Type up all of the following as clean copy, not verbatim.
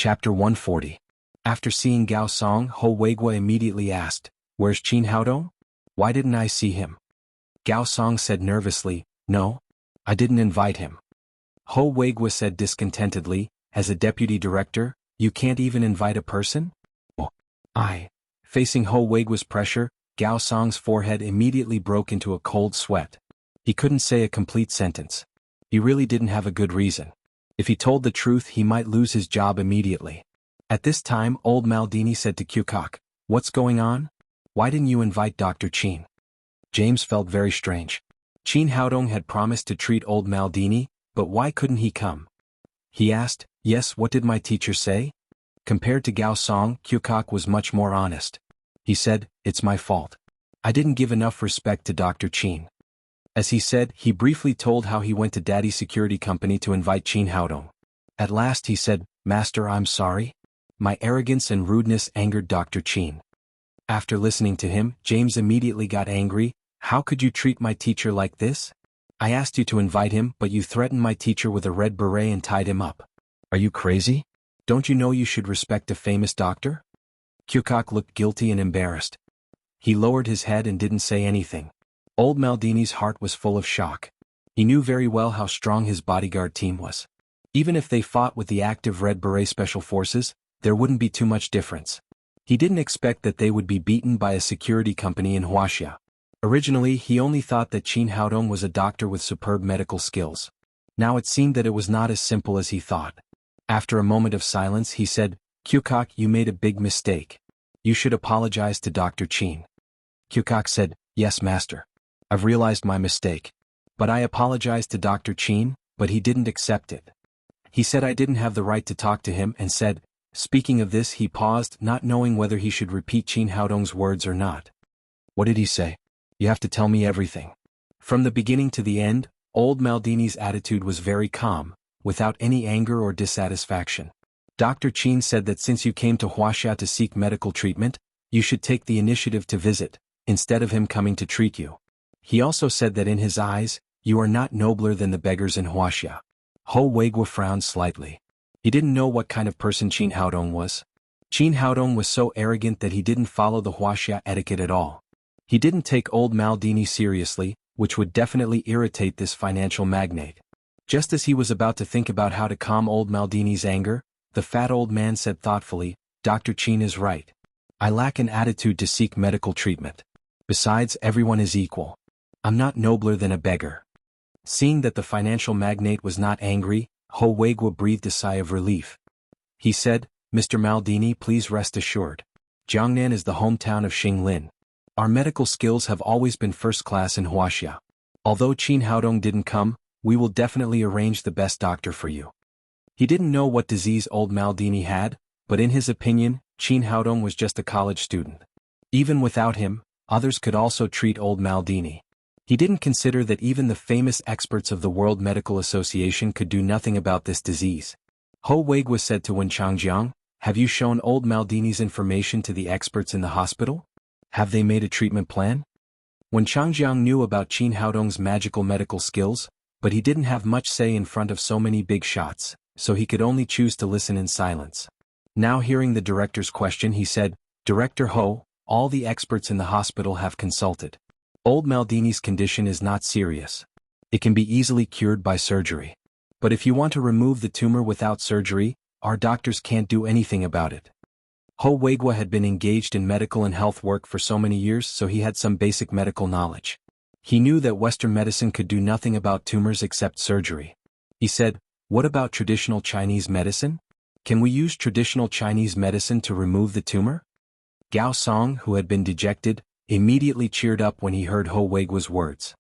Chapter 140. After seeing Gao Song, Ho Weigua immediately asked, "Where's Qin Haodong? Why didn't I see him?" Gao Song said nervously, "No, I didn't invite him." Ho Weigua said discontentedly, "As a deputy director, you can't even invite a person?" "Oh, I." Facing Ho Weigua's pressure, Gao Song's forehead immediately broke into a cold sweat. He couldn't say a complete sentence. He really didn't have a good reason. If he told the truth, he might lose his job immediately. At this time, old Maldini said to Kyukok, "What's going on? Why didn't you invite Dr. Qin?" James felt very strange. Qin Haodong had promised to treat old Maldini, but why couldn't he come? He asked, "Yes, what did my teacher say?" Compared to Gao Song, Kyukok was much more honest. He said, "It's my fault. I didn't give enough respect to Dr. Qin." As he said, he briefly told how he went to Daddy's security company to invite Qin Haodong. At last he said, "Master, I'm sorry. My arrogance and rudeness angered Dr. Qin." After listening to him, James immediately got angry. "How could you treat my teacher like this? I asked you to invite him, but you threatened my teacher with a red beret and tied him up. Are you crazy? Don't you know you should respect a famous doctor?" Kyukok looked guilty and embarrassed. He lowered his head and didn't say anything. Old Maldini's heart was full of shock. He knew very well how strong his bodyguard team was. Even if they fought with the active Red Beret Special Forces, there wouldn't be too much difference. He didn't expect that they would be beaten by a security company in Wuxia. Originally, he only thought that Qin Haodong was a doctor with superb medical skills. Now it seemed that it was not as simple as he thought. After a moment of silence, he said, "Kyukok, you made a big mistake. You should apologize to Dr. Qin." Kyukok said, "Yes, master. I've realized my mistake. But I apologized to Dr. Qin, but he didn't accept it. He said I didn't have the right to talk to him and said," speaking of this he paused, not knowing whether he should repeat Qin Haodong's words or not. "What did he say? You have to tell me everything." From the beginning to the end, old Maldini's attitude was very calm, without any anger or dissatisfaction. Dr. Qin said that since you came to Wuxia to seek medical treatment, you should take the initiative to visit, instead of him coming to treat you. He also said that in his eyes, you are not nobler than the beggars in Wuxia. Ho Weigua frowned slightly. He didn't know what kind of person Qin Haodong was. Qin Haodong was so arrogant that he didn't follow the Wuxia etiquette at all. He didn't take old Maldini seriously, which would definitely irritate this financial magnate. Just as he was about to think about how to calm old Maldini's anger, the fat old man said thoughtfully, "Dr. Qin is right. I lack an attitude to seek medical treatment. Besides, everyone is equal. I'm not nobler than a beggar." Seeing that the financial magnate was not angry, Ho Weigua breathed a sigh of relief. He said, "Mr. Maldini, please rest assured. Jiangnan is the hometown of Xinglin. Our medical skills have always been first class in Wuxia. Although Qin Haodong didn't come, we will definitely arrange the best doctor for you." He didn't know what disease old Maldini had, but in his opinion, Qin Haodong was just a college student. Even without him, others could also treat old Maldini. He didn't consider that even the famous experts of the World Medical Association could do nothing about this disease. Ho Weigua said to Wen Changjiang, "Have you shown old Maldini's information to the experts in the hospital? Have they made a treatment plan?" Wen Changjiang knew about Qin Haodong's magical medical skills, but he didn't have much say in front of so many big shots, so he could only choose to listen in silence. Now hearing the director's question, he said, "Director Ho, all the experts in the hospital have consulted. Old Maldini's condition is not serious. It can be easily cured by surgery. But if you want to remove the tumor without surgery, our doctors can't do anything about it." Ho Weigua had been engaged in medical and health work for so many years, so he had some basic medical knowledge. He knew that Western medicine could do nothing about tumors except surgery. He said, "What about traditional Chinese medicine? Can we use traditional Chinese medicine to remove the tumor?" Gao Song, who had been dejected, immediately cheered up when he heard Ho Weigua's words.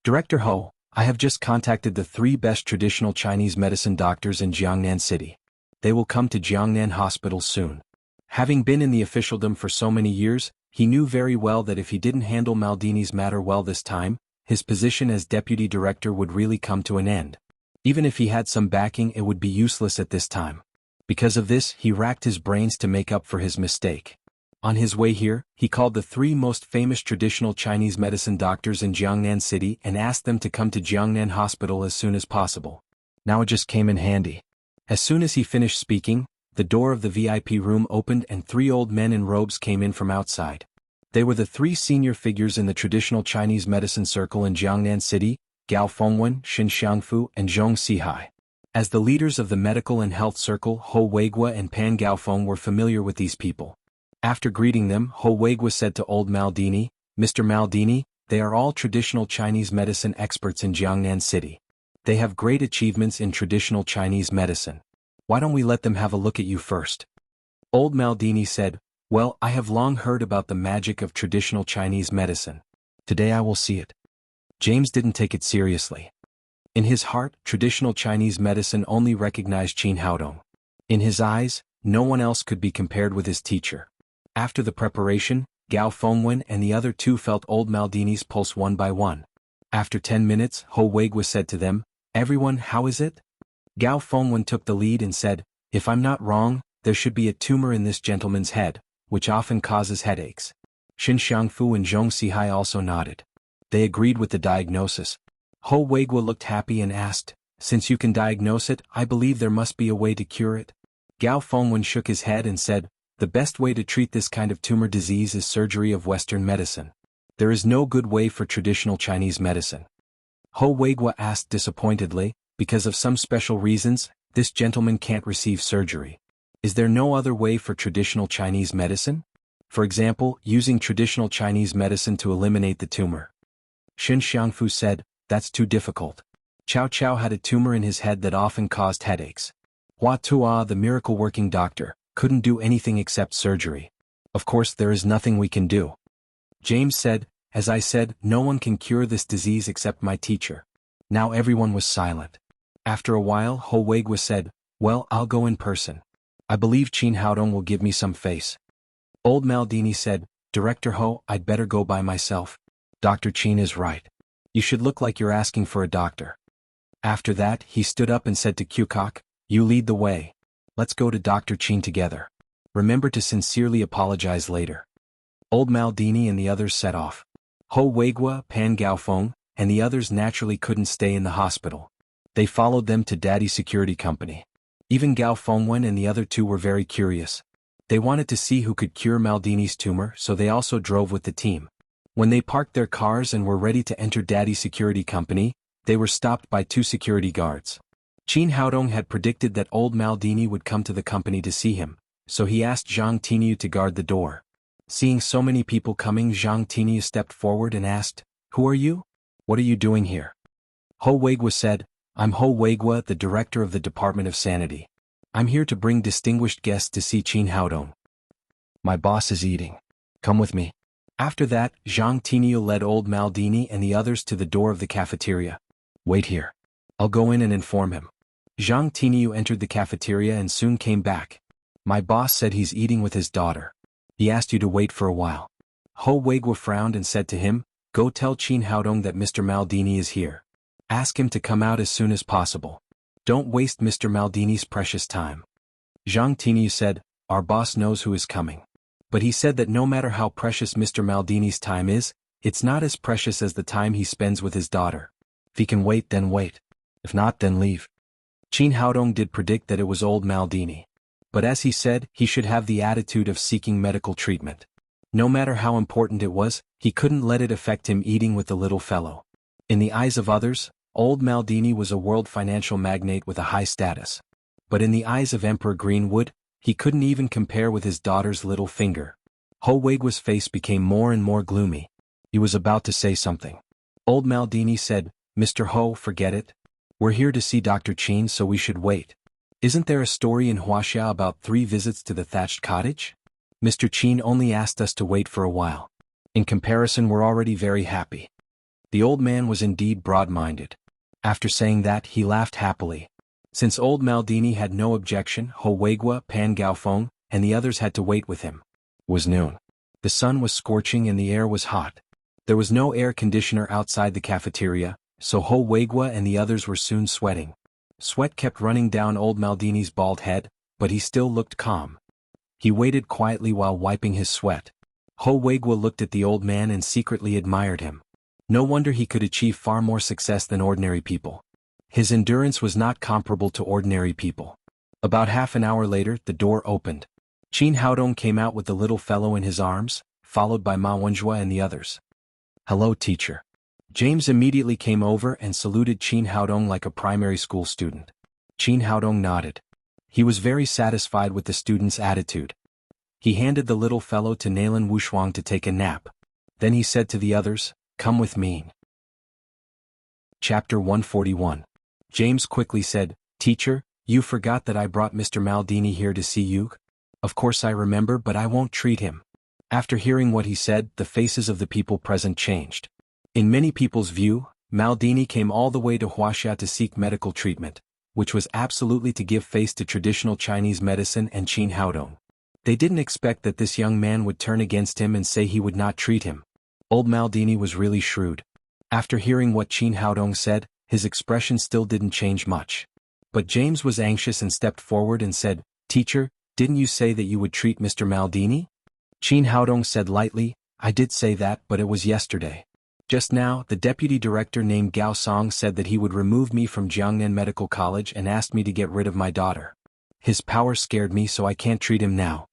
"Director Ho, I have just contacted the 3 best traditional Chinese medicine doctors in Jiangnan City. They will come to Jiangnan Hospital soon." Having been in the officialdom for so many years, he knew very well that if he didn't handle Maldini's matter well this time, his position as deputy director would really come to an end. Even if he had some backing, it would be useless at this time. Because of this, he racked his brains to make up for his mistake. On his way here, he called the 3 most famous traditional Chinese medicine doctors in Jiangnan City and asked them to come to Jiangnan Hospital as soon as possible. Now it just came in handy. As soon as he finished speaking, the door of the VIP room opened and 3 old men in robes came in from outside. They were the 3 senior figures in the traditional Chinese medicine circle in Jiangnan City, Gao Fengwen, Xin Xiangfu, and Zhong Sihai. As the leaders of the medical and health circle, Ho Weigua and Pan Gaofeng were familiar with these people. After greeting them, Ho Weigua said to old Maldini, "Mr. Maldini, they are all traditional Chinese medicine experts in Jiangnan City. They have great achievements in traditional Chinese medicine. Why don't we let them have a look at you first?" Old Maldini said, "Well, I have long heard about the magic of traditional Chinese medicine. Today I will see it." James didn't take it seriously. In his heart, traditional Chinese medicine only recognized Qin Haodong. In his eyes, no one else could be compared with his teacher. After the preparation, Gao Fengwen and the other 2 felt old Maldini's pulse one by one. After 10 minutes, Ho Weigua said to them, "Everyone, how is it?" Gao Fengwen took the lead and said, "If I'm not wrong, there should be a tumor in this gentleman's head, which often causes headaches." Xin Xiangfu and Zhong Sihai also nodded. They agreed with the diagnosis. Ho Weigua looked happy and asked, "Since you can diagnose it, I believe there must be a way to cure it." Gao Fengwen shook his head and said, "The best way to treat this kind of tumor disease is surgery of Western medicine. There is no good way for traditional Chinese medicine." Ho Weigua asked disappointedly, "Because of some special reasons, this gentleman can't receive surgery. Is there no other way for traditional Chinese medicine? For example, using traditional Chinese medicine to eliminate the tumor?" Xin Xiangfu said, "That's too difficult. Chow Chow had a tumor in his head that often caused headaches. Hua Tua, the miracle-working doctor, couldn't do anything except surgery. Of course there is nothing we can do." James said, "As I said, no one can cure this disease except my teacher." Now everyone was silent. After a while, Ho Weigua said, "Well, I'll go in person. I believe Qin Haodong will give me some face." Old Maldini said, "Director Ho, I'd better go by myself. Dr. Qin is right. You should look like you're asking for a doctor." After that, he stood up and said to Qukok, "You lead the way. Let's go to Dr. Qin together. Remember to sincerely apologize later." Old Maldini and the others set off. Ho Weigua, Pan Gaofeng, and the others naturally couldn't stay in the hospital. They followed them to Daddy's security company. Even Gao Fengwen and the other 2 were very curious. They wanted to see who could cure Maldini's tumor, so they also drove with the team. When they parked their cars and were ready to enter Daddy's security company, they were stopped by 2 security guards. Qin Haodong had predicted that old Maldini would come to the company to see him, so he asked Zhang Tiniu to guard the door. Seeing so many people coming, Zhang Tiniu stepped forward and asked, "Who are you? What are you doing here?" Ho Weigua said, "I'm Ho Weigua, the director of the Department of Sanity. I'm here to bring distinguished guests to see Qin Haodong. My boss is eating. Come with me." After that, Zhang Tiniu led old Maldini and the others to the door of the cafeteria. "Wait here. I'll go in and inform him." Zhang Tiniu entered the cafeteria and soon came back. "My boss said he's eating with his daughter. He asked you to wait for a while." Ho Weigua frowned and said to him, "Go tell Qin Haodong that Mr. Maldini is here. Ask him to come out as soon as possible. Don't waste Mr. Maldini's precious time." Zhang Tiniu said, "Our boss knows who is coming. But he said that no matter how precious Mr. Maldini's time is, it's not as precious as the time he spends with his daughter. If he can wait, then wait. If not, then leave." Qin Haodong did predict that it was old Maldini. But as he said, he should have the attitude of seeking medical treatment. No matter how important it was, he couldn't let it affect him eating with the little fellow. In the eyes of others, old Maldini was a world financial magnate with a high status. But in the eyes of Emperor Greenwood, he couldn't even compare with his daughter's little finger. Ho Weigua's face became more and more gloomy. He was about to say something. Old Maldini said, "Mr. Ho, forget it. We're here to see Dr. Qin, so we should wait. Isn't there a story in Wuxia about 3 visits to the thatched cottage? Mr. Qin only asked us to wait for a while. In comparison, we're already very happy." The old man was indeed broad-minded. After saying that, he laughed happily. Since old Maldini had no objection, Ho Weigua, Pan Gaofeng, and the others had to wait with him. It was noon. The sun was scorching and the air was hot. There was no air conditioner outside the cafeteria, so Ho Weigua and the others were soon sweating. Sweat kept running down old Maldini's bald head, but he still looked calm. He waited quietly while wiping his sweat. Ho Weigua looked at the old man and secretly admired him. No wonder he could achieve far more success than ordinary people. His endurance was not comparable to ordinary people. About half an hour later, the door opened. Qin Haodong came out with the little fellow in his arms, followed by Ma Wenjue and the others. "Hello, teacher." James immediately came over and saluted Qin Haodong like a primary school student. Qin Haodong nodded. He was very satisfied with the student's attitude. He handed the little fellow to Nalan Wushuang to take a nap. Then he said to the others, "Come with me." Chapter 141. James quickly said, "Teacher, you forgot that I brought Mr. Maldini here to see you?" "Of course I remember, but I won't treat him." After hearing what he said, the faces of the people present changed. In many people's view, Maldini came all the way to Wuxia to seek medical treatment, which was absolutely to give face to traditional Chinese medicine and Qin Haodong. They didn't expect that this young man would turn against him and say he would not treat him. Old Maldini was really shrewd. After hearing what Qin Haodong said, his expression still didn't change much. But James was anxious and stepped forward and said, "Teacher, didn't you say that you would treat Mr. Maldini?" Qin Haodong said lightly, "I did say that, but it was yesterday. Just now, the deputy director named Gao Song said that he would remove me from Jiangnan Medical College and asked me to get rid of my daughter. His power scared me, so I can't treat him now."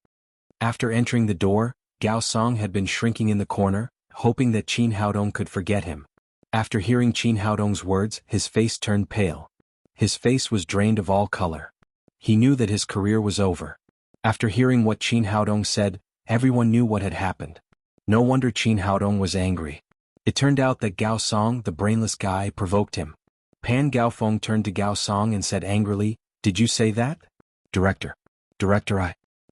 After entering the door, Gao Song had been shrinking in the corner, hoping that Qin Haodong could forget him. After hearing Qin Haodong's words, his face turned pale. His face was drained of all color. He knew that his career was over. After hearing what Qin Haodong said, everyone knew what had happened. No wonder Qin Haodong was angry. It turned out that Gao Song, the brainless guy, provoked him. Pan Gaofeng turned to Gao Song and said angrily, "Did you say that?" Director,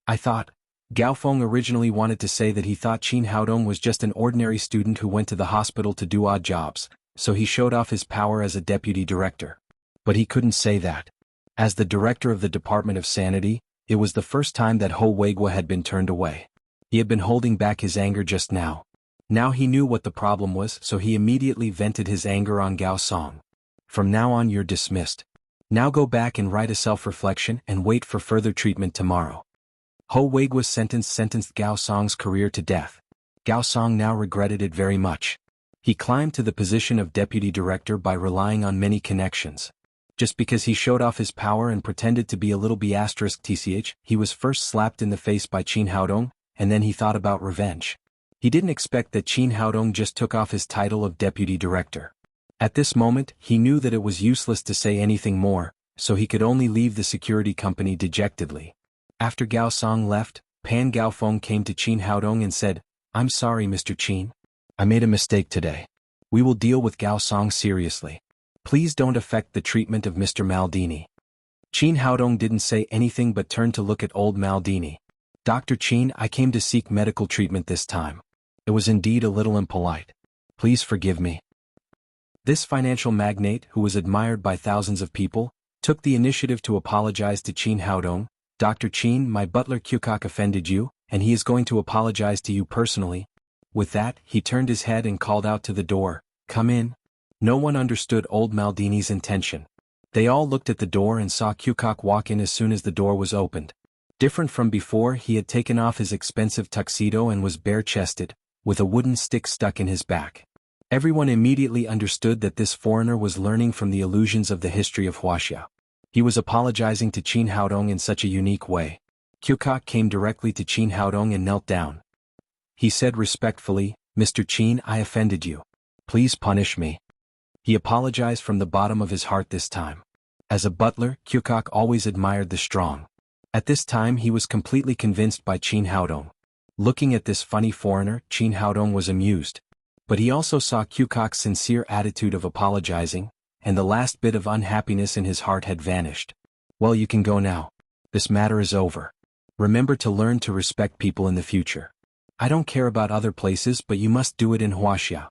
I thought." Gaofeng originally wanted to say that he thought Qin Haodong was just an ordinary student who went to the hospital to do odd jobs, so he showed off his power as a deputy director. But he couldn't say that. As the director of the Department of Sanity, it was the first time that Ho Weigua had been turned away. He had been holding back his anger just now. Now he knew what the problem was, so he immediately vented his anger on Gao Song. "From now on you're dismissed. Now go back and write a self-reflection and wait for further treatment tomorrow." Ho Weigua's sentence sentenced Gao Song's career to death. Gao Song now regretted it very much. He climbed to the position of deputy director by relying on many connections. Just because he showed off his power and pretended to be a little b***th, he was first slapped in the face by Qin Haodong, and then he thought about revenge. He didn't expect that Qin Haodong just took off his title of deputy director. At this moment, he knew that it was useless to say anything more, so he could only leave the security company dejectedly. After Gao Song left, Pan Gaofeng came to Qin Haodong and said, "I'm sorry, Mr. Qin. I made a mistake today. We will deal with Gao Song seriously. Please don't affect the treatment of Mr. Maldini." Qin Haodong didn't say anything but turned to look at old Maldini. "Dr. Qin, I came to seek medical treatment this time. It was indeed a little impolite. Please forgive me." This financial magnate, who was admired by thousands of people, took the initiative to apologize to Qin Haodong. "Dr. Qin, my butler Qukok offended you, and he is going to apologize to you personally." With that, he turned his head and called out to the door, "Come in." No one understood old Maldini's intention. They all looked at the door and saw Qukok walk in as soon as the door was opened. Different from before, he had taken off his expensive tuxedo and was bare-chested, with a wooden stick stuck in his back. Everyone immediately understood that this foreigner was learning from the illusions of the history of Wuxia. He was apologizing to Qin Haodong in such a unique way. Qukok came directly to Qin Haodong and knelt down. He said respectfully, "Mr. Qin, I offended you. Please punish me." He apologized from the bottom of his heart this time. As a butler, Qukok always admired the strong. At this time he was completely convinced by Qin Haodong. Looking at this funny foreigner, Qin Haodong was amused. But he also saw Qukok's sincere attitude of apologizing, and the last bit of unhappiness in his heart had vanished. "Well, you can go now. This matter is over. Remember to learn to respect people in the future. I don't care about other places, but you must do it in Wuxia."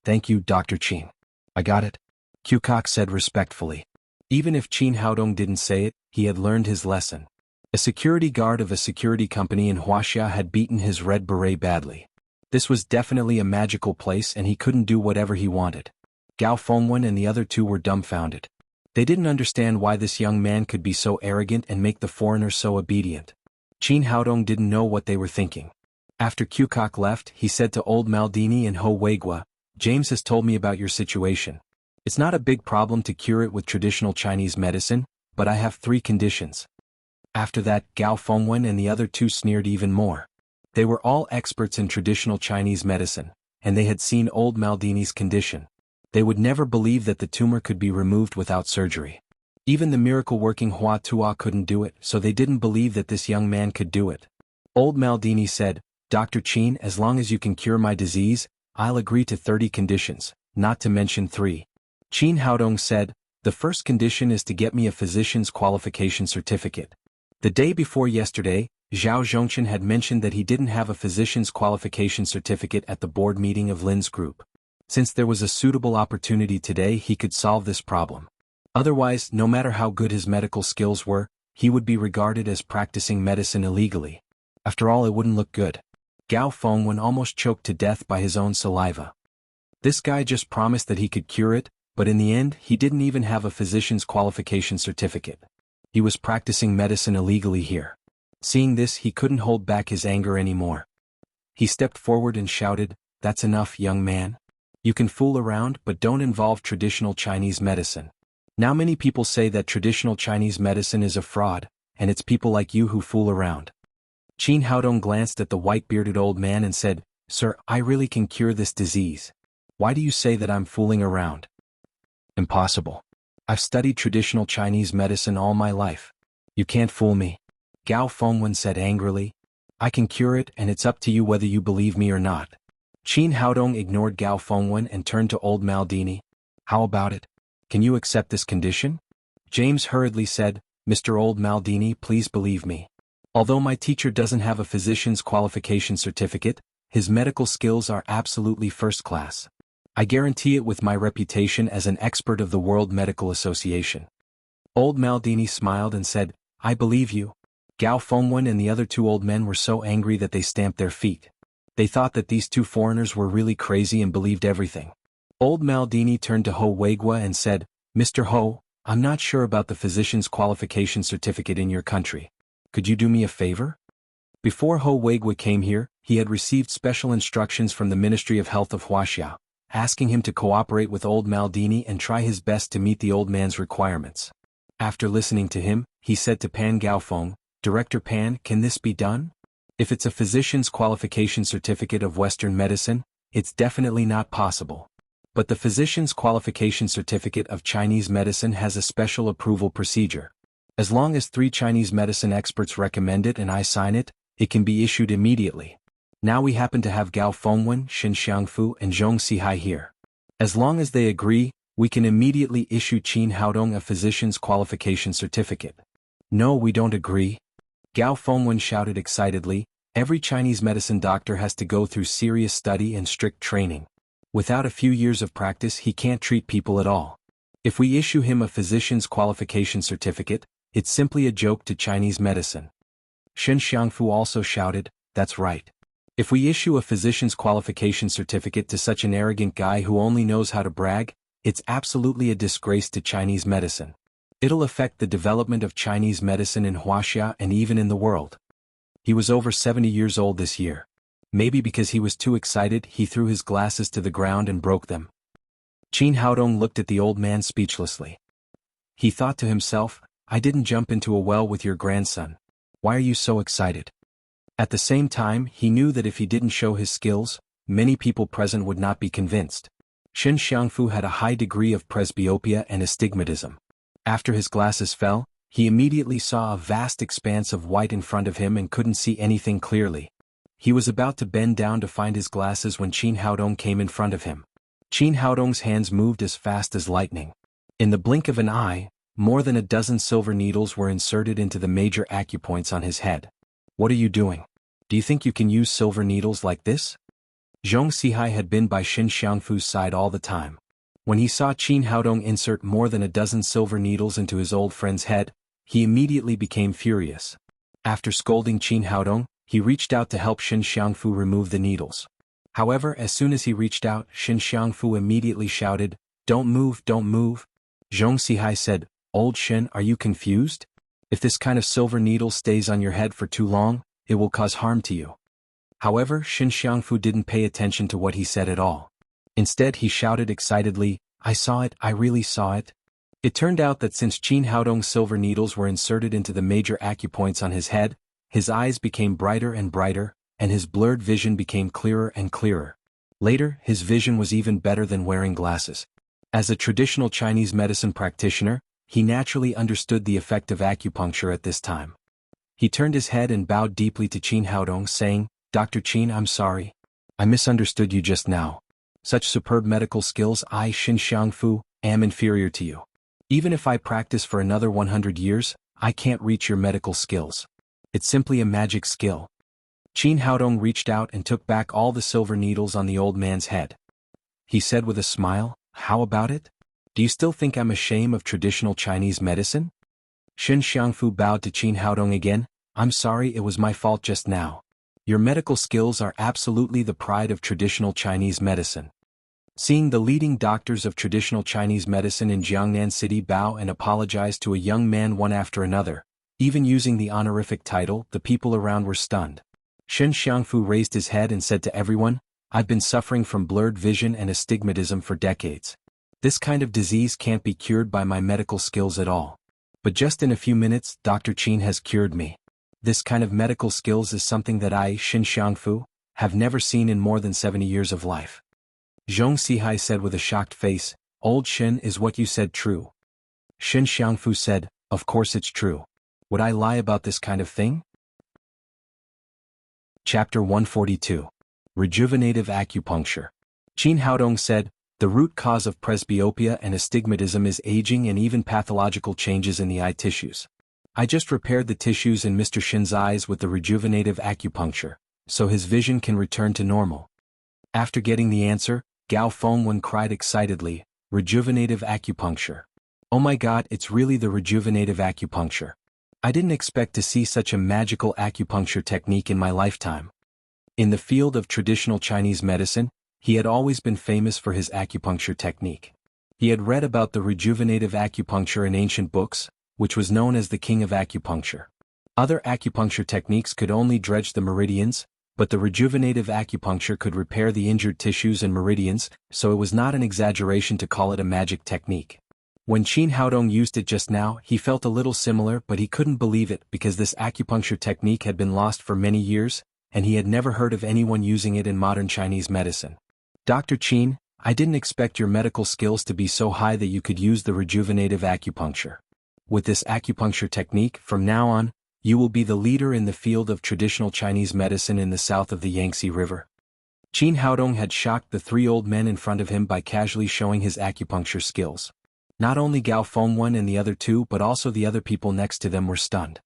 "Thank you, Dr. Qin. I got it," Qukok said respectfully. Even if Qin Haodong didn't say it, he had learned his lesson. A security guard of a security company in Wuxia had beaten his red beret badly. This was definitely a magical place and he couldn't do whatever he wanted. Gao Fengwen and the other two were dumbfounded. They didn't understand why this young man could be so arrogant and make the foreigner so obedient. Qin Haodong didn't know what they were thinking. After Qukok left, he said to old Maldini and Ho Weigua, "James has told me about your situation. It's not a big problem to cure it with traditional Chinese medicine, but I have 3 conditions. After that, Gao Fengwen and the other two sneered even more. They were all experts in traditional Chinese medicine, and they had seen old Maldini's condition. They would never believe that the tumor could be removed without surgery. Even the miracle-working Hua Tua couldn't do it, so they didn't believe that this young man could do it. Old Maldini said, "Dr. Qin, as long as you can cure my disease, I'll agree to 30 conditions, not to mention 3. Qin Haodong said, "The first condition is to get me a physician's qualification certificate." The day before yesterday, Zhao Zhongchen had mentioned that he didn't have a physician's qualification certificate at the board meeting of Lin's group. Since there was a suitable opportunity today, he could solve this problem. Otherwise, no matter how good his medical skills were, he would be regarded as practicing medicine illegally. After all, it wouldn't look good. Gao Fengwen almost choked to death by his own saliva. This guy just promised that he could cure it, but in the end, he didn't even have a physician's qualification certificate. He was practicing medicine illegally here. Seeing this, he couldn't hold back his anger anymore. He stepped forward and shouted, "That's enough, young man. You can fool around, but don't involve traditional Chinese medicine. Now many people say that traditional Chinese medicine is a fraud, and it's people like you who fool around." Qin Haodong glanced at the white-bearded old man and said, "Sir, I really can cure this disease. Why do you say that I'm fooling around?" "Impossible. I've studied traditional Chinese medicine all my life. You can't fool me," Gao Fengwen said angrily. "I can cure it, and it's up to you whether you believe me or not." Qin Haodong ignored Gao Fengwen and turned to old Maldini. "How about it? Can you accept this condition?" James hurriedly said, "Mr. Old Maldini, please believe me. Although my teacher doesn't have a physician's qualification certificate, his medical skills are absolutely first class. I guarantee it with my reputation as an expert of the World Medical Association." Old Maldini smiled and said, "I believe you." Gao Fengwen and the other two old men were so angry that they stamped their feet. They thought that these two foreigners were really crazy and believed everything. Old Maldini turned to Ho Weigua and said, "Mr. Ho, I'm not sure about the physician's qualification certificate in your country. Could you do me a favor?" Before Ho Weigua came here, he had received special instructions from the Ministry of Health of Wuxia, asking him to cooperate with old Maldini and try his best to meet the old man's requirements. After listening to him, he said to Pan Gaofeng, "Director Pan, can this be done? If it's a physician's qualification certificate of Western medicine, it's definitely not possible. But the physician's qualification certificate of Chinese medicine has a special approval procedure. As long as 3 Chinese medicine experts recommend it and I sign it, it can be issued immediately. Now we happen to have Gao Fengwen, Xin Xiangfu and Zhong Sihai here. As long as they agree, we can immediately issue Qin Haodong a physician's qualification certificate." "No, we don't agree," Gao Fengwen shouted excitedly. "Every Chinese medicine doctor has to go through serious study and strict training. Without a few years of practice, he can't treat people at all. If we issue him a physician's qualification certificate, it's simply a joke to Chinese medicine." Xin Xiangfu also shouted, "That's right. If we issue a physician's qualification certificate to such an arrogant guy who only knows how to brag, it's absolutely a disgrace to Chinese medicine. It'll affect the development of Chinese medicine in Wuxia and even in the world." He was over 70 years old this year. Maybe because he was too excited, he threw his glasses to the ground and broke them. Qin Haodong looked at the old man speechlessly. He thought to himself, "I didn't jump into a well with your grandson. Why are you so excited?" At the same time, he knew that if he didn't show his skills, many people present would not be convinced. Xin Xiangfu had a high degree of presbyopia and astigmatism. After his glasses fell, he immediately saw a vast expanse of white in front of him and couldn't see anything clearly. He was about to bend down to find his glasses when Qin Haodong came in front of him. Qin Haodong's hands moved as fast as lightning. In the blink of an eye, more than a dozen silver needles were inserted into the major acupoints on his head. "What are you doing? Do you think you can use silver needles like this?" Zhong Sihai had been by Xin Xiangfu's side all the time. When he saw Qin Haodong insert more than a dozen silver needles into his old friend's head, he immediately became furious. After scolding Qin Haodong, he reached out to help Xin Xiangfu remove the needles. However, as soon as he reached out, Xin Xiangfu immediately shouted, "Don't move, don't move." Zhong Sihai said, "Old Xin, are you confused? If this kind of silver needle stays on your head for too long, it will cause harm to you." However, Xin Xiangfu didn't pay attention to what he said at all. Instead he shouted excitedly, "I saw it, I really saw it. It turned out that since Qin Haodong's silver needles were inserted into the major acupoints on his head, his eyes became brighter and brighter, and his blurred vision became clearer and clearer. Later, his vision was even better than wearing glasses. As a traditional Chinese medicine practitioner, he naturally understood the effect of acupuncture at this time. He turned his head and bowed deeply to Qin Haodong, saying, "Dr. Qin, I'm sorry. I misunderstood you just now. Such superb medical skills, I, Xin Xiangfu, am inferior to you. Even if I practice for another 100 years, I can't reach your medical skills. It's simply a magic skill." Qin Haodong reached out and took back all the silver needles on the old man's head. He said with a smile, "How about it? Do you still think I'm ashamed of traditional Chinese medicine?" Xin Xiangfu bowed to Qin Haodong again. "I'm sorry, it was my fault just now. Your medical skills are absolutely the pride of traditional Chinese medicine." Seeing the leading doctors of traditional Chinese medicine in Jiangnan City bow and apologize to a young man one after another, even using the honorific title, the people around were stunned. Xin Xiangfu raised his head and said to everyone, "I've been suffering from blurred vision and astigmatism for decades. This kind of disease can't be cured by my medical skills at all. But just in a few minutes, Dr. Qin has cured me. This kind of medical skills is something that I, Xin Xiangfu, have never seen in more than 70 years of life." Zhong Sihai said with a shocked face, "Old Xin, is what you said true?" Xin Xiangfu said, "Of course it's true. Would I lie about this kind of thing?" Chapter 142. Rejuvenative Acupuncture. Qin Haodong said, "The root cause of presbyopia and astigmatism is aging and even pathological changes in the eye tissues. I just repaired the tissues in Mr. Xin's eyes with the rejuvenative acupuncture, so his vision can return to normal." After getting the answer, Gao Fengwen cried excitedly, "Rejuvenative acupuncture. Oh my God, it's really the rejuvenative acupuncture. I didn't expect to see such a magical acupuncture technique in my lifetime." In the field of traditional Chinese medicine, he had always been famous for his acupuncture technique. He had read about the rejuvenative acupuncture in ancient books, which was known as the king of acupuncture. Other acupuncture techniques could only dredge the meridians, but the rejuvenative acupuncture could repair the injured tissues and meridians, so it was not an exaggeration to call it a magic technique. When Qin Haodong used it just now, he felt a little similar, but he couldn't believe it because this acupuncture technique had been lost for many years, and he had never heard of anyone using it in modern Chinese medicine. "Dr. Qin, I didn't expect your medical skills to be so high that you could use the rejuvenative acupuncture. With this acupuncture technique, from now on, you will be the leader in the field of traditional Chinese medicine in the south of the Yangtze River." Qin Haodong had shocked the three old men in front of him by casually showing his acupuncture skills. Not only Gao Fengwen and the other two but also the other people next to them were stunned.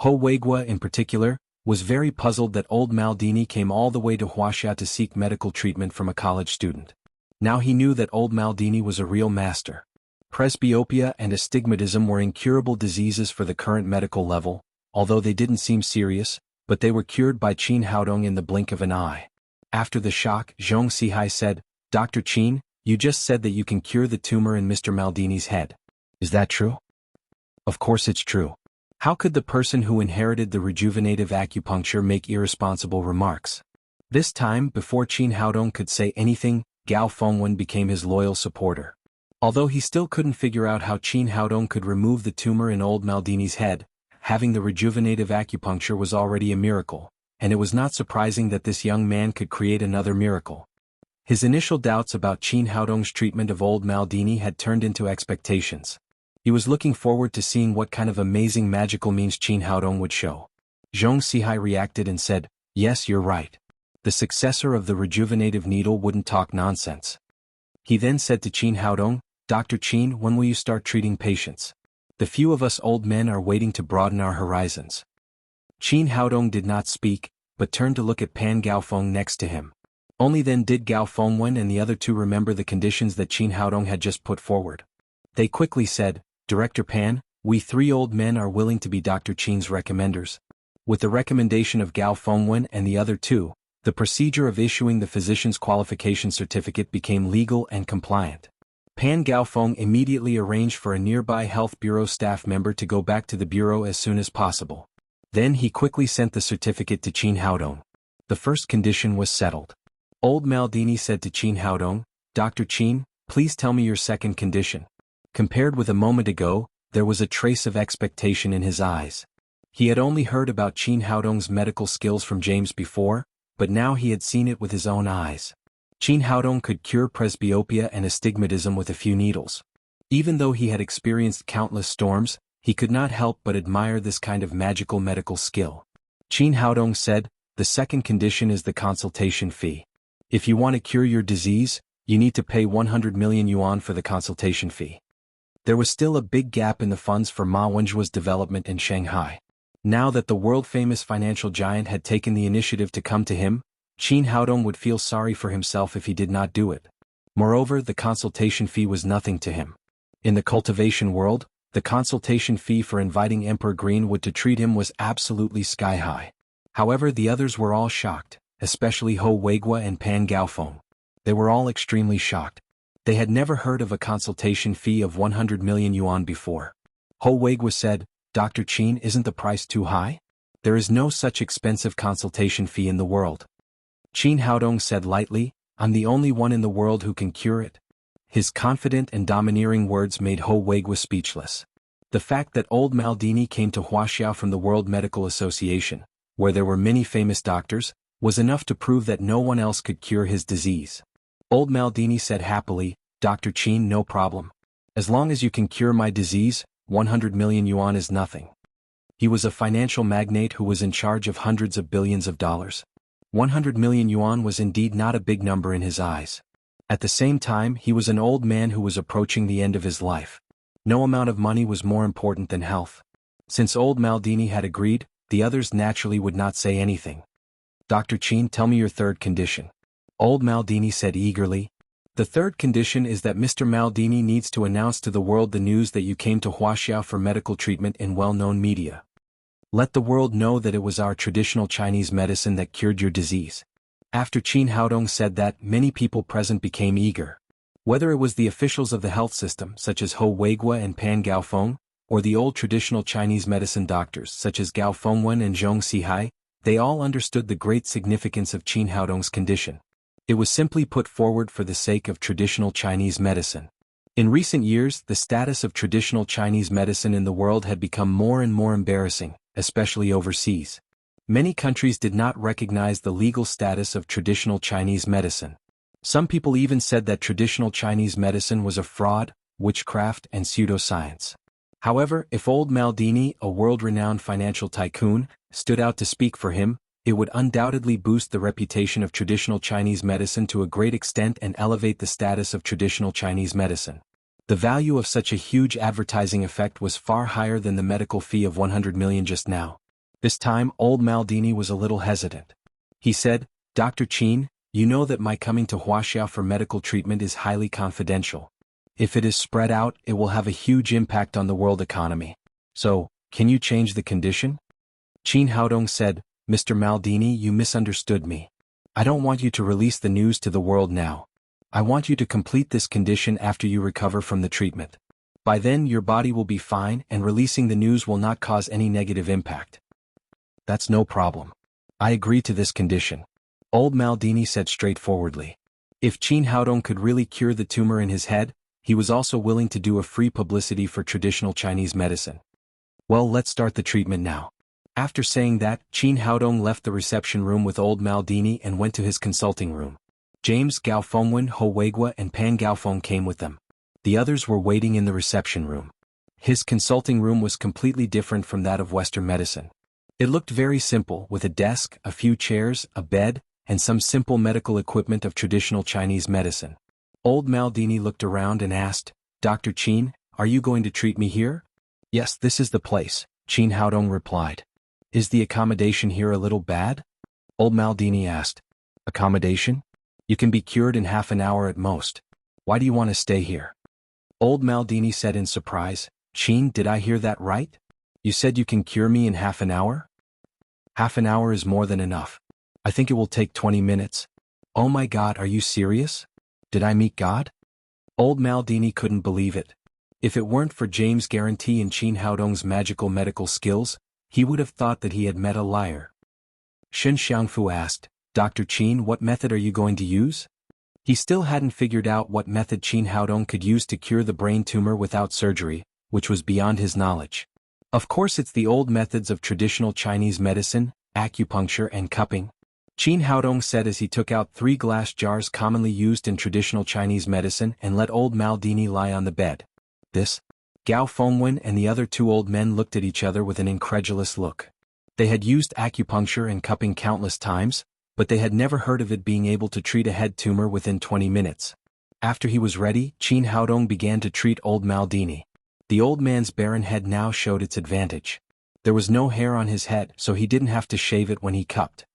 Ho Weigua in particular, was very puzzled that old Maldini came all the way to Wuxia to seek medical treatment from a college student. Now he knew that old Maldini was a real master. Presbyopia and astigmatism were incurable diseases for the current medical level, although they didn't seem serious, but they were cured by Qin Haodong in the blink of an eye. After the shock, Zhong Sihai said, "Dr. Qin, you just said that you can cure the tumor in Mr. Maldini's head. Is that true?" "Of course it's true. How could the person who inherited the rejuvenative acupuncture make irresponsible remarks?" This time, before Qin Haodong could say anything, Gao Fengwen became his loyal supporter. Although he still couldn't figure out how Qin Haodong could remove the tumor in old Maldini's head, having the rejuvenative acupuncture was already a miracle, and it was not surprising that this young man could create another miracle. His initial doubts about Qin Haodong's treatment of old Maldini had turned into expectations. He was looking forward to seeing what kind of amazing magical means Qin Haodong would show. Zhong Sihai reacted and said, "Yes, you're right. The successor of the rejuvenative needle wouldn't talk nonsense." He then said to Qin Haodong, "Dr. Qin, when will you start treating patients? The few of us old men are waiting to broaden our horizons." Qin Haodong did not speak, but turned to look at Pan Gaofeng next to him. Only then did Gao Fengwen and the other two remember the conditions that Qin Haodong had just put forward. They quickly said, "Director Pan, we three old men are willing to be Dr. Qin's recommenders." With the recommendation of Gao Fengwen and the other two, the procedure of issuing the physician's qualification certificate became legal and compliant. Pan Gaofeng immediately arranged for a nearby health bureau staff member to go back to the bureau as soon as possible. Then he quickly sent the certificate to Qin Haodong. The first condition was settled. Old Maldini said to Qin Haodong, "Dr. Qin, please tell me your second condition." Compared with a moment ago, there was a trace of expectation in his eyes. He had only heard about Qin Haodong's medical skills from James before, but now he had seen it with his own eyes. Qin Haodong could cure presbyopia and astigmatism with a few needles. Even though he had experienced countless storms, he could not help but admire this kind of magical medical skill. Qin Haodong said, "The second condition is the consultation fee. If you want to cure your disease, you need to pay 100 million yuan for the consultation fee." There was still a big gap in the funds for Ma Wenjua's development in Shanghai. Now that the world-famous financial giant had taken the initiative to come to him, Qin Haodong would feel sorry for himself if he did not do it. Moreover, the consultation fee was nothing to him. In the cultivation world, the consultation fee for inviting Emperor Greenwood to treat him was absolutely sky-high. However, the others were all shocked, especially Ho Weigua and Pan Gaofeng. They were all extremely shocked. They had never heard of a consultation fee of 100 million yuan before. Ho Weigua said, "Dr. Qin, isn't the price too high? There is no such expensive consultation fee in the world." Qin Haodong said lightly, "I'm the only one in the world who can cure it." His confident and domineering words made Ho Weigua speechless. The fact that old Maldini came to Wuxia from the World Medical Association, where there were many famous doctors, was enough to prove that no one else could cure his disease. Old Maldini said happily, "Dr. Qin, no problem. As long as you can cure my disease, 100 million yuan is nothing." He was a financial magnate who was in charge of hundreds of billions of dollars. 100 million yuan was indeed not a big number in his eyes. At the same time, he was an old man who was approaching the end of his life. No amount of money was more important than health. Since old Maldini had agreed, the others naturally would not say anything. "Dr. Qin, tell me your third condition." Old Maldini said eagerly. "The third condition is that Mr. Maldini needs to announce to the world the news that you came to Wuxia for medical treatment in well-known media. Let the world know that it was our traditional Chinese medicine that cured your disease." After Qin Haodong said that, many people present became eager. Whether it was the officials of the health system, such as Ho Weigua and Pan Gaofeng, or the old traditional Chinese medicine doctors, such as Gao Fengwen and Zhong Sihai, they all understood the great significance of Qin Haodong's condition. It was simply put forward for the sake of traditional Chinese medicine. In recent years, the status of traditional Chinese medicine in the world had become more and more embarrassing, especially overseas. Many countries did not recognize the legal status of traditional Chinese medicine. Some people even said that traditional Chinese medicine was a fraud, witchcraft, and pseudoscience. However, if old Maldini, a world-renowned financial tycoon, stood out to speak for him, it would undoubtedly boost the reputation of traditional Chinese medicine to a great extent and elevate the status of traditional Chinese medicine. The value of such a huge advertising effect was far higher than the medical fee of 100 million just now. This time, old Maldini was a little hesitant. He said, "Dr. Qin, you know that my coming to Wuxia for medical treatment is highly confidential. If it is spread out, it will have a huge impact on the world economy. So, can you change the condition?" Qin Haodong said, "Mr. Maldini, you misunderstood me. I don't want you to release the news to the world now. I want you to complete this condition after you recover from the treatment. By then your body will be fine and releasing the news will not cause any negative impact." "That's no problem. I agree to this condition," old Maldini said straightforwardly. If Qin Haodong could really cure the tumor in his head, he was also willing to do a free publicity for traditional Chinese medicine. "Well, let's start the treatment now." After saying that, Qin Haodong left the reception room with old Maldini and went to his consulting room. James, Gao Fengwen, Ho Weigua and Pan Gaofeng came with them. The others were waiting in the reception room. His consulting room was completely different from that of Western medicine. It looked very simple, with a desk, a few chairs, a bed, and some simple medical equipment of traditional Chinese medicine. Old Maldini looked around and asked, "Dr. Qin, are you going to treat me here?" "Yes, this is the place," Qin Haodong replied. "Is the accommodation here a little bad?" Old Maldini asked. "Accommodation? You can be cured in half an hour at most. Why do you want to stay here?" Old Maldini said in surprise, "Qin, did I hear that right? You said you can cure me in half an hour?" "Half an hour is more than enough. I think it will take 20 minutes. "Oh my God, are you serious? Did I meet God?" Old Maldini couldn't believe it. If it weren't for James' guarantee and Qin Haodong's magical medical skills, he would have thought that he had met a liar. Shen Xiangfu asked, "Dr. Qin, what method are you going to use?" He still hadn't figured out what method Qin Haodong could use to cure the brain tumor without surgery, which was beyond his knowledge. Of course, it's the old methods of traditional Chinese medicine, acupuncture and cupping. Qin Haodong said as he took out 3 glass jars commonly used in traditional Chinese medicine and let old Maldini lie on the bed. This? Gao Fengwen and the other 2 old men looked at each other with an incredulous look. They had used acupuncture and cupping countless times, but they had never heard of it being able to treat a head tumor within 20 minutes. After he was ready, Qin Haodong began to treat old Maldini. The old man's barren head now showed its advantage. There was no hair on his head, so he didn't have to shave it when he cupped.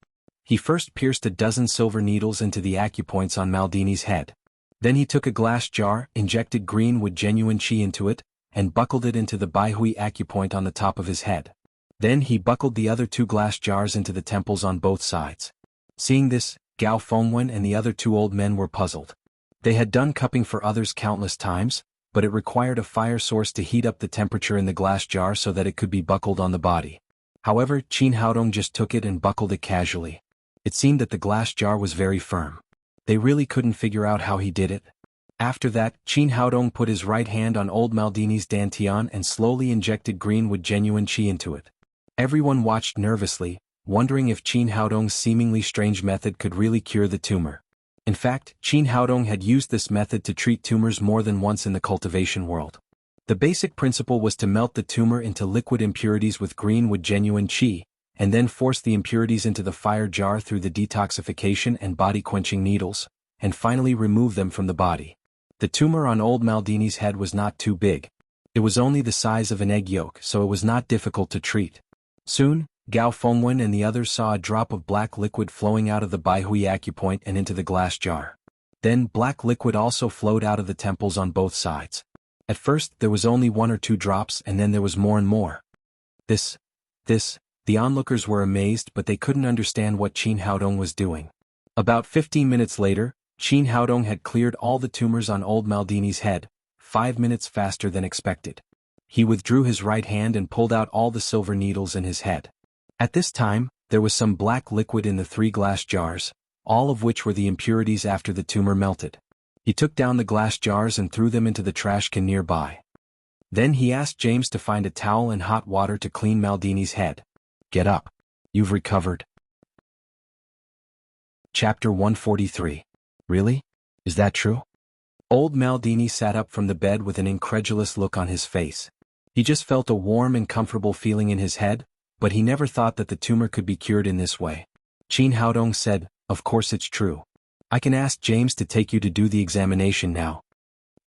He first pierced a dozen silver needles into the acupoints on Maldini's head. Then he took a glass jar, injected green wood genuine qi into it, and buckled it into the Baihui acupoint on the top of his head. Then he buckled the other 2 glass jars into the temples on both sides. Seeing this, Gao Fengwen and the other 2 old men were puzzled. They had done cupping for others countless times, but it required a fire source to heat up the temperature in the glass jar so that it could be buckled on the body. However, Qin Haodong just took it and buckled it casually. It seemed that the glass jar was very firm. They really couldn't figure out how he did it. After that, Qin Haodong put his right hand on old Maldini's dantian and slowly injected green wood genuine qi into it. Everyone watched nervously, wondering if Qin Haodong's seemingly strange method could really cure the tumor. In fact, Qin Haodong had used this method to treat tumors more than once in the cultivation world. The basic principle was to melt the tumor into liquid impurities with green wood genuine qi, and then force the impurities into the fire jar through the detoxification and body-quenching needles, and finally remove them from the body. The tumor on old Maldini's head was not too big. It was only the size of an egg yolk, so it was not difficult to treat. Soon, Gao Fengwen and the others saw a drop of black liquid flowing out of the Baihui acupoint and into the glass jar. Then black liquid also flowed out of the temples on both sides. At first there was only 1 or 2 drops and then there was more and more. The onlookers were amazed but they couldn't understand what Qin Haodong was doing. About 15 minutes later, Qin Haodong had cleared all the tumors on old Maldini's head, 5 minutes faster than expected. He withdrew his right hand and pulled out all the silver needles in his head. At this time, there was some black liquid in the 3 glass jars, all of which were the impurities after the tumor melted. He took down the glass jars and threw them into the trash can nearby. Then he asked James to find a towel and hot water to clean Maldini's head. Get up. You've recovered. Chapter 143. Really? Is that true? Old Maldini sat up from the bed with an incredulous look on his face. He just felt a warm and comfortable feeling in his head, but he never thought that the tumor could be cured in this way. Qin Haodong said, "Of course it's true. I can ask James to take you to do the examination now."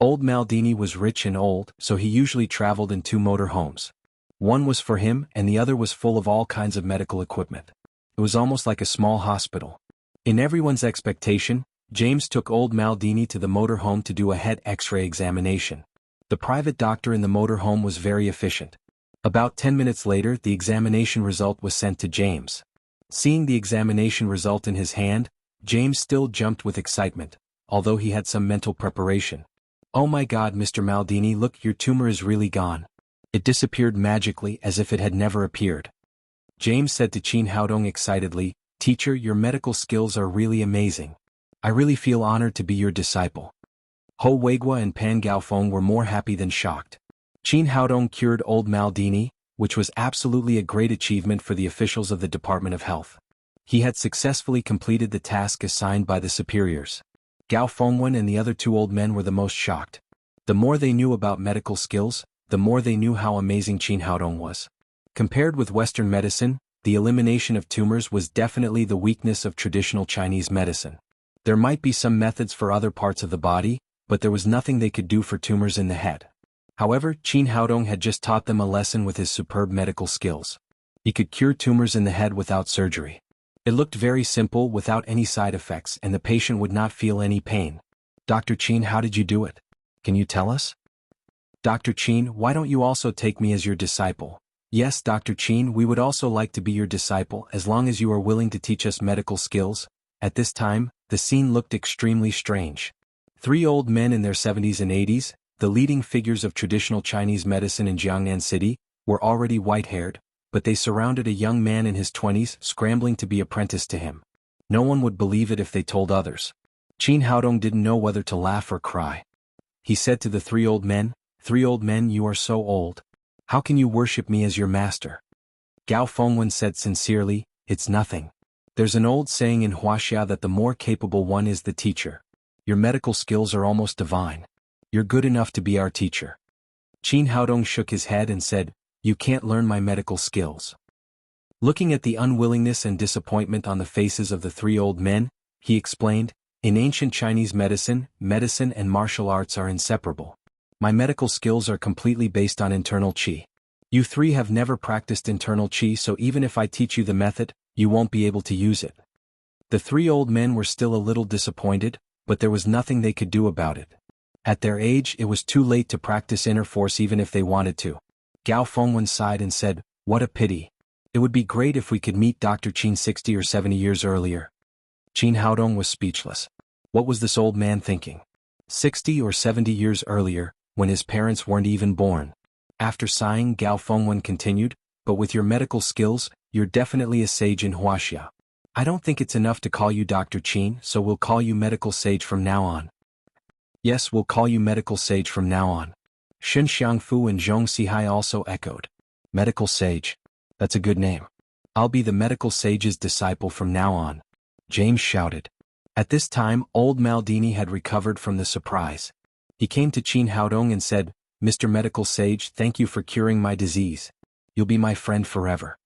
Old Maldini was rich and old, so he usually traveled in 2 motor homes. One was for him and the other was full of all kinds of medical equipment. It was almost like a small hospital. In everyone's expectation, James took old Maldini to the motor home to do a head X-ray examination. The private doctor in the motor home was very efficient. About 10 minutes later, the examination result was sent to James. Seeing the examination result in his hand, James still jumped with excitement, although he had some mental preparation. "Oh my God, Mr. Maldini, look, your tumor is really gone. It disappeared magically as if it had never appeared." James said to Qin Haodong excitedly, "Teacher, your medical skills are really amazing. I really feel honored to be your disciple." Ho Weigua and Pan Gaofeng were more happy than shocked. Qin Haodong cured old Maldini, which was absolutely a great achievement for the officials of the Department of Health. He had successfully completed the task assigned by the superiors. Gao Fengwen and the other 2 old men were the most shocked. The more they knew about medical skills, the more they knew how amazing Qin Haodong was. Compared with Western medicine, the elimination of tumors was definitely the weakness of traditional Chinese medicine. There might be some methods for other parts of the body, but there was nothing they could do for tumors in the head. However, Qin Haodong had just taught them a lesson with his superb medical skills. He could cure tumors in the head without surgery. It looked very simple without any side effects and the patient would not feel any pain. "Dr. Qin, how did you do it? Can you tell us?" "Dr. Qin, why don't you also take me as your disciple?" "Yes, Dr. Qin, we would also like to be your disciple as long as you are willing to teach us medical skills." At this time, the scene looked extremely strange. 3 old men in their 70s and 80s, the leading figures of traditional Chinese medicine in Jiangnan City, were already white-haired, but they surrounded a young man in his 20s scrambling to be apprenticed to him. No one would believe it if they told others. Qin Haodong didn't know whether to laugh or cry. He said to the 3 old men, "3 old men, you are so old. How can you worship me as your master?" Gao Fengwen said sincerely, "It's nothing. There's an old saying in Wuxia that the more capable one is the teacher. Your medical skills are almost divine. You're good enough to be our teacher." Qin Haodong shook his head and said, "You can't learn my medical skills." Looking at the unwillingness and disappointment on the faces of the 3 old men, he explained, "In ancient Chinese medicine and martial arts are inseparable. My medical skills are completely based on internal qi. You 3 have never practiced internal qi, so even if I teach you the method, you won't be able to use it." The 3 old men were still a little disappointed, but there was nothing they could do about it. At their age, it was too late to practice inner force even if they wanted to. Gao Fengwen sighed and said, "What a pity. It would be great if we could meet Dr. Qin 60 or 70 years earlier." Qin Haodong was speechless. What was this old man thinking? 60 or 70 years earlier, when his parents weren't even born. After sighing, Gao Fengwen continued, "But with your medical skills, you're definitely a sage in Wuxia. I don't think it's enough to call you Dr. Qin, so we'll call you medical sage from now on." "Yes, we'll call you medical sage from now on." Shen Xiangfu and Zhong Sihai also echoed. "Medical sage. That's a good name. I'll be the medical sage's disciple from now on," James shouted. At this time, old Maldini had recovered from the surprise. He came to Qin Haodong and said, "Mr. Medical Sage, thank you for curing my disease. You'll be my friend forever."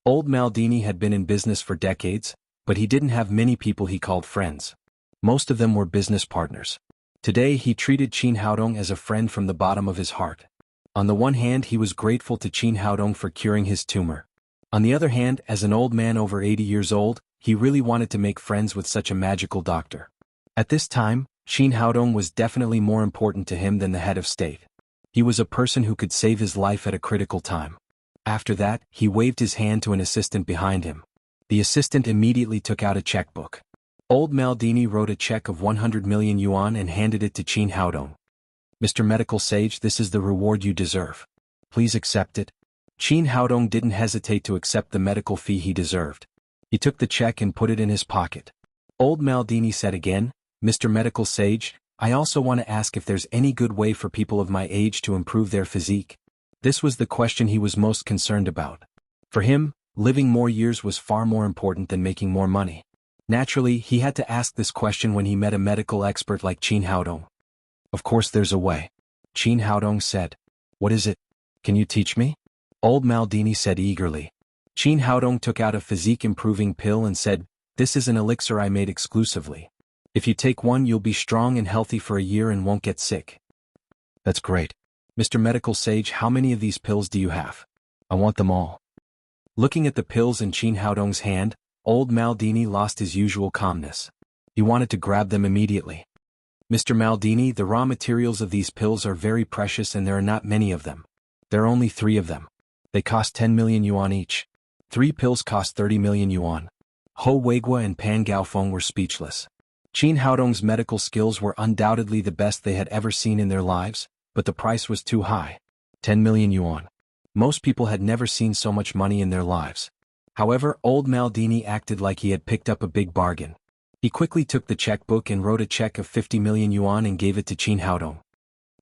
Old Maldini had been in business for decades, but he didn't have many people he called friends. Most of them were business partners. Today he treated Qin Haodong as a friend from the bottom of his heart. On the one hand, he was grateful to Qin Haodong for curing his tumor. On the other hand, as an old man over 80 years old, he really wanted to make friends with such a magical doctor. At this time, Qin Haodong was definitely more important to him than the head of state. He was a person who could save his life at a critical time. After that, he waved his hand to an assistant behind him. The assistant immediately took out a checkbook. Old Maldini wrote a check of 100 million yuan and handed it to Qin Haodong. "Mr. Medical Sage, this is the reward you deserve. Please accept it." Qin Haodong didn't hesitate to accept the medical fee he deserved. He took the check and put it in his pocket. Old Maldini said again, "Mr. Medical Sage, I also want to ask if there's any good way for people of my age to improve their physique." This was the question he was most concerned about. For him, living more years was far more important than making more money. Naturally, he had to ask this question when he met a medical expert like Qin Haodong. "Of course there's a way," Qin Haodong said. "What is it? Can you teach me?" Old Maldini said eagerly. Qin Haodong took out a physique-improving pill and said, "This is an elixir I made exclusively. If you take one, you'll be strong and healthy for a year and won't get sick." "That's great. Mr. Medical Sage, how many of these pills do you have? I want them all." Looking at the pills in Qin Haodong's hand, old Maldini lost his usual calmness. He wanted to grab them immediately. "Mr. Maldini, the raw materials of these pills are very precious and there are not many of them. There are only 3 of them. They cost 10 million yuan each. 3 pills cost 30 million yuan. Ho Weigua and Pan Gaofeng were speechless. Qin Haodong's medical skills were undoubtedly the best they had ever seen in their lives, but the price was too high. 10 million yuan. Most people had never seen so much money in their lives. However, old Maldini acted like he had picked up a big bargain. He quickly took the checkbook and wrote a check of 50 million yuan and gave it to Qin Haodong.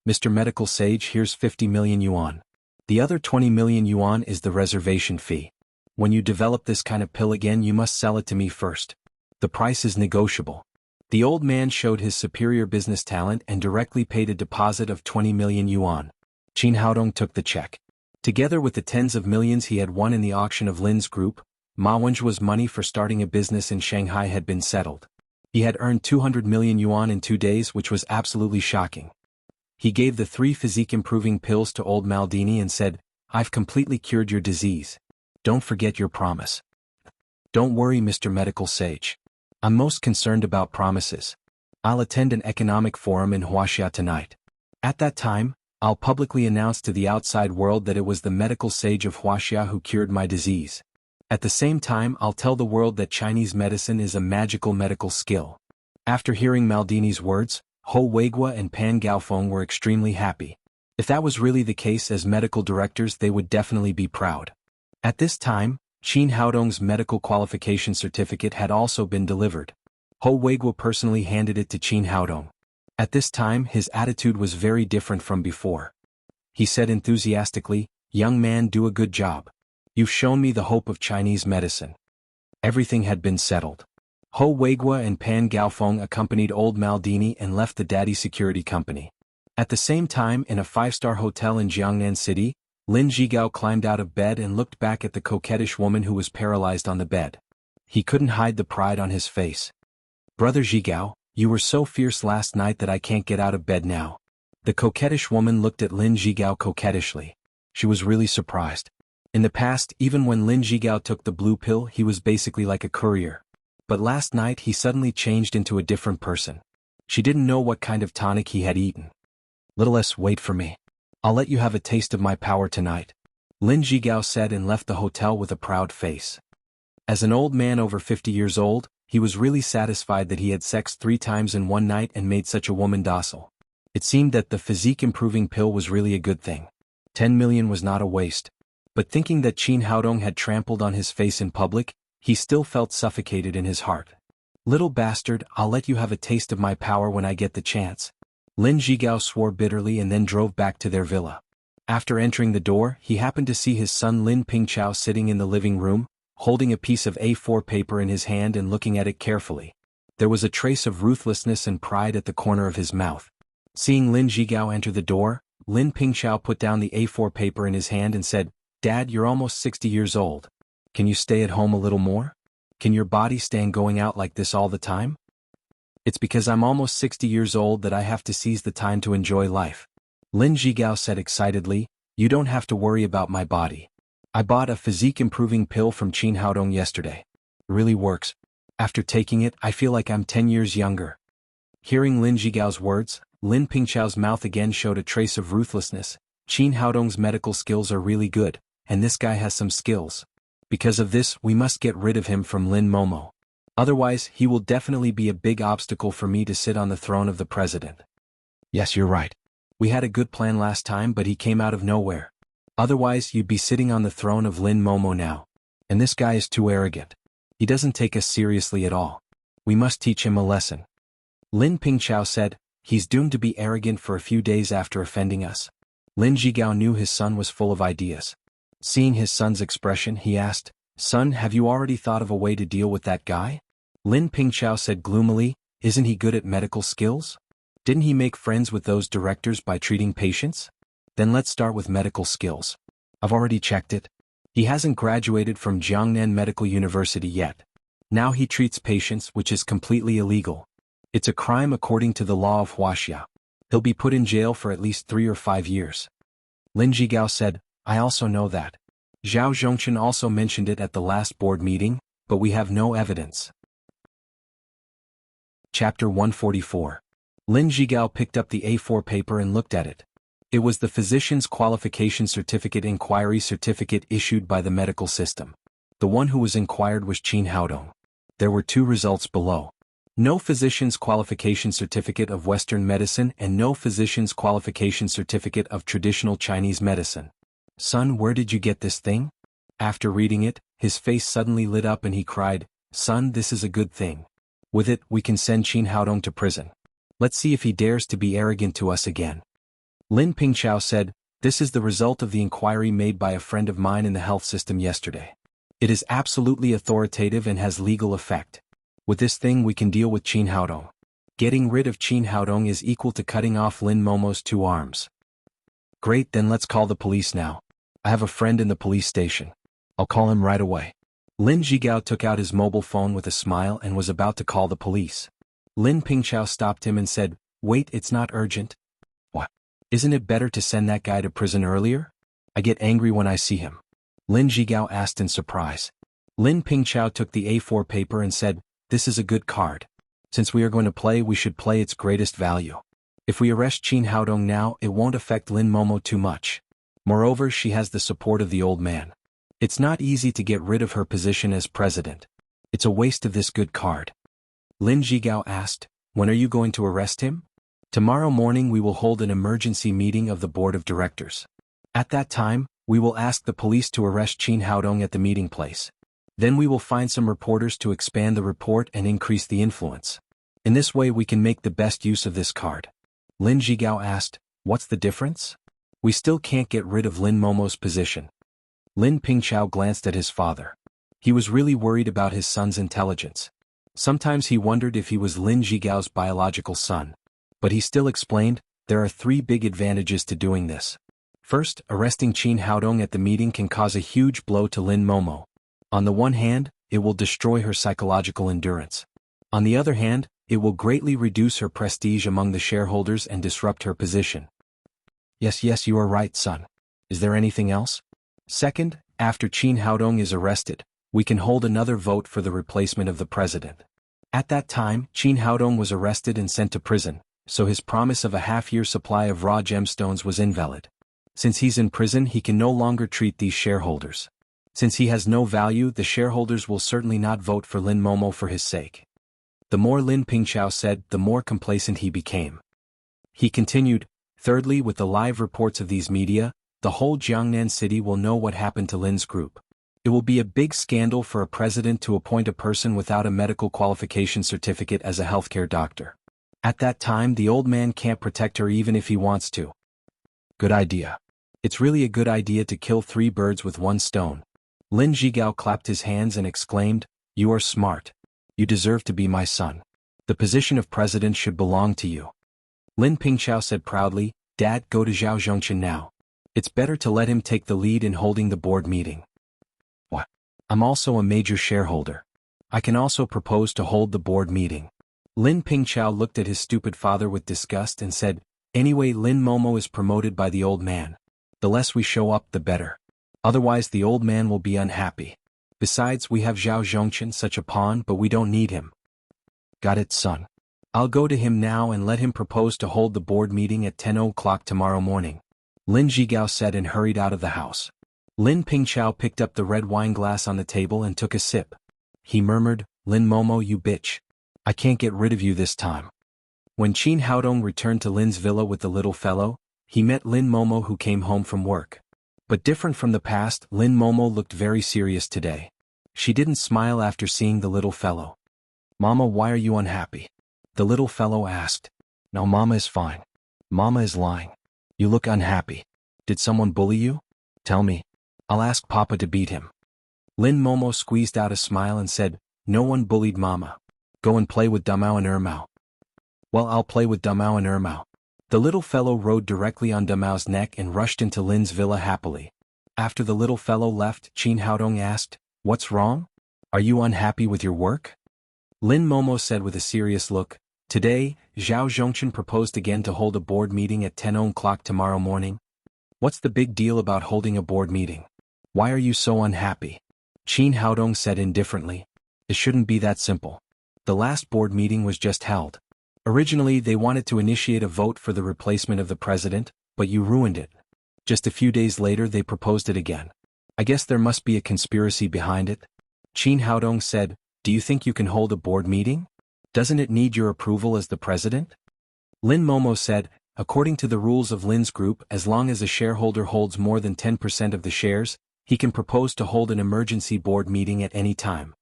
"Mr. Medical Sage, here's 50 million yuan. The other 20 million yuan is the reservation fee. When you develop this kind of pill again, you must sell it to me first. The price is negotiable." The old man showed his superior business talent and directly paid a deposit of 20 million yuan. Qin Haodong took the check. Together with the tens of millions he had won in the auction of Lin's group, Ma Wenjua's money for starting a business in Shanghai had been settled. He had earned 200 million yuan in 2 days, which was absolutely shocking. He gave the 3 physique-improving pills to old Maldini and said, "I've completely cured your disease. Don't forget your promise." "Don't worry, Mr. Medical Sage. I'm most concerned about promises. I'll attend an economic forum in Wuxia tonight. At that time, I'll publicly announce to the outside world that it was the medical sage of Wuxia who cured my disease. At the same time, I'll tell the world that Chinese medicine is a magical medical skill." After hearing Maldini's words, Ho Weigua and Pan Gaofeng were extremely happy. If that was really the case, as medical directors, they would definitely be proud. At this time, Qin Haodong's medical qualification certificate had also been delivered. Ho Weiguo personally handed it to Qin Haodong. At this time his attitude was very different from before. He said enthusiastically, "Young man, do a good job. You've shown me the hope of Chinese medicine." Everything had been settled. Ho Weiguo and Pan Gaofeng accompanied old Maldini and left the Daddy Security Company. At the same time, in a five-star hotel in Jiangnan City, Lin Zhigao climbed out of bed and looked back at the coquettish woman who was paralyzed on the bed. He couldn't hide the pride on his face. "Brother Zhigao, you were so fierce last night that I can't get out of bed now." The coquettish woman looked at Lin Zhigao coquettishly. She was really surprised. In the past, even when Lin Zhigao took the blue pill, he was basically like a courier. But last night he suddenly changed into a different person. She didn't know what kind of tonic he had eaten. "Little S, wait for me. I'll let you have a taste of my power tonight," Lin Zhigao said and left the hotel with a proud face. As an old man over 50 years old, he was really satisfied that he had sex 3 times in one night and made such a woman docile. It seemed that the physique-improving pill was really a good thing. 10 million was not a waste. But thinking that Qin Haodong had trampled on his face in public, he still felt suffocated in his heart. "Little bastard, I'll let you have a taste of my power when I get the chance." Lin Zhigao swore bitterly and then drove back to their villa. After entering the door, he happened to see his son Lin Pingchao sitting in the living room, holding a piece of A4 paper in his hand and looking at it carefully. There was a trace of ruthlessness and pride at the corner of his mouth. Seeing Lin Zhigao enter the door, Lin Pingchao put down the A4 paper in his hand and said, "Dad, you're almost 60 years old. Can you stay at home a little more? Can your body stand going out like this all the time?" "It's because I'm almost 60 years old that I have to seize the time to enjoy life," Lin Zhigao said excitedly. "You don't have to worry about my body. I bought a physique-improving pill from Qin Haodong yesterday. It really works. After taking it, I feel like I'm 10 years younger." Hearing Lin Zhigao's words, Lin Pingchao's mouth again showed a trace of ruthlessness. "Qin Haodong's medical skills are really good, and this guy has some skills. Because of this, we must get rid of him from Lin Momo. Otherwise, he will definitely be a big obstacle for me to sit on the throne of the president." "Yes, you're right. We had a good plan last time, but he came out of nowhere. Otherwise, you'd be sitting on the throne of Lin Momo now. And this guy is too arrogant. He doesn't take us seriously at all. We must teach him a lesson." Lin Pingchao said, "He's doomed to be arrogant for a few days after offending us." Lin Zhigao knew his son was full of ideas. Seeing his son's expression, he asked, "Son, have you already thought of a way to deal with that guy?" Lin Pingchao said gloomily, "Isn't he good at medical skills? Didn't he make friends with those directors by treating patients? Then let's start with medical skills. I've already checked it. He hasn't graduated from Jiangnan Medical University yet. Now he treats patients, which is completely illegal. It's a crime according to the law of Wuxia. He'll be put in jail for at least 3 or 5 years." Lin Zhigao said, "I also know that. Zhao Zhongchen also mentioned it at the last board meeting, but we have no evidence." Chapter 144. Lin Zhigao picked up the A4 paper and looked at it. It was the Physician's Qualification Certificate Inquiry Certificate issued by the medical system. The one who was inquired was Qin Haodong. There were 2 results below. No Physician's Qualification Certificate of Western Medicine and no Physician's Qualification Certificate of Traditional Chinese Medicine. "Son, where did you get this thing?" After reading it, his face suddenly lit up and he cried, "Son, this is a good thing. With it, we can send Qin Haodong to prison. Let's see if he dares to be arrogant to us again." Lin Pingchao said, "This is the result of the inquiry made by a friend of mine in the health system yesterday. It is absolutely authoritative and has legal effect. With this thing we can deal with Qin Haodong. Getting rid of Qin Haodong is equal to cutting off Lin Momo's 2 arms." "Great, then let's call the police now. I have a friend in the police station. I'll call him right away." Lin Zhigao took out his mobile phone with a smile and was about to call the police. Lin Pingchao stopped him and said, "Wait, it's not urgent." "What? Isn't it better to send that guy to prison earlier? I get angry when I see him." Lin Zhigao asked in surprise. Lin Pingchao took the A4 paper and said, "This is a good card. Since we are going to play, we should play its greatest value. If we arrest Qin Haodong now, it won't affect Lin Momo too much. Moreover, she has the support of the old man. It's not easy to get rid of her position as president. It's a waste of this good card." Lin Zhigao asked, "When are you going to arrest him?" "Tomorrow morning we will hold an emergency meeting of the board of directors. At that time, we will ask the police to arrest Qin Haodong at the meeting place. Then we will find some reporters to expand the report and increase the influence. In this way we can make the best use of this card. Lin Zhigao asked, what's the difference? We still can't get rid of Lin Momo's position. Lin Pingchao glanced at his father. He was really worried about his son's intelligence. Sometimes he wondered if he was Lin Zhigao's biological son. But he still explained, there are 3 big advantages to doing this. First, arresting Qin Haodong at the meeting can cause a huge blow to Lin Momo. On the one hand, it will destroy her psychological endurance. On the other hand, it will greatly reduce her prestige among the shareholders and disrupt her position. Yes, you are right, son. Is there anything else? Second, after Qin Haodong is arrested, we can hold another vote for the replacement of the president. At that time, Qin Haodong was arrested and sent to prison, so his promise of a half-year supply of raw gemstones was invalid. Since he's in prison, he can no longer treat these shareholders. Since he has no value, the shareholders will certainly not vote for Lin Momo for his sake. The more Lin Pingchao said, the more complacent he became. He continued, thirdly, with the live reports of these media, the whole Jiangnan city will know what happened to Lin's group. It will be a big scandal for a president to appoint a person without a medical qualification certificate as a healthcare doctor. At that time, the old man can't protect her even if he wants to. Good idea. It's really a good idea to kill 3 birds with 1 stone. Lin Zhigao clapped his hands and exclaimed, you are smart. You deserve to be my son. The position of president should belong to you. Lin Pingchao said proudly, Dad, go to Zhao Zhongchen now. It's better to let him take the lead in holding the board meeting. What? I'm also a major shareholder. I can also propose to hold the board meeting. Lin Pingchao looked at his stupid father with disgust and said, anyway, Lin Momo is promoted by the old man. The less we show up, the better. Otherwise the old man will be unhappy. Besides, we have Zhao Zhongchen, such a pawn, but we don't need him. Got it, son. I'll go to him now and let him propose to hold the board meeting at 10 o'clock tomorrow morning. Lin Zhigao said and hurried out of the house. Lin Pingchao picked up the red wine glass on the table and took a sip. He murmured, Lin Momo, you bitch. I can't get rid of you this time. When Qin Haodong returned to Lin's villa with the little fellow, he met Lin Momo who came home from work. But different from the past, Lin Momo looked very serious today. She didn't smile after seeing the little fellow. Mama, why are you unhappy? The little fellow asked. No, Mama is fine. Mama is lying. You look unhappy. Did someone bully you? Tell me. I'll ask Papa to beat him. Lin Momo squeezed out a smile and said, no one bullied Mama. Go and play with Damao and Ermao. Well, I'll play with Damao and Ermao. The little fellow rode directly on Damao's neck and rushed into Lin's villa happily. After the little fellow left, Qin Haodong asked, what's wrong? Are you unhappy with your work? Lin Momo said with a serious look, today, Zhao Zhongchen proposed again to hold a board meeting at 10 o'clock tomorrow morning. What's the big deal about holding a board meeting? Why are you so unhappy? Qin Haodong said indifferently, it shouldn't be that simple. The last board meeting was just held. Originally they wanted to initiate a vote for the replacement of the president, but you ruined it. Just a few days later they proposed it again. I guess there must be a conspiracy behind it. Qin Haodong said, do you think you can hold a board meeting? Doesn't it need your approval as the president? Lin Momo said, according to the rules of Lin's group, as long as a shareholder holds more than 10% of the shares, he can propose to hold an emergency board meeting at any time.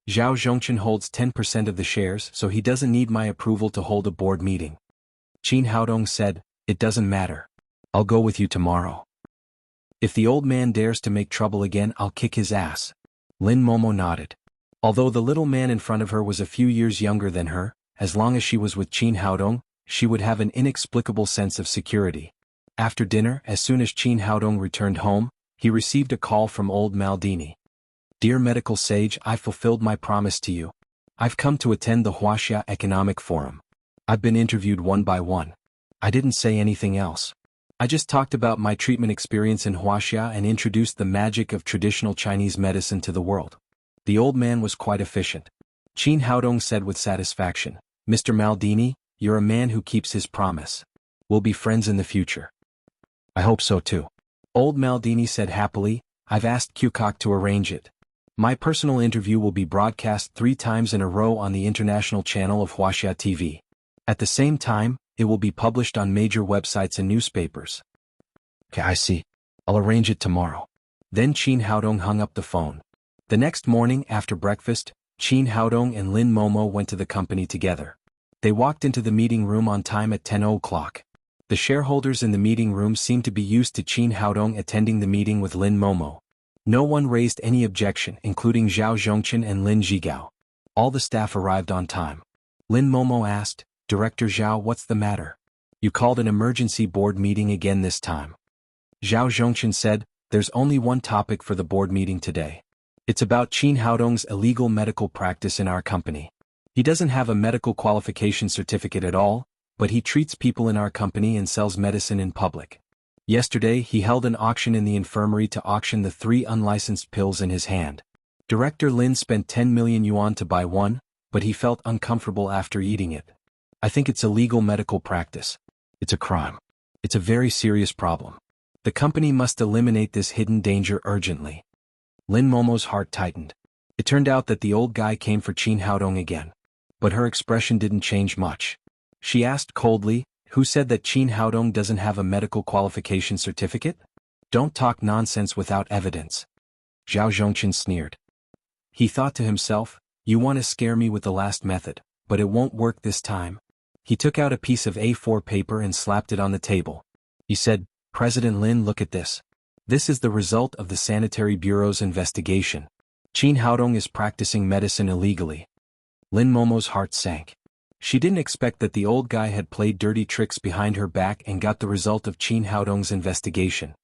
Zhao Zhongchen holds 10% of the shares, so he doesn't need my approval to hold a board meeting. Qin Haodong said, it doesn't matter. I'll go with you tomorrow. If the old man dares to make trouble again, I'll kick his ass. Lin Momo nodded. Although the little man in front of her was a few years younger than her, as long as she was with Qin Haodong, she would have an inexplicable sense of security. After dinner, as soon as Qin Haodong returned home, he received a call from old Maldini. Dear medical sage, I've fulfilled my promise to you. I've come to attend the Wuxia Economic Forum. I've been interviewed one by one. I didn't say anything else. I just talked about my treatment experience in Wuxia and introduced the magic of traditional Chinese medicine to the world. The old man was quite efficient. Qin Haodong said with satisfaction, Mr. Maldini, you're a man who keeps his promise. We'll be friends in the future. I hope so too. Old Maldini said happily, I've asked Qcock to arrange it. My personal interview will be broadcast 3 times in a row on the international channel of Wuxia TV. At the same time, it will be published on major websites and newspapers. Okay, I see. I'll arrange it tomorrow. Then Qin Haodong hung up the phone. The next morning after breakfast, Qin Haodong and Lin Momo went to the company together. They walked into the meeting room on time at 10 o'clock. The shareholders in the meeting room seemed to be used to Qin Haodong attending the meeting with Lin Momo. No one raised any objection, including Zhao Zhongchen and Lin Zhigao. All the staff arrived on time. Lin Momo asked, "Director Zhao, what's the matter? You called an emergency board meeting again this time." Zhao Zhongchen said, "There's only one topic for the board meeting today. It's about Qin Haodong's illegal medical practice in our company. He doesn't have a medical qualification certificate at all, but he treats people in our company and sells medicine in public. Yesterday he held an auction in the infirmary to auction the 3 unlicensed pills in his hand. Director Lin spent 10 million yuan to buy one, but he felt uncomfortable after eating it. I think it's illegal medical practice. It's a crime. It's a very serious problem. The company must eliminate this hidden danger urgently." Lin Momo's heart tightened. It turned out that the old guy came for Qin Haodong again. But her expression didn't change much. She asked coldly, "Who said that Qin Haodong doesn't have a medical qualification certificate? Don't talk nonsense without evidence." Zhao Zhongchen sneered. He thought to himself, "You want to scare me with the last method, but it won't work this time." He took out a piece of A4 paper and slapped it on the table. He said, "President Lin, look at this. This is the result of the Sanitary Bureau's investigation. Qin Haodong is practicing medicine illegally." Lin Momo's heart sank. She didn't expect that the old guy had played dirty tricks behind her back and got the result of Qin Haodong's investigation.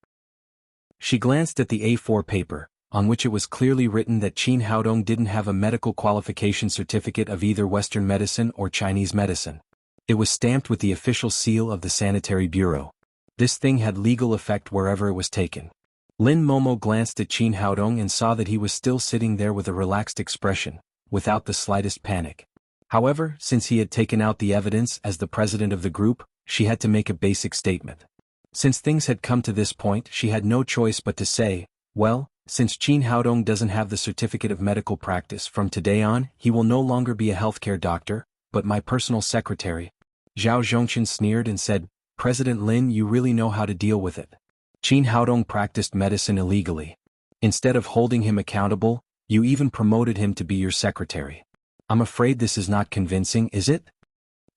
She glanced at the A4 paper, on which it was clearly written that Qin Haodong didn't have a medical qualification certificate of either Western medicine or Chinese medicine. It was stamped with the official seal of the Sanitary Bureau. This thing had legal effect wherever it was taken. Lin Momo glanced at Qin Haodong and saw that he was still sitting there with a relaxed expression, without the slightest panic. However, since he had taken out the evidence as the president of the group, she had to make a basic statement. Since things had come to this point, she had no choice but to say, "Well, since Qin Haodong doesn't have the certificate of medical practice, from today on, he will no longer be a healthcare doctor, but my personal secretary." Zhao Zhongchen sneered and said, "President Lin, you really know how to deal with it. Qin Haodong practiced medicine illegally. Instead of holding him accountable, you even promoted him to be your secretary. I'm afraid this is not convincing, is it?"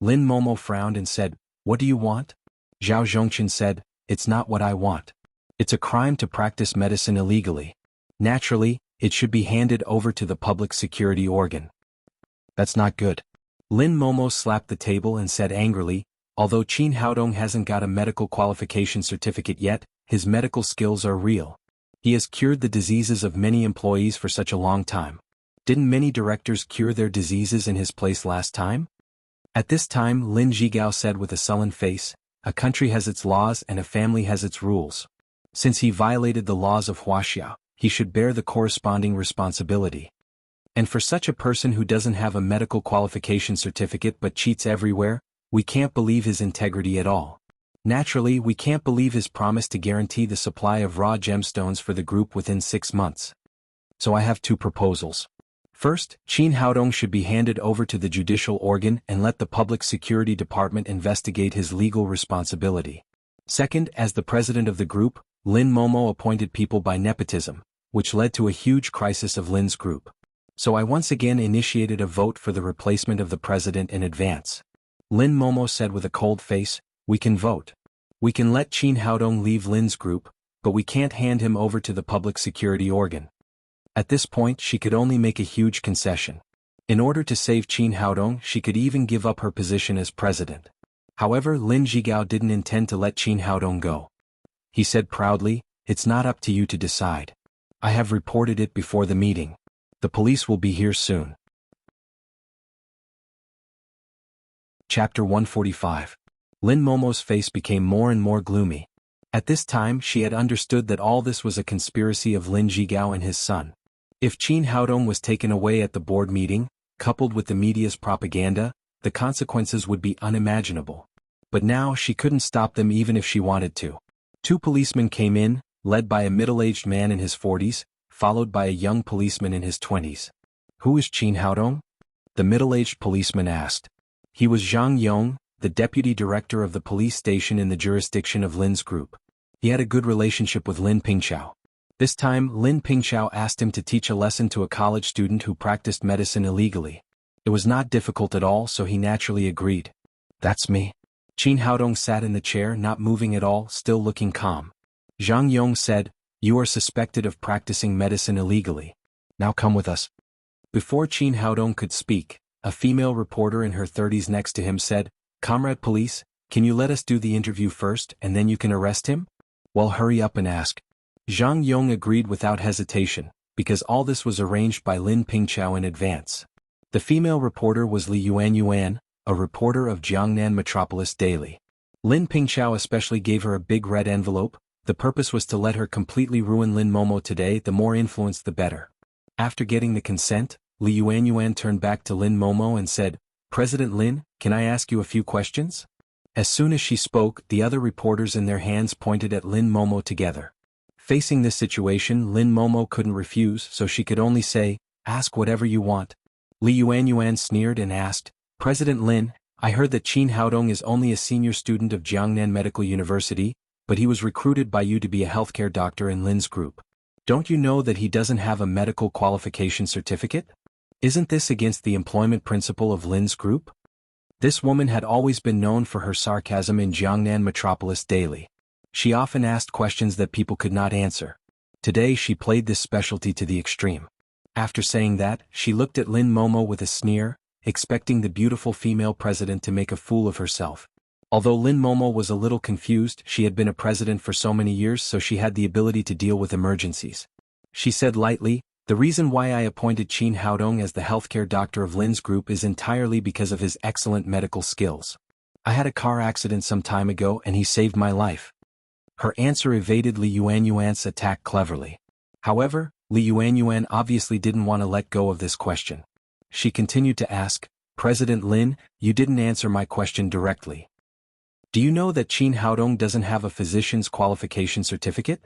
Lin Momo frowned and said, "What do you want?" Zhao Zhongchen said, "It's not what I want. It's a crime to practice medicine illegally. Naturally, it should be handed over to the public security organ." "That's not good." Lin Momo slapped the table and said angrily, "Although Qin Haodong hasn't got a medical qualification certificate yet, his medical skills are real. He has cured the diseases of many employees for such a long time. Didn't many directors cure their diseases in his place last time?" At this time Lin Zhigao said with a sullen face, "A country has its laws and a family has its rules. Since he violated the laws of Wuxia, he should bear the corresponding responsibility. And for such a person who doesn't have a medical qualification certificate but cheats everywhere, we can't believe his integrity at all. Naturally, we can't believe his promise to guarantee the supply of raw gemstones for the group within 6 months. So I have 2 proposals. First, Qin Haodong should be handed over to the judicial organ and let the Public Security Department investigate his legal responsibility. Second, as the president of the group, Lin Momo appointed people by nepotism, which led to a huge crisis of Lin's group. So I once again initiated a vote for the replacement of the president in advance." Lin Momo said with a cold face, "We can vote. We can let Qin Haodong leave Lin's group, but we can't hand him over to the public security organ." At this point she could only make a huge concession. In order to save Qin Haodong, she could even give up her position as president. However, Lin Zhigao didn't intend to let Qin Haodong go. He said proudly, "It's not up to you to decide. I have reported it before the meeting. The police will be here soon." Chapter 145. Lin Momo's face became more and more gloomy. At this time she had understood that all this was a conspiracy of Lin Zhigao and his son. If Qin Haodong was taken away at the board meeting, coupled with the media's propaganda, the consequences would be unimaginable. But now she couldn't stop them even if she wanted to. 2 policemen came in, led by a middle-aged man in his 40s, followed by a young policeman in his 20s. "Who is Qin Haodong?" the middle-aged policeman asked. He was Zhang Yong, the deputy director of the police station in the jurisdiction of Lin's group. He had a good relationship with Lin Pingqiao. This time, Lin Pingqiao asked him to teach a lesson to a college student who practiced medicine illegally. It was not difficult at all, so he naturally agreed. That's me. Qin Haodong sat in the chair, not moving at all, still looking calm. Zhang Yong said, "You are suspected of practicing medicine illegally. Now come with us." Before Qin Haodong could speak, a female reporter in her 30s next to him said, "Comrade police, can you let us do the interview first and then you can arrest him?" "Well, hurry up and ask." Zhang Yong agreed without hesitation, because all this was arranged by Lin Pingqiao in advance. The female reporter was Li Yuan, a reporter of Jiangnan Metropolis Daily. Lin Pingqiao especially gave her a big red envelope. The purpose was to let her completely ruin Lin Momo today. The more influence the better. After getting the consent, Li Yuan turned back to Lin Momo and said, "President Lin, can I ask you a few questions?" As soon as she spoke, the other reporters in their hands pointed at Lin Momo together. Facing this situation, Lin Momo couldn't refuse, so she could only say, "Ask whatever you want." Li Yuan sneered and asked, "President Lin, I heard that Qin Haodong is only a senior student of Jiangnan Medical University, but he was recruited by you to be a healthcare doctor in Lin's group. Don't you know that he doesn't have a medical qualification certificate? Isn't this against the employment principle of Lin's group?" This woman had always been known for her sarcasm in Jiangnan Metropolis Daily. She often asked questions that people could not answer. Today she played this specialty to the extreme. After saying that, she looked at Lin Momo with a sneer, expecting the beautiful female president to make a fool of herself. Although Lin Momo was a little confused, she had been a president for so many years, so she had the ability to deal with emergencies. She said lightly, "The reason why I appointed Qin Haodong as the healthcare doctor of Lin's group is entirely because of his excellent medical skills. I had a car accident some time ago and he saved my life." Her answer evaded Li Yuan's attack cleverly. However, Li Yuan obviously didn't want to let go of this question. She continued to ask, "President Lin, you didn't answer my question directly. Do you know that Qin Haodong doesn't have a physician's qualification certificate?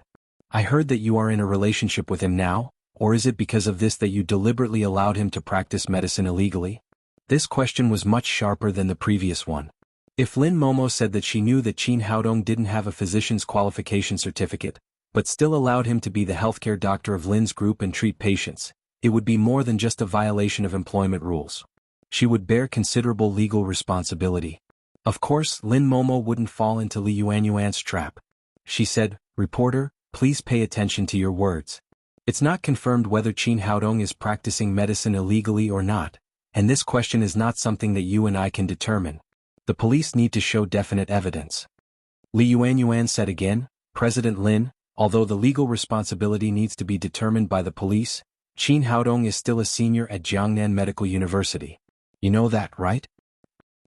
I heard that you are in a relationship with him now, or is it because of this that you deliberately allowed him to practice medicine illegally?" This question was much sharper than the previous one. If Lin Momo said that she knew that Qin Haodong didn't have a physician's qualification certificate, but still allowed him to be the healthcare doctor of Lin's group and treat patients, it would be more than just a violation of employment rules. She would bear considerable legal responsibility. Of course, Lin Momo wouldn't fall into Li Yuan's trap. She said, "Reporter, please pay attention to your words. It's not confirmed whether Qin Haodong is practicing medicine illegally or not, and this question is not something that you and I can determine. The police need to show definite evidence." Li Yuan said again, "President Lin, although the legal responsibility needs to be determined by the police, Qin Haodong is still a senior at Jiangnan Medical University. You know that, right?"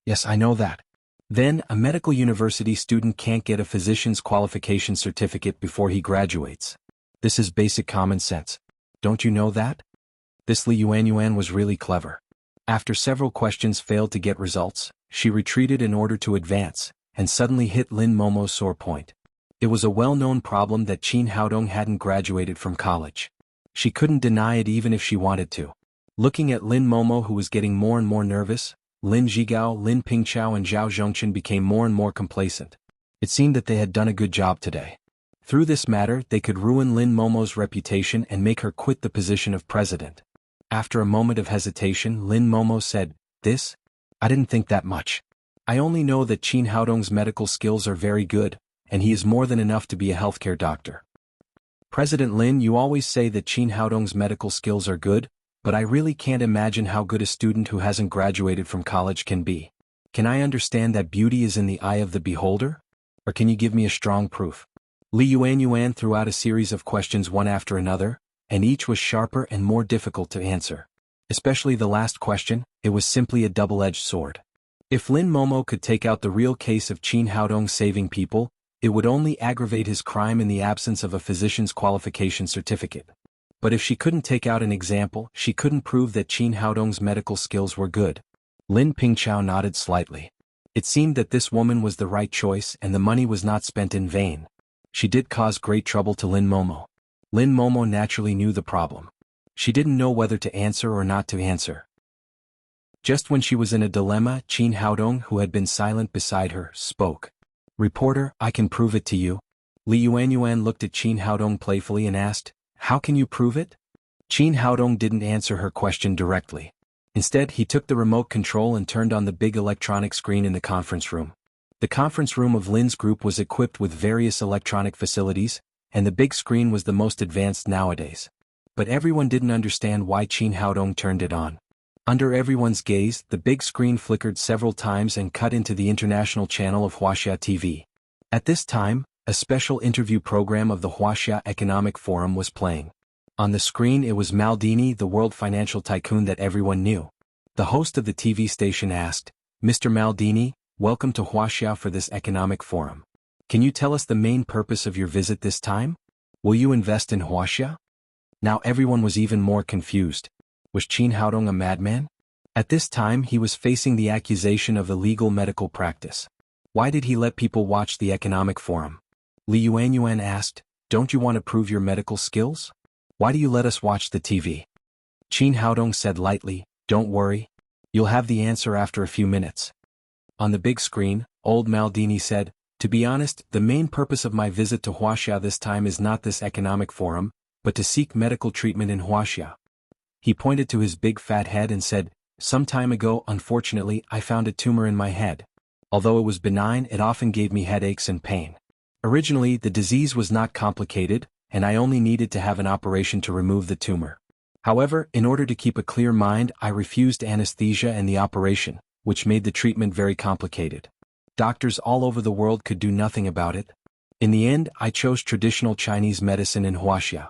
"Yes, I know that." "Then, a medical university student can't get a physician's qualification certificate before he graduates. This is basic common sense. Don't you know that?" This Li Yuan was really clever. After several questions failed to get results, she retreated in order to advance, and suddenly hit Lin Momo's sore point. It was a well-known problem that Qin Haodong hadn't graduated from college. She couldn't deny it even if she wanted to. Looking at Lin Momo, who was getting more and more nervous, Lin Zhigao, Lin Pingqiao and Zhao Zhongchen became more and more complacent. It seemed that they had done a good job today. Through this matter, they could ruin Lin Momo's reputation and make her quit the position of president. After a moment of hesitation, Lin Momo said, "This? I didn't think that much. I only know that Qin Haodong's medical skills are very good, and he is more than enough to be a healthcare doctor." "President Lin, you always say that Qin Haodong's medical skills are good, but I really can't imagine how good a student who hasn't graduated from college can be. Can I understand that beauty is in the eye of the beholder? Or can you give me a strong proof?" Li Yuan threw out a series of questions one after another, and each was sharper and more difficult to answer. Especially the last question, it was simply a double-edged sword. If Lin Momo could take out the real case of Qin Haodong saving people, it would only aggravate his crime in the absence of a physician's qualification certificate. But if she couldn't take out an example, she couldn't prove that Qin Haodong's medical skills were good. Lin Pingqiao nodded slightly. It seemed that this woman was the right choice and the money was not spent in vain. She did cause great trouble to Lin Momo. Lin Momo naturally knew the problem. She didn't know whether to answer or not to answer. Just when she was in a dilemma, Qin Haodong, who had been silent beside her, spoke. "Reporter, I can prove it to you." Li Yuan looked at Qin Haodong playfully and asked, How can you prove it? Qin Haodong didn't answer her question directly. Instead, he took the remote control and turned on the big electronic screen in the conference room. The conference room of Lin's group was equipped with various electronic facilities, and the big screen was the most advanced nowadays. But everyone didn't understand why Qin Haodong turned it on. Under everyone's gaze, the big screen flickered several times and cut into the international channel of Wuxia TV. At this time, a special interview program of the Wuxia Economic Forum was playing. On the screen it was Maldini, the world financial tycoon that everyone knew. The host of the TV station asked, "Mr. Maldini, welcome to Wuxia for this economic forum. Can you tell us the main purpose of your visit this time? Will you invest in Wuxia?" Now everyone was even more confused. Was Qin Haodong a madman? At this time he was facing the accusation of illegal medical practice. Why did he let people watch the economic forum? Li Yuanyuan asked, "Don't you want to prove your medical skills? Why do you let us watch the TV?" Qin Haodong said lightly, "Don't worry. You'll have the answer after a few minutes." On the big screen, old Maldini said, "To be honest, the main purpose of my visit to Wuxia this time is not this economic forum, but to seek medical treatment in Wuxia." He pointed to his big fat head and said, "Some time ago, unfortunately, I found a tumor in my head. Although it was benign, it often gave me headaches and pain. Originally, the disease was not complicated, and I only needed to have an operation to remove the tumor. However, in order to keep a clear mind, I refused anesthesia and the operation, which made the treatment very complicated. Doctors all over the world could do nothing about it. In the end, I chose traditional Chinese medicine in Wuxia."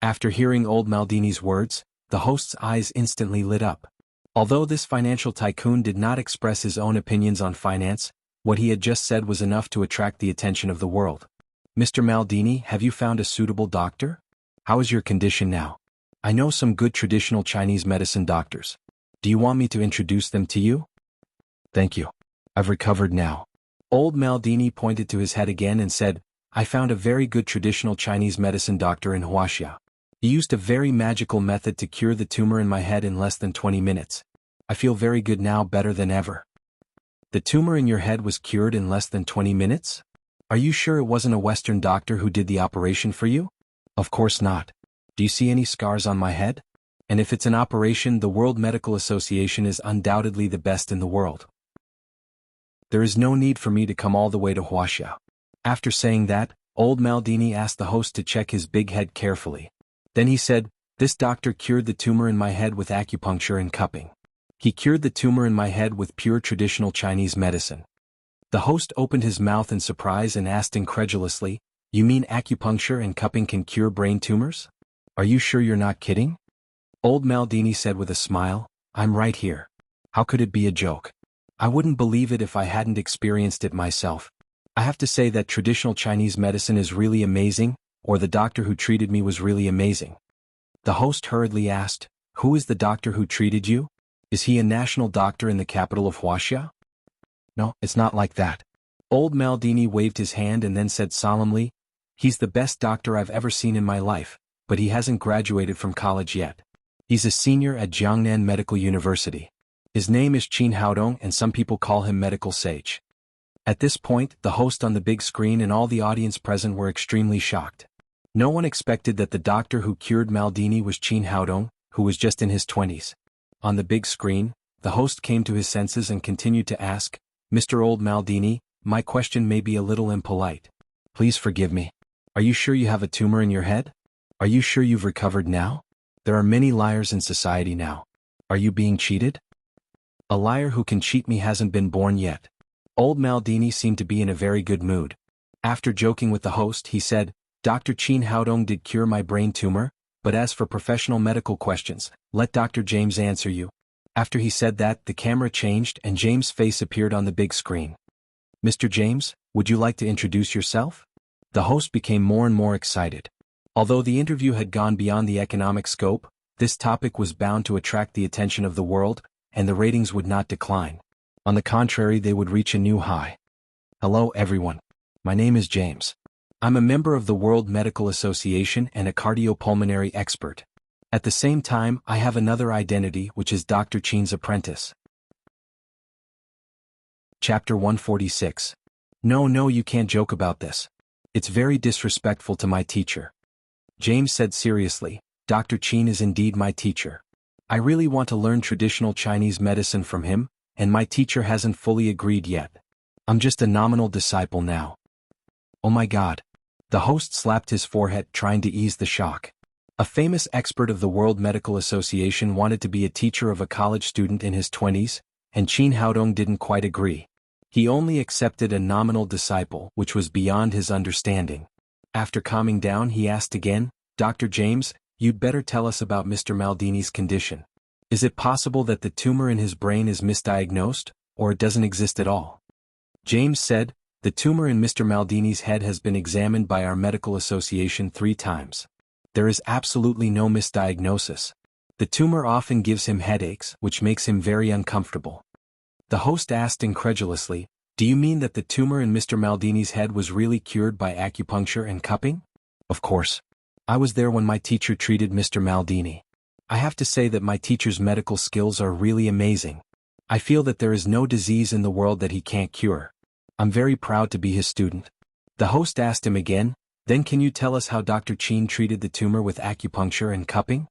After hearing old Maldini's words, the host's eyes instantly lit up. Although this financial tycoon did not express his own opinions on finance, what he had just said was enough to attract the attention of the world. "Mr. Maldini, have you found a suitable doctor? How is your condition now? I know some good traditional Chinese medicine doctors. Do you want me to introduce them to you?" "Thank you. I've recovered now." Old Maldini pointed to his head again and said, "I found a very good traditional Chinese medicine doctor in Wuxia. He used a very magical method to cure the tumor in my head in less than 20 minutes. I feel very good now, better than ever." "The tumor in your head was cured in less than 20 minutes? Are you sure it wasn't a Western doctor who did the operation for you?" "Of course not. Do you see any scars on my head? And if it's an operation, the World Medical Association is undoubtedly the best in the world. There is no need for me to come all the way to Wuxia." After saying that, old Maldini asked the host to check his big head carefully. Then he said, "This doctor cured the tumor in my head with acupuncture and cupping. He cured the tumor in my head with pure traditional Chinese medicine." The host opened his mouth in surprise and asked incredulously, "You mean acupuncture and cupping can cure brain tumors? Are you sure you're not kidding?" Old Maldini said with a smile, "I'm right here. How could it be a joke? I wouldn't believe it if I hadn't experienced it myself. I have to say that traditional Chinese medicine is really amazing, or the doctor who treated me was really amazing." The host hurriedly asked, "Who is the doctor who treated you? Is he a national doctor in the capital of Wuxia?" "No, it's not like that." Old Maldini waved his hand and then said solemnly, "He's the best doctor I've ever seen in my life, but he hasn't graduated from college yet. He's a senior at Jiangnan Medical University. His name is Qin Haodong and some people call him Medical Sage." At this point, the host on the big screen and all the audience present were extremely shocked. No one expected that the doctor who cured Maldini was Qin Haodong, who was just in his 20s. On the big screen, the host came to his senses and continued to ask, "Mr. Old Maldini, my question may be a little impolite. Please forgive me. Are you sure you have a tumor in your head? Are you sure you've recovered now? There are many liars in society now. Are you being cheated?" "A liar who can cheat me hasn't been born yet." Old Maldini seemed to be in a very good mood. After joking with the host, he said, "Dr. Qin Haodong did cure my brain tumor, but as for professional medical questions, let Dr. James answer you." After he said that, the camera changed and James' face appeared on the big screen. "Mr. James, would you like to introduce yourself?" The host became more and more excited. Although the interview had gone beyond the economic scope, this topic was bound to attract the attention of the world, and the ratings would not decline. On the contrary, they would reach a new high. "Hello everyone. My name is James. I'm a member of the World Medical Association and a cardiopulmonary expert. At the same time, I have another identity, which is Dr. Qin's apprentice." Chapter 146. No, you can't joke about this. It's very disrespectful to my teacher. James said seriously, Dr. Qin is indeed my teacher. I really want to learn traditional Chinese medicine from him, and my teacher hasn't fully agreed yet. I'm just a nominal disciple now. Oh my God. The host slapped his forehead trying to ease the shock. A famous expert of the World Medical Association wanted to be a teacher of a college student in his 20s, and Qin Haodong didn't quite agree. He only accepted a nominal disciple, which was beyond his understanding. After calming down, he asked again, Dr. James, you'd better tell us about Mr. Maldini's condition. Is it possible that the tumor in his brain is misdiagnosed, or it doesn't exist at all? James said, the tumor in Mr. Maldini's head has been examined by our medical association 3 times. There is absolutely no misdiagnosis. The tumor often gives him headaches, which makes him very uncomfortable. The host asked incredulously, do you mean that the tumor in Mr. Maldini's head was really cured by acupuncture and cupping? Of course. I was there when my teacher treated Mr. Maldini. I have to say that my teacher's medical skills are really amazing. I feel that there is no disease in the world that he can't cure. I'm very proud to be his student. The host asked him again, then can you tell us how Dr. Qin treated the tumor with acupuncture and cupping?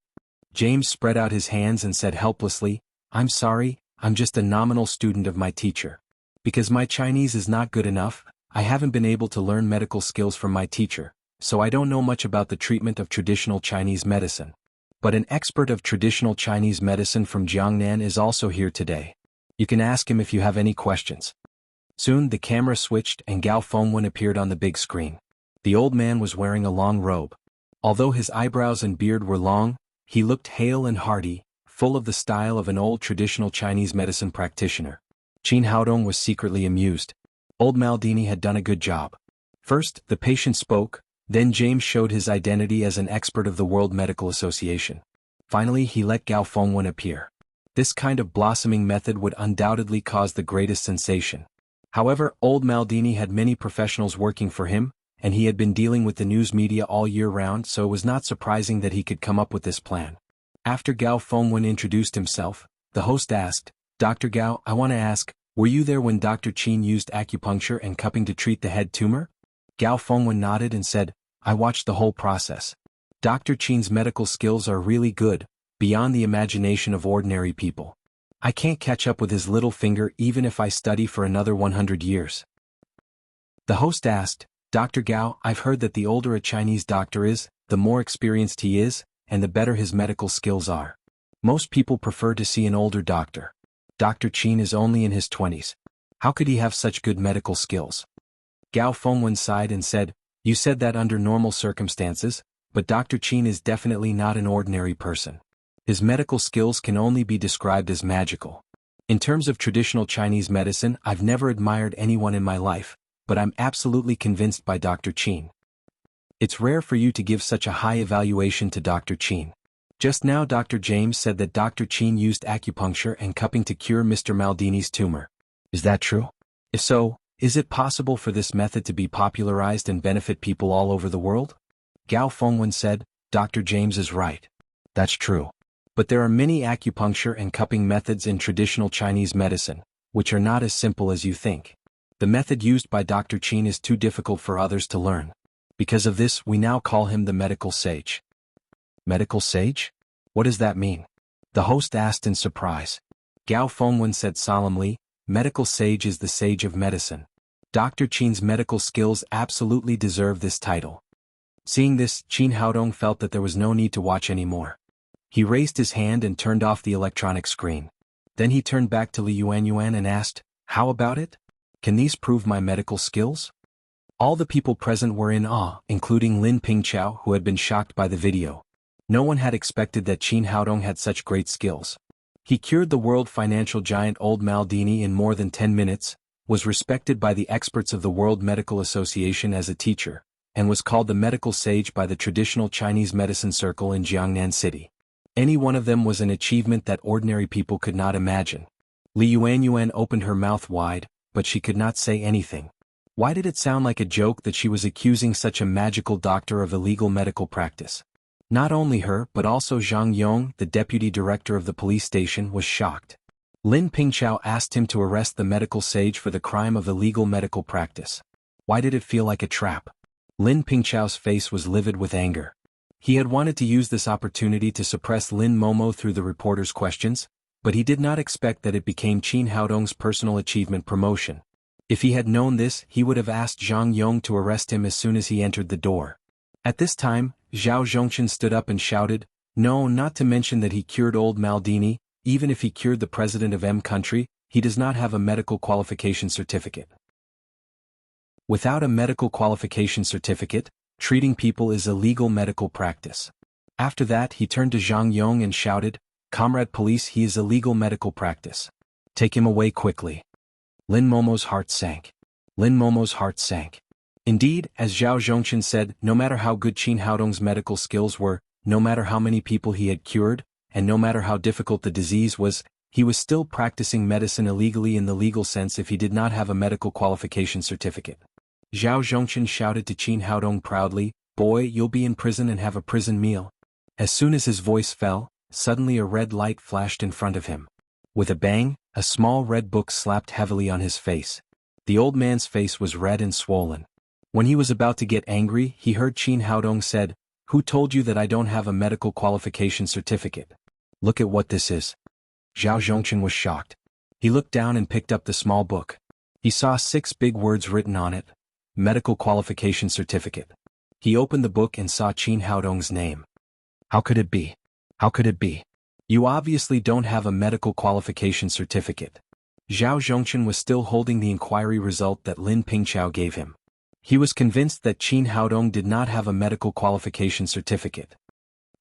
James spread out his hands and said helplessly, I'm sorry, I'm just a nominal student of my teacher. Because my Chinese is not good enough, I haven't been able to learn medical skills from my teacher, so I don't know much about the treatment of traditional Chinese medicine. But an expert of traditional Chinese medicine from Jiangnan is also here today. You can ask him if you have any questions. Soon the camera switched and Gao Fengwen appeared on the big screen. The old man was wearing a long robe. Although his eyebrows and beard were long, he looked hale and hearty, full of the style of an old traditional Chinese medicine practitioner. Qin Haodong was secretly amused. Old Maldini had done a good job. First, the patient spoke, then James showed his identity as an expert of the World Medical Association. Finally he let Gao Fengwen appear. This kind of blossoming method would undoubtedly cause the greatest sensation. However, old Maldini had many professionals working for him, and he had been dealing with the news media all year round, so it was not surprising that he could come up with this plan. After Gao Fengwen introduced himself, the host asked, Dr. Gao, I want to ask, were you there when Dr. Qin used acupuncture and cupping to treat the head tumor? Gao Fengwen nodded and said, I watched the whole process. Dr. Qin's medical skills are really good, beyond the imagination of ordinary people. I can't catch up with his little finger even if I study for another 100 years. The host asked, Dr. Gao, I've heard that the older a Chinese doctor is, the more experienced he is, and the better his medical skills are. Most people prefer to see an older doctor. Dr. Qin is only in his 20s. How could he have such good medical skills? Gao Fengwen sighed and said, you said that under normal circumstances, but Dr. Qin is definitely not an ordinary person. His medical skills can only be described as magical. In terms of traditional Chinese medicine, I've never admired anyone in my life, but I'm absolutely convinced by Dr. Qin. It's rare for you to give such a high evaluation to Dr. Qin. Just now Dr. James said that Dr. Qin used acupuncture and cupping to cure Mr. Maldini's tumor. Is that true? If so, is it possible for this method to be popularized and benefit people all over the world? Gao Fengwen said, Dr. James is right. That's true. But there are many acupuncture and cupping methods in traditional Chinese medicine, which are not as simple as you think. The method used by Dr. Qin is too difficult for others to learn. Because of this, we now call him the medical sage. Medical sage? What does that mean? The host asked in surprise. Gao Fengwen said solemnly, medical sage is the sage of medicine. Dr. Qin's medical skills absolutely deserve this title. Seeing this, Qin Haodong felt that there was no need to watch anymore. He raised his hand and turned off the electronic screen. Then he turned back to Li Yuanyuan and asked, how about it? Can these prove my medical skills? All the people present were in awe, including Lin Pingqiao, who had been shocked by the video. No one had expected that Qin Haodong had such great skills. He cured the world financial giant old Maldini in more than 10 minutes, was respected by the experts of the World Medical Association as a teacher, and was called the medical sage by the traditional Chinese medicine circle in Jiangnan City. Any one of them was an achievement that ordinary people could not imagine. Li Yuanyuan opened her mouth wide, but she could not say anything. Why did it sound like a joke that she was accusing such a magical doctor of illegal medical practice? Not only her but also Zhang Yong, the deputy director of the police station, was shocked. Lin Pingqiao asked him to arrest the medical sage for the crime of illegal medical practice. Why did it feel like a trap? Lin Pingqiao's face was livid with anger. He had wanted to use this opportunity to suppress Lin Momo through the reporter's questions, but he did not expect that it became Qin Haodong's personal achievement promotion. If he had known this, he would have asked Zhang Yong to arrest him as soon as he entered the door. At this time, Zhao Zhongchen stood up and shouted, "No, not to mention that he cured old Maldini. Even if he cured the president of M country, he does not have a medical qualification certificate. Without a medical qualification certificate, treating people is illegal medical practice." After that he turned to Zhang Yong and shouted, "Comrade police, he is illegal medical practice. Take him away quickly." Lin Momo's heart sank. Lin Momo's heart sank. Indeed, as Zhao Zhongchen said, no matter how good Qin Haodong's medical skills were, no matter how many people he had cured, and no matter how difficult the disease was, he was still practicing medicine illegally in the legal sense if he did not have a medical qualification certificate. Zhao Zhongchen shouted to Qin Haodong proudly, "Boy, you'll be in prison and have a prison meal." As soon as his voice fell, suddenly a red light flashed in front of him. With a bang, a small red book slapped heavily on his face. The old man's face was red and swollen. When he was about to get angry, he heard Qin Haodong said, "Who told you that I don't have a medical qualification certificate? Look at what this is." Zhao Zhongchen was shocked. He looked down and picked up the small book. He saw 6 big words written on it: Medical Qualification Certificate. He opened the book and saw Qin Haodong's name. How could it be? How could it be? You obviously don't have a medical qualification certificate. Zhao Zhongchen was still holding the inquiry result that Lin Pingqiao gave him. He was convinced that Qin Haodong did not have a medical qualification certificate.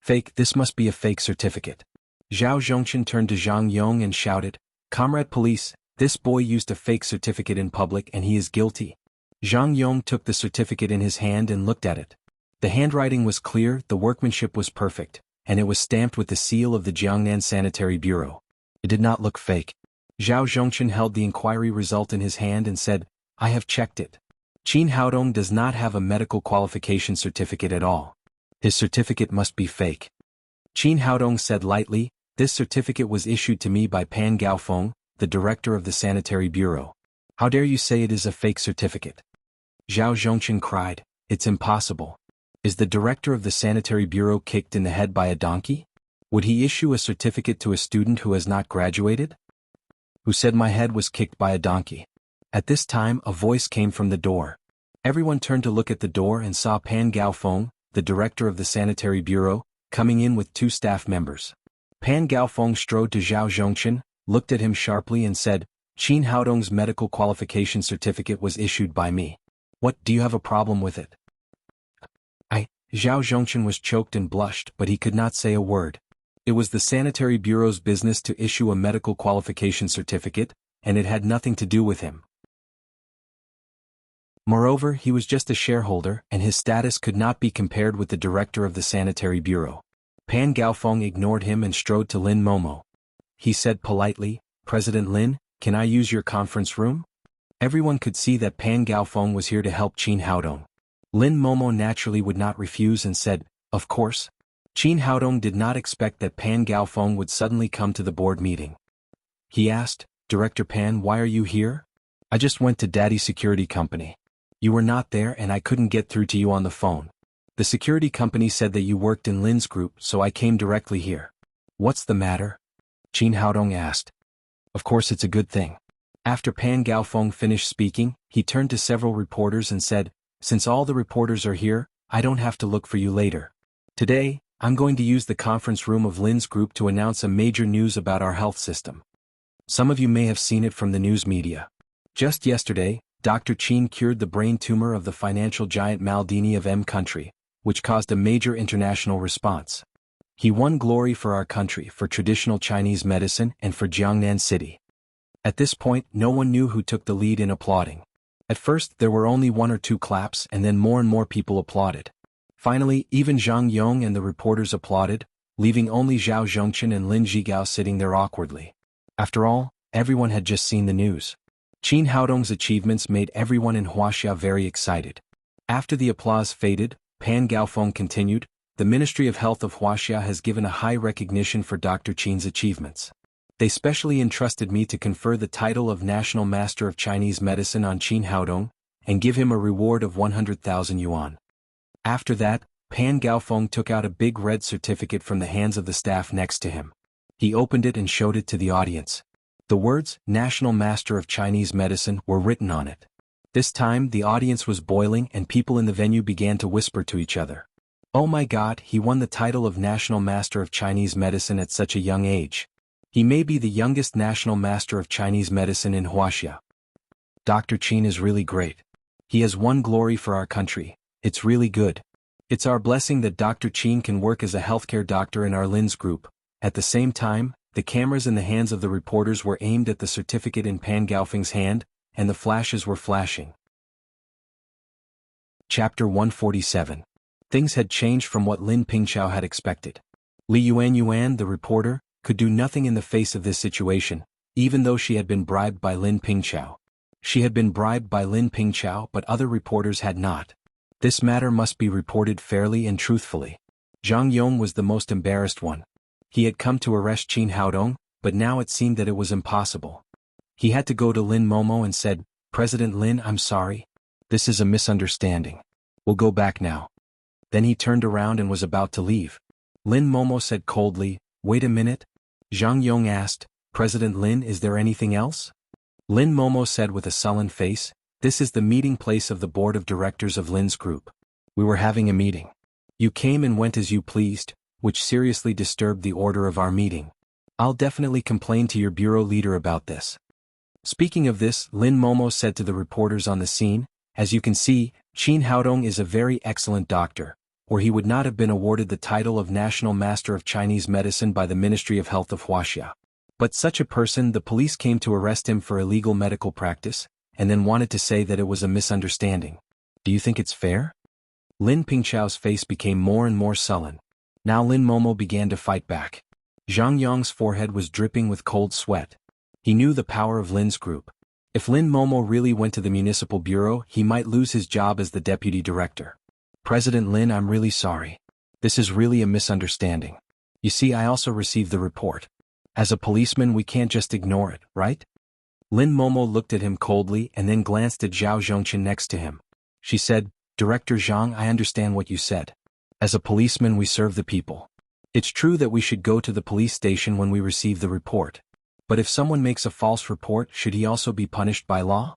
Fake, this must be a fake certificate. Zhao Zhongchen turned to Zhang Yong and shouted, "Comrade police, this boy used a fake certificate in public and he is guilty." Zhang Yong took the certificate in his hand and looked at it. The handwriting was clear, the workmanship was perfect, and it was stamped with the seal of the Jiangnan Sanitary Bureau. It did not look fake. Zhao Zhongchen held the inquiry result in his hand and said, "I have checked it. Qin Haodong does not have a medical qualification certificate at all. His certificate must be fake." Qin Haodong said lightly, "This certificate was issued to me by Pan Gaofeng, the director of the Sanitary Bureau. How dare you say it is a fake certificate?" Zhao Zhongchen cried, "It's impossible. Is the director of the Sanitary Bureau kicked in the head by a donkey? Would he issue a certificate to a student who has not graduated? Who said my head was kicked by a donkey?" At this time a voice came from the door. Everyone turned to look at the door and saw Pan Gaofeng, the director of the Sanitary Bureau, coming in with 2 staff members. Pan Gaofeng strode to Zhao Zhongchen, looked at him sharply and said, "Qin Haodong's medical qualification certificate was issued by me. What, do you have a problem with it?" Zhao Zhongchen was choked and blushed, but he could not say a word. It was the Sanitary Bureau's business to issue a medical qualification certificate, and it had nothing to do with him. Moreover, he was just a shareholder, and his status could not be compared with the director of the Sanitary Bureau. Pan Gaofeng ignored him and strode to Lin Momo. He said politely, "President Lin, can I use your conference room?" Everyone could see that Pan Gaofeng was here to help Qin Haodong. Lin Momo naturally would not refuse and said, "Of course." Qin Haodong did not expect that Pan Gaofeng would suddenly come to the board meeting. He asked, "Director Pan, why are you here?" "I just went to Daddy's security company. You were not there and I couldn't get through to you on the phone. The security company said that you worked in Lin's group, so I came directly here." "What's the matter?" Qin Haodong asked. "Of course it's a good thing." After Pan Gaofeng finished speaking, he turned to several reporters and said, "Since all the reporters are here, I don't have to look for you later. Today, I'm going to use the conference room of Lin's group to announce a major news about our health system. Some of you may have seen it from the news media. Just yesterday, Dr. Qin cured the brain tumor of the financial giant Maldini of M country, which caused a major international response. He won glory for our country, for traditional Chinese medicine, and for Jiangnan City." At this point, no one knew who took the lead in applauding. At first, there were only 1 or 2 claps, and then more and more people applauded. Finally, even Zhang Yong and the reporters applauded, leaving only Zhao Zhongchen and Lin Zhigao sitting there awkwardly. After all, everyone had just seen the news. Qin Haodong's achievements made everyone in Wuxia very excited. After the applause faded, Pan Gaofeng continued, "The Ministry of Health of Wuxia has given a high recognition for Dr. Qin's achievements. They specially entrusted me to confer the title of National Master of Chinese Medicine on Qin Haodong, and give him a reward of 100,000 yuan." After that, Pan Gaofeng took out a big red certificate from the hands of the staff next to him. He opened it and showed it to the audience. The words, National Master of Chinese Medicine, were written on it. This time, the audience was boiling and people in the venue began to whisper to each other. Oh my God, he won the title of National Master of Chinese Medicine at such a young age. He may be the youngest National Master of Chinese Medicine in Wuxia. Dr. Qin is really great. He has won glory for our country. It's really good. It's our blessing that Dr. Qin can work as a healthcare doctor in our Lin's group. At the same time, the cameras in the hands of the reporters were aimed at the certificate in Pan Gaofeng's hand, and the flashes were flashing. Chapter 147. Things had changed from what Lin Pingqiao had expected. Li Yuan, the reporter, could do nothing in the face of this situation, even though she had been bribed by Lin Pingqiao. She had been bribed by Lin Pingqiao, but other reporters had not. This matter must be reported fairly and truthfully. Zhang Yong was the most embarrassed one. He had come to arrest Qin Haodong, but now it seemed that it was impossible. He had to go to Lin Momo and said, President Lin, I'm sorry. This is a misunderstanding. We'll go back now. Then he turned around and was about to leave. Lin Momo said coldly, Wait a minute. Zhang Yong asked, President Lin, is there anything else? Lin Momo said with a sullen face, This is the meeting place of the board of directors of Lin's group. We were having a meeting. You came and went as you pleased, which seriously disturbed the order of our meeting. I'll definitely complain to your bureau leader about this. Speaking of this, Lin Momo said to the reporters on the scene, As you can see, Qin Haodong is a very excellent doctor, or he would not have been awarded the title of National Master of Chinese Medicine by the Ministry of Health of Wuxia. But such a person, the police came to arrest him for illegal medical practice, and then wanted to say that it was a misunderstanding. Do you think it's fair? Lin Pingqiao's face became more and more sullen. Now Lin Momo began to fight back. Zhang Yong's forehead was dripping with cold sweat. He knew the power of Lin's group. If Lin Momo really went to the municipal bureau, he might lose his job as the deputy director. President Lin, I'm really sorry. This is really a misunderstanding. You see, I also received the report. As a policeman, we can't just ignore it, right? Lin Momo looked at him coldly and then glanced at Zhao Zhongqin next to him. She said, Director Zhang, I understand what you said. As a policeman, we serve the people. It's true that we should go to the police station when we receive the report. But if someone makes a false report, should he also be punished by law?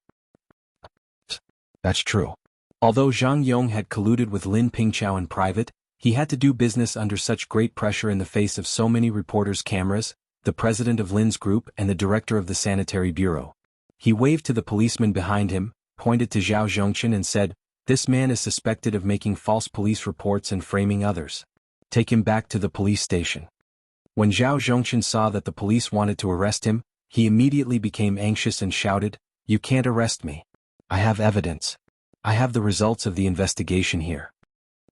That's true. Although Zhang Yong had colluded with Lin Pingqiao in private, he had to do business under such great pressure in the face of so many reporters' cameras, the president of Lin's group and the director of the sanitary bureau. He waved to the policeman behind him, pointed to Zhao Zhongqin and said, This man is suspected of making false police reports and framing others. Take him back to the police station. When Zhao Zhongqin saw that the police wanted to arrest him, he immediately became anxious and shouted, You can't arrest me. I have evidence. I have the results of the investigation here.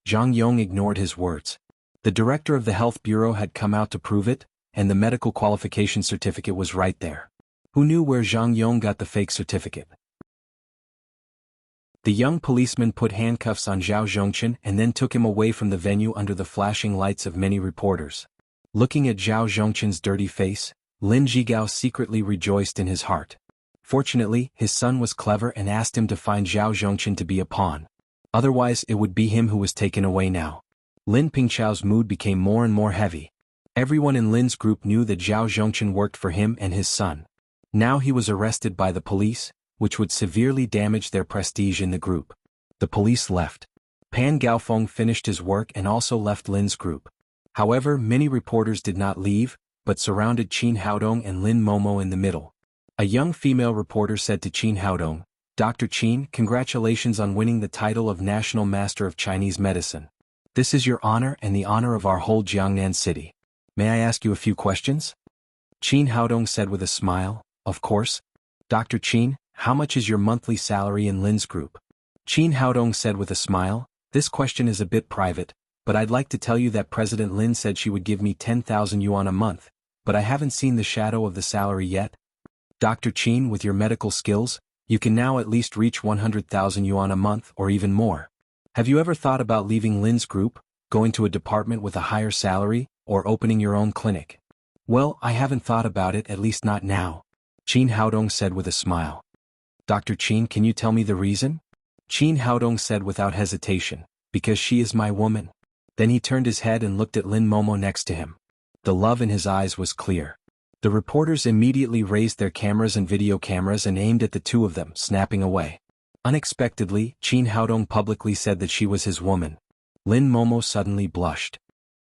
Zhang Yong ignored his words. The director of the health bureau had come out to prove it, and the medical qualification certificate was right there. Who knew where Zhang Yong got the fake certificate? The young policeman put handcuffs on Zhao Zhongqin and then took him away from the venue under the flashing lights of many reporters. Looking at Zhao Zhongqin's dirty face, Lin Zhigao secretly rejoiced in his heart. Fortunately, his son was clever and asked him to find Zhao Zhongqin to be a pawn. Otherwise, it would be him who was taken away now. Lin Pingqiao's mood became more and more heavy. Everyone in Lin's group knew that Zhao Zhongqin worked for him and his son. Now he was arrested by the police, which would severely damage their prestige in the group. The police left. Pan Gaofeng finished his work and also left Lin's group. However, many reporters did not leave, but surrounded Qin Haodong and Lin Momo in the middle. A young female reporter said to Qin Haodong, Dr. Qin, congratulations on winning the title of National Master of Chinese Medicine. This is your honor and the honor of our whole Jiangnan city. May I ask you a few questions? Qin Haodong said with a smile, Of course. Dr. Qin, how much is your monthly salary in Lin's group? Qin Haodong said with a smile, This question is a bit private, but I'd like to tell you that President Lin said she would give me 10,000 yuan a month, but I haven't seen the shadow of the salary yet. Dr. Qin, with your medical skills, you can now at least reach 100,000 yuan a month or even more. Have you ever thought about leaving Lin's group, going to a department with a higher salary, or opening your own clinic? Well, I haven't thought about it, at least not now. Qin Haodong said with a smile. Dr. Qin, can you tell me the reason? Qin Haodong said without hesitation, Because she is my woman. Then he turned his head and looked at Lin Momo next to him. The love in his eyes was clear. The reporters immediately raised their cameras and video cameras and aimed at the two of them, snapping away. Unexpectedly, Qin Haodong publicly said that she was his woman. Lin Momo suddenly blushed.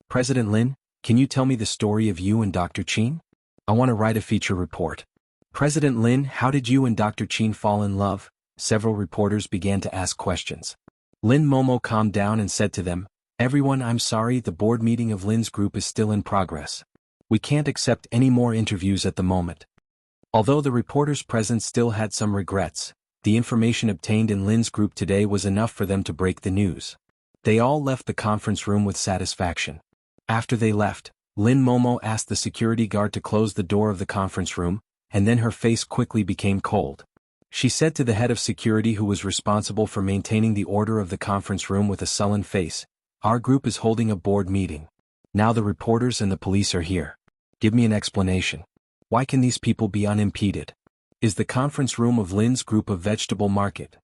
President Lin, can you tell me the story of you and Dr. Qin? I want to write a feature report. President Lin, how did you and Dr. Qin fall in love? Several reporters began to ask questions. Lin Momo calmed down and said to them, Everyone, I'm sorry, the board meeting of Lin's group is still in progress. We can't accept any more interviews at the moment. Although the reporters present still had some regrets, the information obtained in Lin's group today was enough for them to break the news. They all left the conference room with satisfaction. After they left, Lin Momo asked the security guard to close the door of the conference room, and then her face quickly became cold. She said to the head of security who was responsible for maintaining the order of the conference room with a sullen face, Our group is holding a board meeting. Now the reporters and the police are here. Give me an explanation. Why can these people be unimpeded? Is the conference room of Lin's group a vegetable market?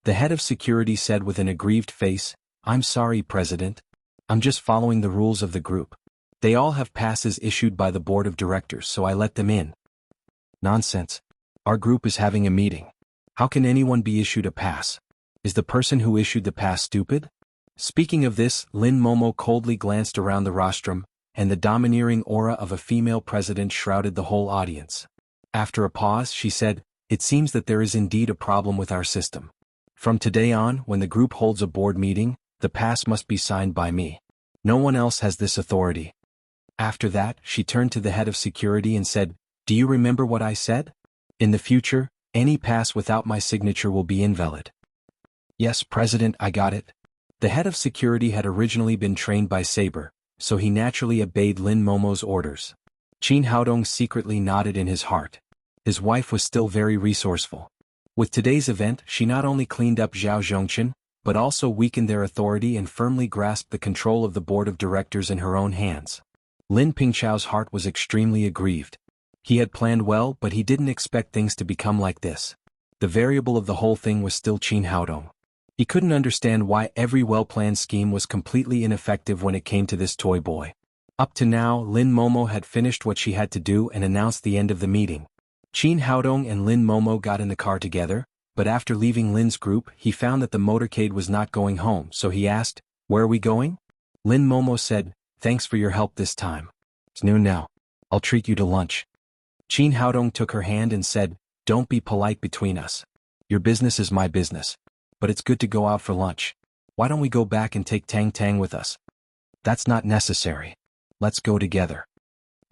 The head of security said with an aggrieved face, I'm sorry, President. I'm just following the rules of the group. They all have passes issued by the board of directors, so I let them in. Nonsense. Our group is having a meeting. How can anyone be issued a pass? Is the person who issued the pass stupid? Speaking of this, Lin Momo coldly glanced around the rostrum, and the domineering aura of a female president shrouded the whole audience. After a pause, she said, It seems that there is indeed a problem with our system. From today on, when the group holds a board meeting, the pass must be signed by me. No one else has this authority. After that, she turned to the head of security and said, Do you remember what I said? In the future, any pass without my signature will be invalid. Yes, President, I got it. The head of security had originally been trained by Saber, so he naturally obeyed Lin Momo's orders. Qin Haodong secretly nodded in his heart. His wife was still very resourceful. With today's event, she not only cleaned up Zhao Zhongchen, but also weakened their authority and firmly grasped the control of the board of directors in her own hands. Lin Pingchao's heart was extremely aggrieved. He had planned well, but he didn't expect things to become like this. The variable of the whole thing was still Qin Haodong. He couldn't understand why every well-planned scheme was completely ineffective when it came to this toy boy. Up to now, Lin Momo had finished what she had to do and announced the end of the meeting. Qin Haodong and Lin Momo got in the car together, but after leaving Lin's group, he found that the motorcade was not going home, so he asked, Where are we going? Lin Momo said, Thanks for your help this time. It's noon now. I'll treat you to lunch. Qin Haodong took her hand and said, Don't be polite between us. Your business is my business. But it's good to go out for lunch. Why don't we go back and take Tang Tang with us? That's not necessary. Let's go together.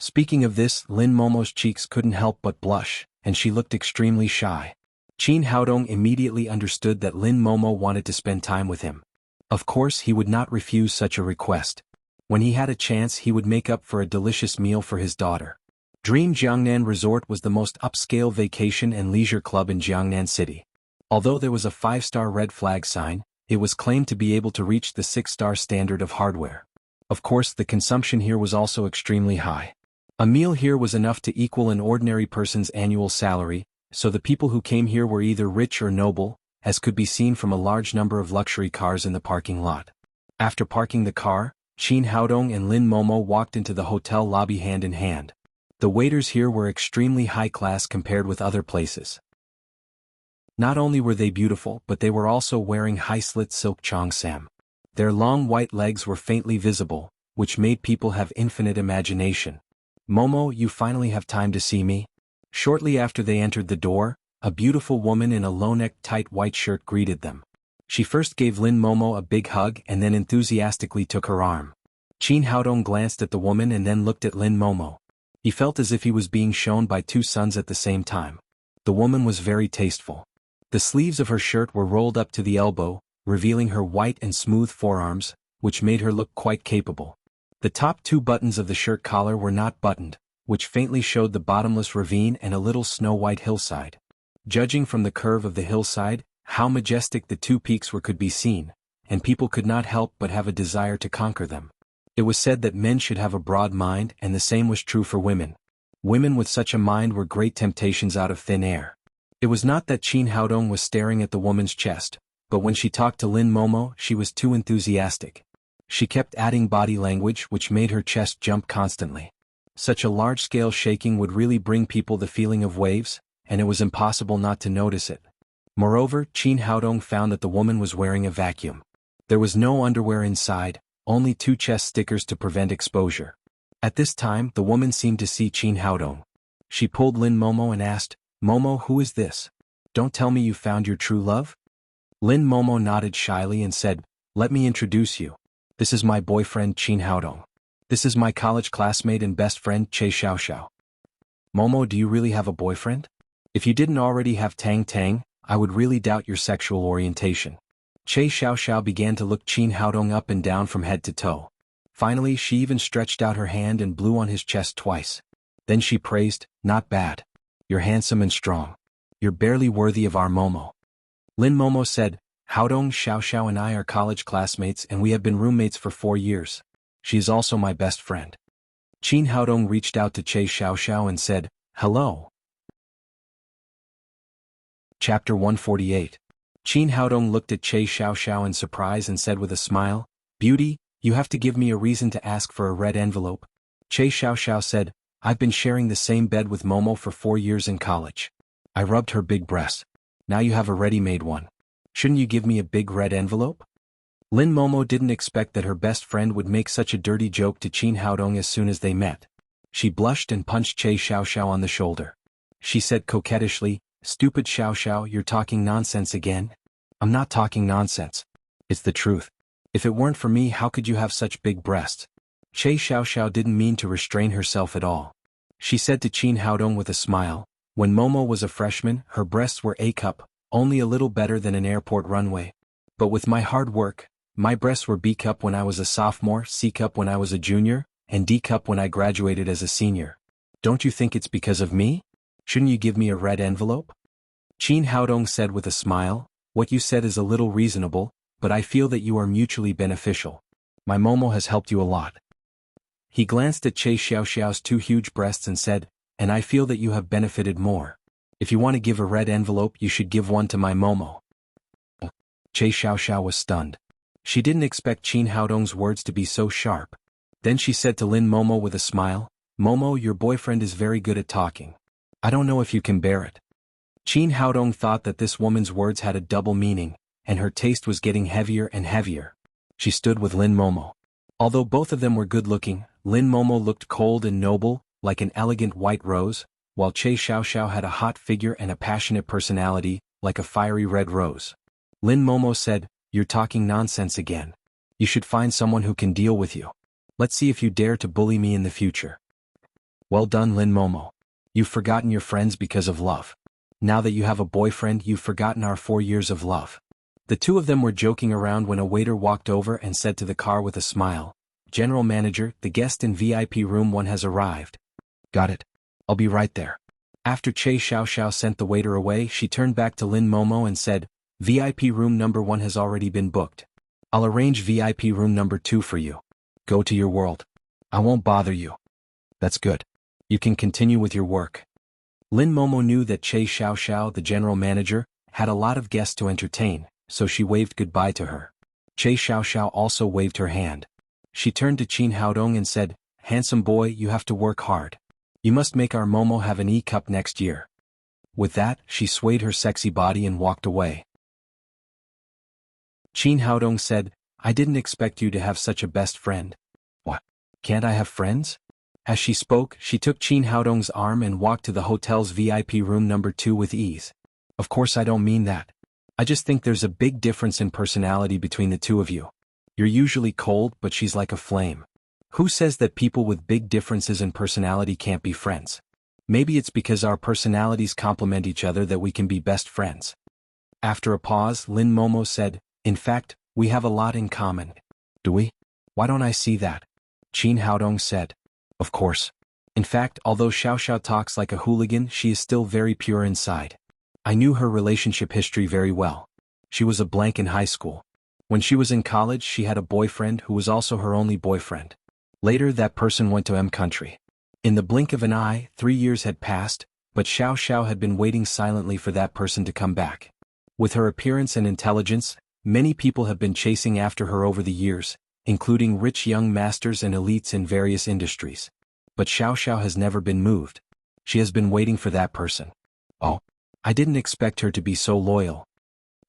Speaking of this, Lin Momo's cheeks couldn't help but blush, and she looked extremely shy. Qin Haodong immediately understood that Lin Momo wanted to spend time with him. Of course, he would not refuse such a request. When he had a chance, he would make up for a delicious meal for his daughter. Dream Jiangnan Resort was the most upscale vacation and leisure club in Jiangnan City. Although there was a 5-star red flag sign, it was claimed to be able to reach the 6-star standard of hardware. Of course, the consumption here was also extremely high. A meal here was enough to equal an ordinary person's annual salary, so the people who came here were either rich or noble, as could be seen from a large number of luxury cars in the parking lot. After parking the car, Qin Haodong and Lin Momo walked into the hotel lobby hand in hand. The waiters here were extremely high class compared with other places. Not only were they beautiful, but they were also wearing high-slit silk cheongsam. Their long white legs were faintly visible, which made people have infinite imagination. Momo, you finally have time to see me? Shortly after they entered the door, a beautiful woman in a low-neck tight white shirt greeted them. She first gave Lin Momo a big hug and then enthusiastically took her arm. Qin Haodong glanced at the woman and then looked at Lin Momo. He felt as if he was being shown by two suns at the same time. The woman was very tasteful. The sleeves of her shirt were rolled up to the elbow, revealing her white and smooth forearms, which made her look quite capable. The top 2 buttons of the shirt collar were not buttoned, which faintly showed the bottomless ravine and a little snow-white hillside. Judging from the curve of the hillside, how majestic the 2 peaks were could be seen, and people could not help but have a desire to conquer them. It was said that men should have a broad mind, and the same was true for women. Women with such a mind were great temptations out of thin air. It was not that Qin Haodong was staring at the woman's chest, but when she talked to Lin Momo, she was too enthusiastic. She kept adding body language which made her chest jump constantly. Such a large-scale shaking would really bring people the feeling of waves, and it was impossible not to notice it. Moreover, Qin Haodong found that the woman was wearing a vacuum. There was no underwear inside, only 2 chest stickers to prevent exposure. At this time, the woman seemed to see Qin Haodong. She pulled Lin Momo and asked, "Momo, who is this? Don't tell me you found your true love?" Lin Momo nodded shyly and said, "Let me introduce you. This is my boyfriend Qin Haodong. This is my college classmate and best friend Che Xiaoxiao." "Momo, do you really have a boyfriend? If you didn't already have Tang Tang, I would really doubt your sexual orientation." Che Xiaoxiao began to look Qin Haodong up and down from head to toe. Finally, she even stretched out her hand and blew on his chest twice. Then she praised, "Not bad. You're handsome and strong. You're barely worthy of our Momo." Lin Momo said, "Haodong Xiaoxiao and I are college classmates and we have been roommates for 4 years. She is also my best friend." Qin Haodong reached out to Che Xiaoxiao and said, "Hello." Chapter 148. Qin Haodong looked at Che Xiaoxiao in surprise and said with a smile, "Beauty, you have to give me a reason to ask for a red envelope." Che Xiaoxiao said, "I've been sharing the same bed with Momo for 4 years in college. I rubbed her big breasts. Now you have a ready-made one. Shouldn't you give me a big red envelope?" Lin Momo didn't expect that her best friend would make such a dirty joke to Qin Haodong as soon as they met. She blushed and punched Che Xiaoxiao on the shoulder. She said coquettishly, "Stupid Xiaoxiao, you're talking nonsense again?" "I'm not talking nonsense. It's the truth. If it weren't for me, how could you have such big breasts?" Che Xiaoxiao didn't mean to restrain herself at all. She said to Qin Haodong with a smile, "When Momo was a freshman, her breasts were A-cup, only a little better than an airport runway. But with my hard work, my breasts were B-cup when I was a sophomore, C-cup when I was a junior, and D-cup when I graduated as a senior. Don't you think it's because of me? Shouldn't you give me a red envelope?" Qin Haodong said with a smile, "What you said is a little reasonable, but I feel that you are mutually beneficial. My Momo has helped you a lot." He glanced at Che Xiaoxiao's 2 huge breasts and said, "And I feel that you have benefited more. If you want to give a red envelope, you should give one to my Momo." Che Xiaoxiao was stunned. She didn't expect Qin Haodong's words to be so sharp. Then she said to Lin Momo with a smile, "Momo, your boyfriend is very good at talking. I don't know if you can bear it." Qin Haodong thought that this woman's words had a double meaning, and her taste was getting heavier and heavier. She stood with Lin Momo. Although both of them were good-looking, Lin Momo looked cold and noble, like an elegant white rose, while Che Xiaoxiao had a hot figure and a passionate personality, like a fiery red rose. Lin Momo said, "You're talking nonsense again. You should find someone who can deal with you. Let's see if you dare to bully me in the future." "Well done, Lin Momo. You've forgotten your friends because of love. Now that you have a boyfriend, you've forgotten our 4 years of love." The two of them were joking around when a waiter walked over and said to the car with a smile, "General Manager, the guest in VIP room 1 has arrived." "Got it. I'll be right there." After Che Xiaoxiao sent the waiter away, she turned back to Lin Momo and said, "VIP room number 1 has already been booked. I'll arrange VIP room number 2 for you. Go to your world. I won't bother you." "That's good. You can continue with your work." Lin Momo knew that Che Xiaoxiao, the general manager, had a lot of guests to entertain, so she waved goodbye to her. Che Xiaoxiao also waved her hand. She turned to Qin Haodong and said, "Handsome boy, you have to work hard. You must make our Momo have an E-cup next year." With that, she swayed her sexy body and walked away. Qin Haodong said, "I didn't expect you to have such a best friend." "What? Can't I have friends?" As she spoke, she took Qin Haodong's arm and walked to the hotel's VIP room number 2 with ease. "Of course I don't mean that. I just think there's a big difference in personality between the two of you. You're usually cold, but she's like a flame. Who says that people with big differences in personality can't be friends? Maybe it's because our personalities complement each other that we can be best friends." After a pause, Lin Momo said, "In fact, we have a lot in common." "Do we? Why don't I see that?" Qin Haodong said. "Of course. In fact, although Xiaoxiao talks like a hooligan, she is still very pure inside. I knew her relationship history very well. She was a blank in high school. When she was in college, she had a boyfriend who was also her only boyfriend. Later, that person went to M country. In the blink of an eye, 3 years had passed, but Xiaoxiao had been waiting silently for that person to come back. With her appearance and intelligence, many people have been chasing after her over the years, including rich young masters and elites in various industries. But Xiao Xiao has never been moved. She has been waiting for that person. Oh, I didn't expect her to be so loyal.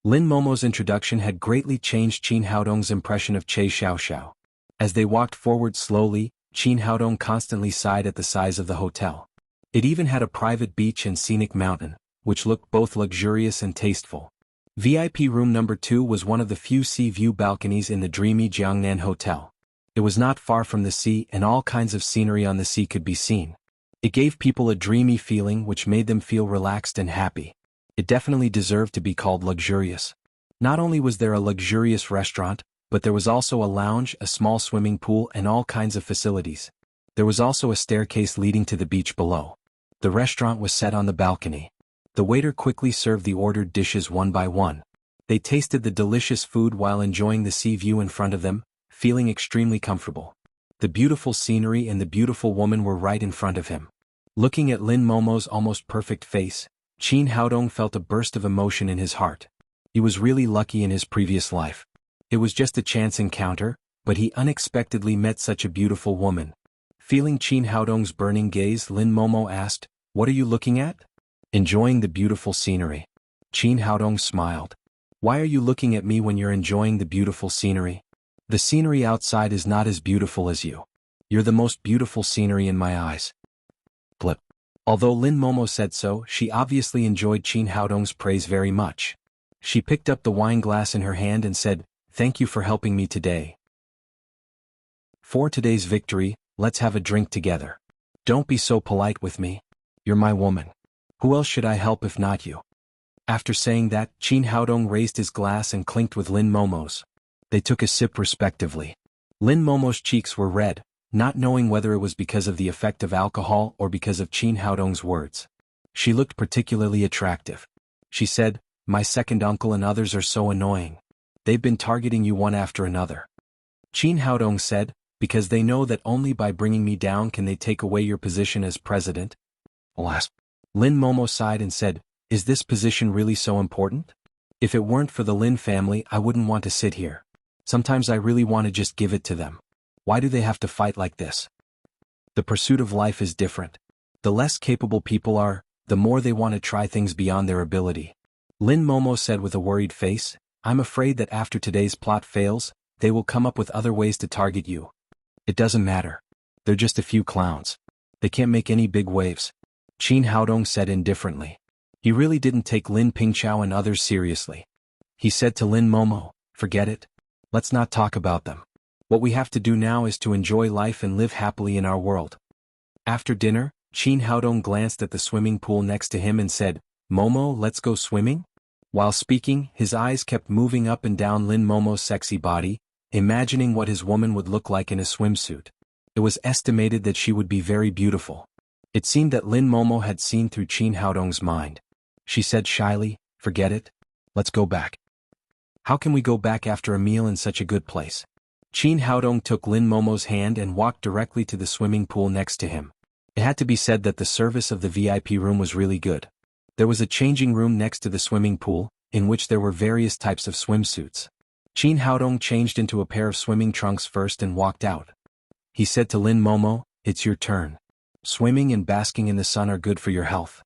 Lin Momo's introduction had greatly changed Qin Haodong's impression of Che Xiao Xiao. As they walked forward slowly, Qin Haodong constantly sighed at the size of the hotel. It even had a private beach and scenic mountain, which looked both luxurious and tasteful. VIP room number 2 was one of the few sea view balconies in the dreamy Jiangnan Hotel. It was not far from the sea and all kinds of scenery on the sea could be seen. It gave people a dreamy feeling which made them feel relaxed and happy. It definitely deserved to be called luxurious. Not only was there a luxurious restaurant, but there was also a lounge, a small swimming pool and all kinds of facilities. There was also a staircase leading to the beach below. The restaurant was set on the balcony. The waiter quickly served the ordered dishes one by one. They tasted the delicious food while enjoying the sea view in front of them, feeling extremely comfortable. The beautiful scenery and the beautiful woman were right in front of him. Looking at Lin Momo's almost perfect face, Qin Haodong felt a burst of emotion in his heart. He was really lucky in his previous life. It was just a chance encounter, but he unexpectedly met such a beautiful woman. Feeling Qin Haodong's burning gaze, Lin Momo asked, "What are you looking at?" "Enjoying the beautiful scenery." Qin Haodong smiled. "Why are you looking at me when you're enjoying the beautiful scenery?" "The scenery outside is not as beautiful as you. You're the most beautiful scenery in my eyes." Blip. Although Lin Momo said so, she obviously enjoyed Qin Haodong's praise very much. She picked up the wine glass in her hand and said, "Thank you for helping me today. For today's victory, let's have a drink together. Don't be so polite with me. You're my woman. Who else should I help if not you?" After saying that, Qin Haodong raised his glass and clinked with Lin Momo's. They took a sip respectively. Lin Momo's cheeks were red, not knowing whether it was because of the effect of alcohol or because of Qin Haodong's words. She looked particularly attractive. She said, "My second uncle and others are so annoying. They've been targeting you one after another." Qin Haodong said, "Because they know that only by bringing me down can they take away your position as president." Alas. Lin Momo sighed and said, "Is this position really so important? If it weren't for the Lin family I wouldn't want to sit here. Sometimes I really want to just give it to them. Why do they have to fight like this?" The pursuit of life is different. The less capable people are, the more they want to try things beyond their ability. Lin Momo said with a worried face, "I'm afraid that after today's plot fails, they will come up with other ways to target you." "It doesn't matter. They're just a few clowns. They can't make any big waves." Qin Haodong said indifferently. He really didn't take Lin Pingqiao and others seriously. He said to Lin Momo, "Forget it. Let's not talk about them. What we have to do now is to enjoy life and live happily in our world." After dinner, Qin Haodong glanced at the swimming pool next to him and said, "Momo, let's go swimming?" While speaking, his eyes kept moving up and down Lin Momo's sexy body, imagining what his woman would look like in a swimsuit. It was estimated that she would be very beautiful. It seemed that Lin Momo had seen through Qin Haodong's mind. She said shyly, "Forget it. Let's go back." "How can we go back after a meal in such a good place?" Qin Haodong took Lin Momo's hand and walked directly to the swimming pool next to him. It had to be said that the service of the VIP room was really good. There was a changing room next to the swimming pool, in which there were various types of swimsuits. Qin Haodong changed into a pair of swimming trunks first and walked out. He said to Lin Momo, "It's your turn. Swimming and basking in the sun are good for your health."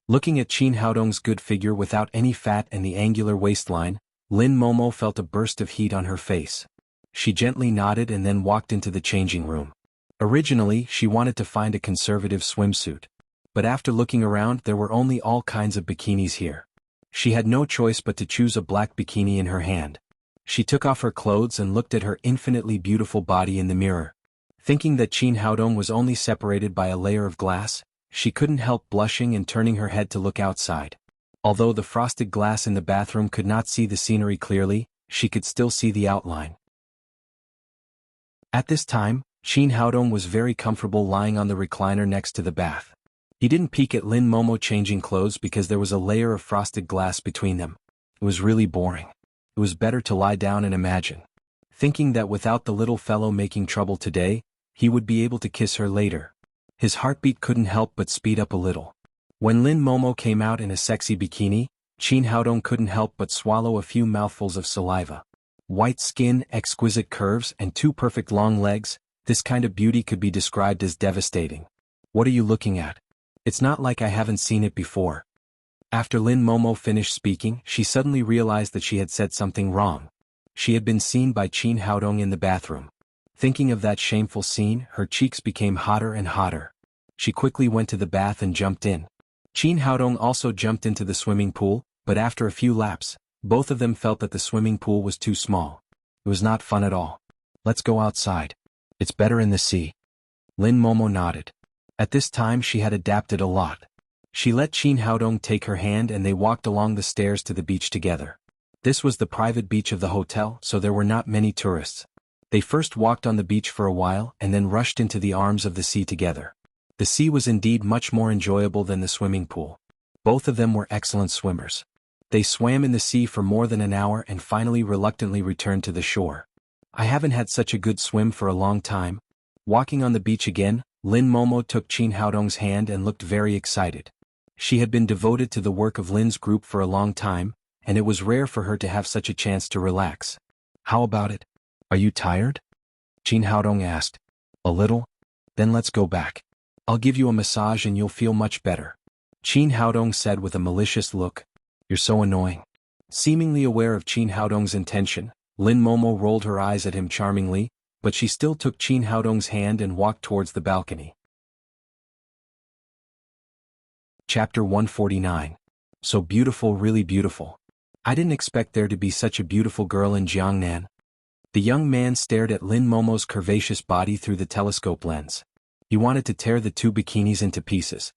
Looking at Qin Haodong's good figure without any fat and the angular waistline, Lin Momo felt a burst of heat on her face. She gently nodded and then walked into the changing room. Originally, she wanted to find a conservative swimsuit. But after looking around, there were only all kinds of bikinis here. She had no choice but to choose a black bikini in her hand. She took off her clothes and looked at her infinitely beautiful body in the mirror. Thinking that Qin Haodong was only separated by a layer of glass, she couldn't help blushing and turning her head to look outside. Although the frosted glass in the bathroom could not see the scenery clearly, she could still see the outline. At this time, Qin Haodong was very comfortable lying on the recliner next to the bath. He didn't peek at Lin Momo changing clothes because there was a layer of frosted glass between them. It was really boring. It was better to lie down and imagine. Thinking that without the little fellow making trouble today, he would be able to kiss her later. His heartbeat couldn't help but speed up a little. When Lin Momo came out in a sexy bikini, Qin Haodong couldn't help but swallow a few mouthfuls of saliva. White skin, exquisite curves, and two perfect long legs, this kind of beauty could be described as devastating. What are you looking at? It's not like I haven't seen it before. After Lin Momo finished speaking, she suddenly realized that she had said something wrong. She had been seen by Qin Haodong in the bathroom. Thinking of that shameful scene, her cheeks became hotter and hotter. She quickly went to the bath and jumped in. Qin Haodong also jumped into the swimming pool, but after a few laps, both of them felt that the swimming pool was too small. It was not fun at all. Let's go outside. It's better in the sea. Lin Momo nodded. At this time she had adapted a lot. She let Qin Haodong take her hand and they walked along the stairs to the beach together. This was the private beach of the hotel, so there were not many tourists. They first walked on the beach for a while and then rushed into the arms of the sea together. The sea was indeed much more enjoyable than the swimming pool. Both of them were excellent swimmers. They swam in the sea for more than an hour and finally reluctantly returned to the shore. I haven't had such a good swim for a long time. Walking on the beach again, Lin Momo took Qin Haodong's hand and looked very excited. She had been devoted to the work of Lin's group for a long time, and it was rare for her to have such a chance to relax. How about it? Are you tired? Qin Haodong asked. A little? Then let's go back. I'll give you a massage and you'll feel much better. Qin Haodong said with a malicious look. You're so annoying. Seemingly aware of Qin Haodong's intention, Lin Momo rolled her eyes at him charmingly, but she still took Qin Haodong's hand and walked towards the balcony. Chapter 149. So beautiful, really beautiful. I didn't expect there to be such a beautiful girl in Jiangnan. The young man stared at Lin Momo's curvaceous body through the telescope lens. He wanted to tear the two bikinis into pieces.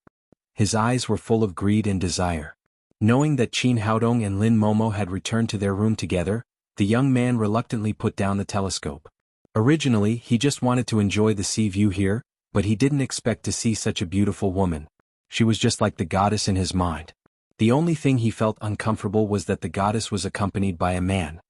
His eyes were full of greed and desire. Knowing that Qin Haodong and Lin Momo had returned to their room together, the young man reluctantly put down the telescope. Originally, he just wanted to enjoy the sea view here, but he didn't expect to see such a beautiful woman. She was just like the goddess in his mind. The only thing he felt uncomfortable was that the goddess was accompanied by a man.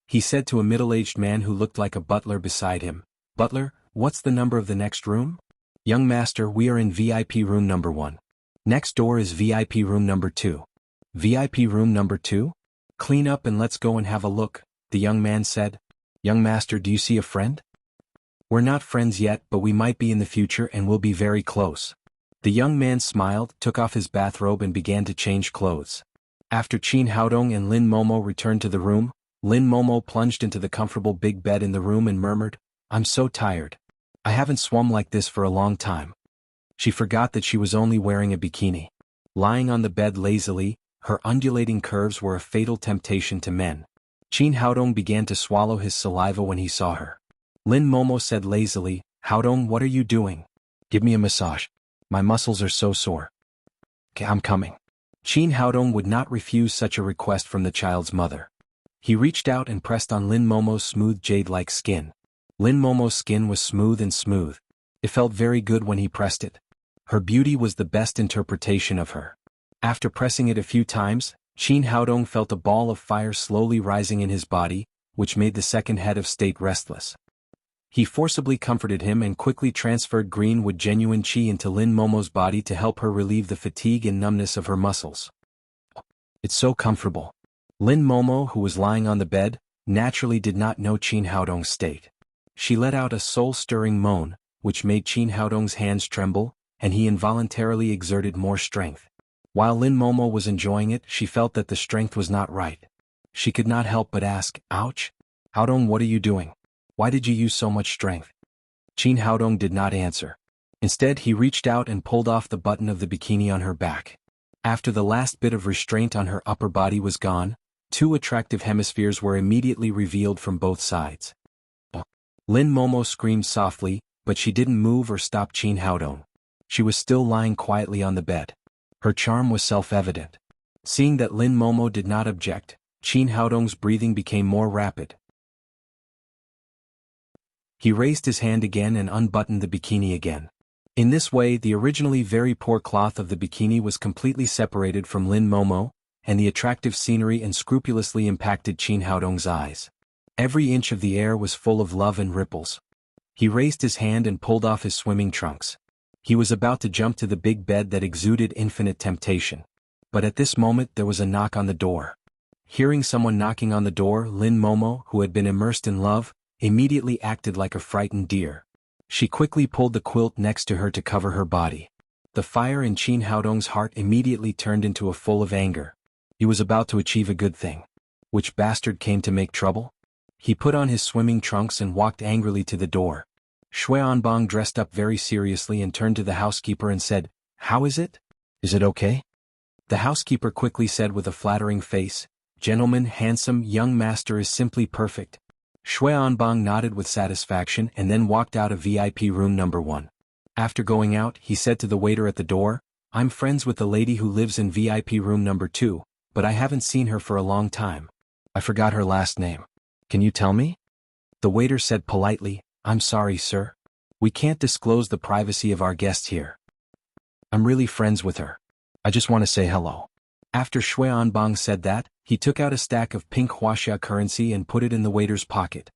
He said to a middle-aged man who looked like a butler beside him, "Butler, what's the number of the next room?" "Young master, we are in VIP room number 1. Next door is VIP room number 2. VIP room number 2? Clean up and let's go and have a look," the young man said. "Young master, do you see a friend?" "We're not friends yet, but we might be in the future and we'll be very close." The young man smiled, took off his bathrobe and began to change clothes. After Qin Haodong and Lin Momo returned to the room, Lin Momo plunged into the comfortable big bed in the room and murmured, "I'm so tired. I haven't swum like this for a long time." She forgot that she was only wearing a bikini. Lying on the bed lazily, her undulating curves were a fatal temptation to men. Qin Haodong began to swallow his saliva when he saw her. Lin Momo said lazily, "Haodong, what are you doing? Give me a massage. My muscles are so sore." "Okay, I'm coming." Qin Haodong would not refuse such a request from the child's mother. He reached out and pressed on Lin Momo's smooth jade-like skin. Lin Momo's skin was smooth and smooth. It felt very good when he pressed it. Her beauty was the best interpretation of her. After pressing it a few times, Qin Haodong felt a ball of fire slowly rising in his body, which made the second head of state restless. He forcibly comforted him and quickly transferred greenwood genuine qi into Lin Momo's body to help her relieve the fatigue and numbness of her muscles. "It's so comfortable." Lin Momo, who was lying on the bed, naturally did not know Qin Haodong's state. She let out a soul-stirring moan, which made Qin Haodong's hands tremble, and he involuntarily exerted more strength. While Lin Momo was enjoying it, she felt that the strength was not right. She could not help but ask, "Ouch? Haodong, what are you doing? Why did you use so much strength?" Qin Haodong did not answer. Instead, he reached out and pulled off the button of the bikini on her back. After the last bit of restraint on her upper body was gone, 2 attractive hemispheres were immediately revealed from both sides. Lin Momo screamed softly, but she didn't move or stop Qin Haodong. She was still lying quietly on the bed. Her charm was self-evident. Seeing that Lin Momo did not object, Qin Haodong's breathing became more rapid. He raised his hand again and unbuttoned the bikini again. In this way, the originally very poor cloth of the bikini was completely separated from Lin Momo, and the attractive scenery unscrupulously impacted Qin Haodong's eyes. Every inch of the air was full of love and ripples. He raised his hand and pulled off his swimming trunks. He was about to jump to the big bed that exuded infinite temptation. But at this moment there was a knock on the door. Hearing someone knocking on the door, Lin Momo, who had been immersed in love, immediately acted like a frightened deer. She quickly pulled the quilt next to her to cover her body. The fire in Qin Haodong's heart immediately turned into a full of anger. He was about to achieve a good thing. Which bastard came to make trouble? He put on his swimming trunks and walked angrily to the door. Xuanbang dressed up very seriously and turned to the housekeeper and said, "How is it? Is it okay?" The housekeeper quickly said with a flattering face, "Gentleman, handsome, young master is simply perfect." Xuanbang nodded with satisfaction and then walked out of VIP room number 1. After going out, he said to the waiter at the door, "I'm friends with the lady who lives in VIP room number 2, but I haven't seen her for a long time. I forgot her last name. Can you tell me?" The waiter said politely, "I'm sorry, sir. We can't disclose the privacy of our guests here. I'm really friends with her. I just want to say hello." After Xuanbang said that, he took out a stack of pink Wuxia currency and put it in the waiter's pocket.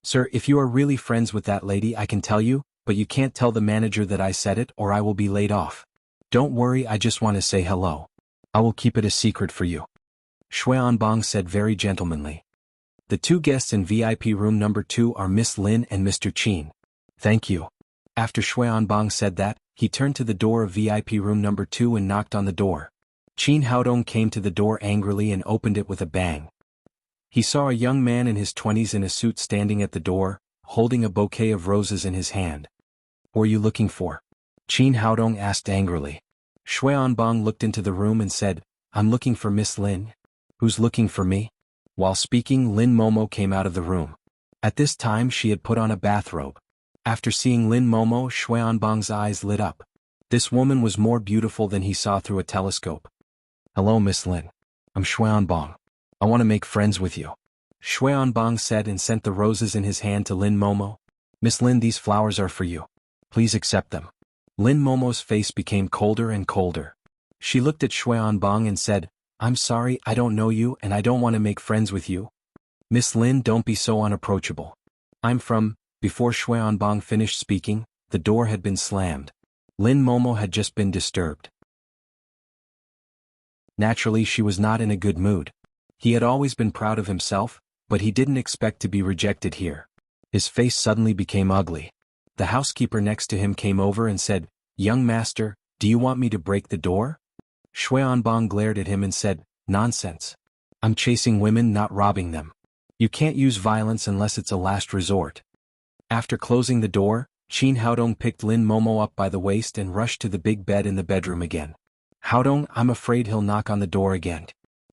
"Sir, if you are really friends with that lady, I can tell you, but you can't tell the manager that I said it or I will be laid off. Don't worry, I just want to say hello. I will keep it a secret for you," Xuanbang said very gentlemanly. "The 2 guests in VIP room number 2 are Miss Lin and Mr. Qin. Thank you." After Xuanbang said that, he turned to the door of VIP room number 2 and knocked on the door. Qin Haodong came to the door angrily and opened it with a bang. He saw a young man in his 20s in a suit standing at the door, holding a bouquet of roses in his hand. "What are you looking for?" Qin Haodong asked angrily. Xuanbang looked into the room and said, "I'm looking for Miss Lin." "Who's looking for me?" While speaking, Lin Momo came out of the room. At this time she had put on a bathrobe. After seeing Lin Momo, Xuanbang's eyes lit up. This woman was more beautiful than he saw through a telescope. "Hello, Miss Lin. I'm Xuanbang. I want to make friends with you," Xuanbang said and sent the roses in his hand to Lin Momo. "Miss Lin, these flowers are for you. Please accept them." Lin Momo's face became colder and colder. She looked at Xuanbang and said, "I'm sorry, I don't know you and I don't want to make friends with you." "Miss Lin, don't be so unapproachable. I'm from..." Before Xuanbang finished speaking, the door had been slammed. Lin Momo had just been disturbed. Naturally, she was not in a good mood. He had always been proud of himself, but he didn't expect to be rejected here. His face suddenly became ugly. The housekeeper next to him came over and said, "Young master, do you want me to break the door?" Xuanbang glared at him and said, "Nonsense. I'm chasing women, not robbing them. You can't use violence unless it's a last resort." After closing the door, Qin Haodong picked Lin Momo up by the waist and rushed to the big bed in the bedroom again. "Haodong, I'm afraid he'll knock on the door again.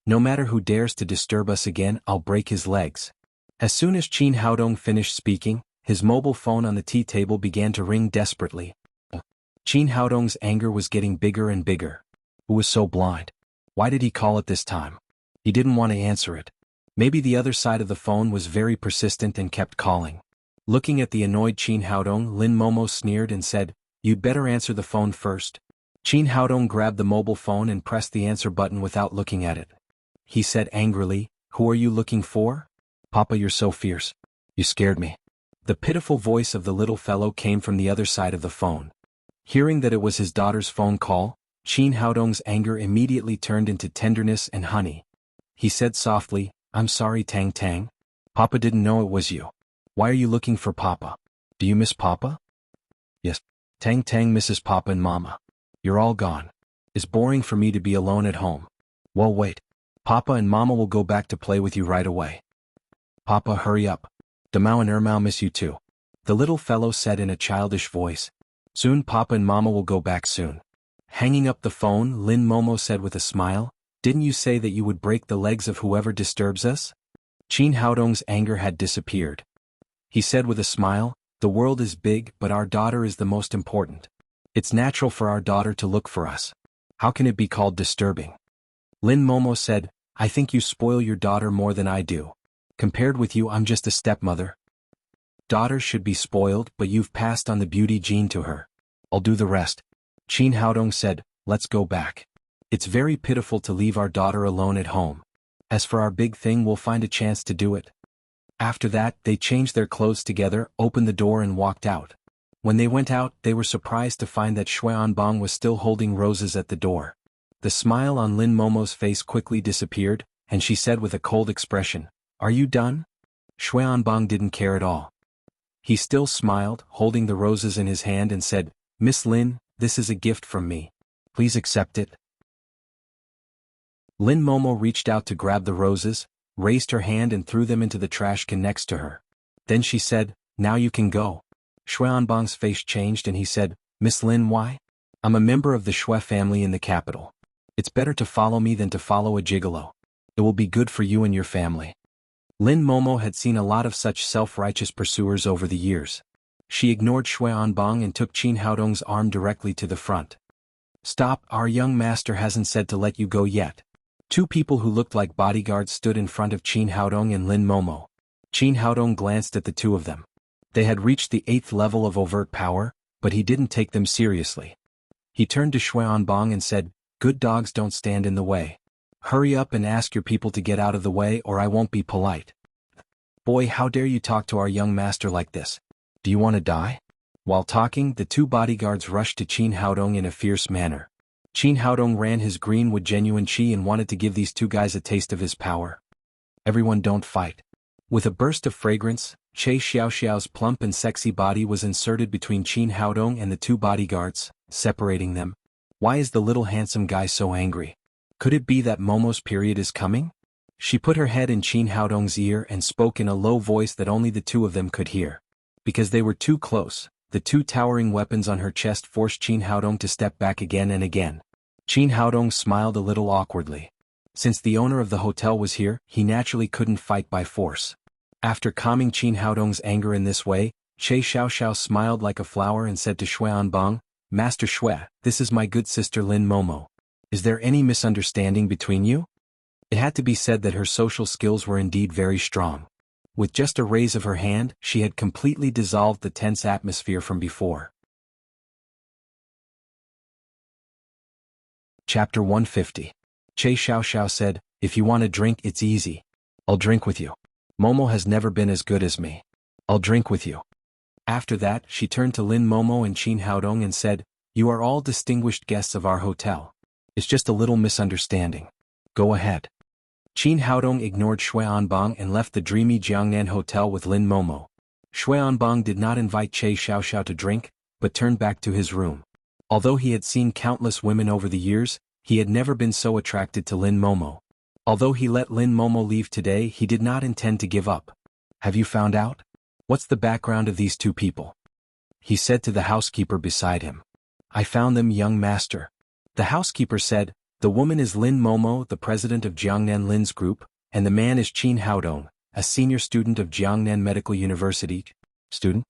No matter who dares to disturb us again, I'll break his legs." As soon as Qin Haodong finished speaking, his mobile phone on the tea table began to ring desperately. Qin Haodong's anger was getting bigger and bigger. Who was so blind? Why did he call it this time? He didn't want to answer it. Maybe the other side of the phone was very persistent and kept calling. Looking at the annoyed Qin Haodong, Lin Momo sneered and said, "You'd better answer the phone first." Qin Haodong grabbed the mobile phone and pressed the answer button without looking at it. He said angrily, "Who are you looking for?" "Papa, you're so fierce. You scared me." The pitiful voice of the little fellow came from the other side of the phone. Hearing that it was his daughter's phone call, Qin Haodong's anger immediately turned into tenderness and honey. He said softly, "I'm sorry, Tang Tang. Papa didn't know it was you. Why are you looking for Papa? Do you miss Papa?" "Yes. Tang Tang misses Papa and Mama. You're all gone. It's boring for me to be alone at home." "Well, wait. Papa and Mama will go back to play with you right away." "Papa, hurry up. Damao and Ermao miss you too," the little fellow said in a childish voice. "Soon Papa and Mama will go back soon." Hanging up the phone, Lin Momo said with a smile, "Didn't you say that you would break the legs of whoever disturbs us?" Qin Haodong's anger had disappeared. He said with a smile, "The world is big, but our daughter is the most important. It's natural for our daughter to look for us. How can it be called disturbing?" Lin Momo said, "I think you spoil your daughter more than I do. Compared with you, I'm just a stepmother. Daughters should be spoiled, but you've passed on the beauty gene to her. I'll do the rest." Qin Haodong said, "Let's go back. It's very pitiful to leave our daughter alone at home. As for our big thing, we'll find a chance to do it." After that, they changed their clothes together, opened the door and walked out. When they went out, they were surprised to find that Xuanbang was still holding roses at the door. The smile on Lin Momo's face quickly disappeared, and she said with a cold expression, "Are you done?" Xuanbang didn't care at all. He still smiled, holding the roses in his hand and said, "Miss Lin, this is a gift from me. Please accept it." Lin Momo reached out to grab the roses, raised her hand and threw them into the trash can next to her. Then she said, "Now you can go." Xuanbang's face changed and he said, "Miss Lin, why? I'm a member of the Xue family in the capital. It's better to follow me than to follow a gigolo. It will be good for you and your family." Lin Momo had seen a lot of such self-righteous pursuers over the years. She ignored Xuanbang and took Qin Haodong's arm directly to the front. "Stop, our young master hasn't said to let you go yet." Two people who looked like bodyguards stood in front of Qin Haodong and Lin Momo. Qin Haodong glanced at the two of them. They had reached the 8th level of overt power, but he didn't take them seriously. He turned to Xuanbang and said, "Good dogs don't stand in the way. Hurry up and ask your people to get out of the way or I won't be polite." "Boy, how dare you talk to our young master like this? Do you want to die?" While talking, the two bodyguards rushed to Qin Haodong in a fierce manner. Qin Haodong ran his green with genuine chi and wanted to give these two guys a taste of his power. "Everyone don't fight." With a burst of fragrance, Che Xiaoxiao's plump and sexy body was inserted between Qin Haodong and the two bodyguards, separating them. Why is the little handsome guy so angry? Could it be that Momo's period is coming? She put her head in Qin Haodong's ear and spoke in a low voice that only the two of them could hear. Because they were too close, the two towering weapons on her chest forced Qin Haodong to step back again and again. Qin Haodong smiled a little awkwardly. Since the owner of the hotel was here, he naturally couldn't fight by force. After calming Qin Haodong's anger in this way, Che Xiaoxiao smiled like a flower and said to Xuanbang, "Master Xue, this is my good sister Lin Momo. Is there any misunderstanding between you?" It had to be said that her social skills were indeed very strong. With just a raise of her hand, she had completely dissolved the tense atmosphere from before. Chapter 150. Che Xiaoxiao said, "If you want a drink, it's easy. I'll drink with you. Momo has never been as good as me. I'll drink with you." After that, she turned to Lin Momo and Qin Haodong and said, "You are all distinguished guests of our hotel. It's just a little misunderstanding. Go ahead." Qin Haodong ignored Xuanbang and left the dreamy Jiangnan hotel with Lin Momo. Xuanbang did not invite Che Xiaoxiao to drink, but turned back to his room. Although he had seen countless women over the years, he had never been so attracted to Lin Momo. Although he let Lin Momo leave today, he did not intend to give up. "Have you found out? What's the background of these two people?" he said to the housekeeper beside him. "I found them, young master." The housekeeper said, "The woman is Lin Momo, the president of Jiangnan Lin's group, and the man is Qin Haodong, a senior student of Jiangnan Medical University." Student?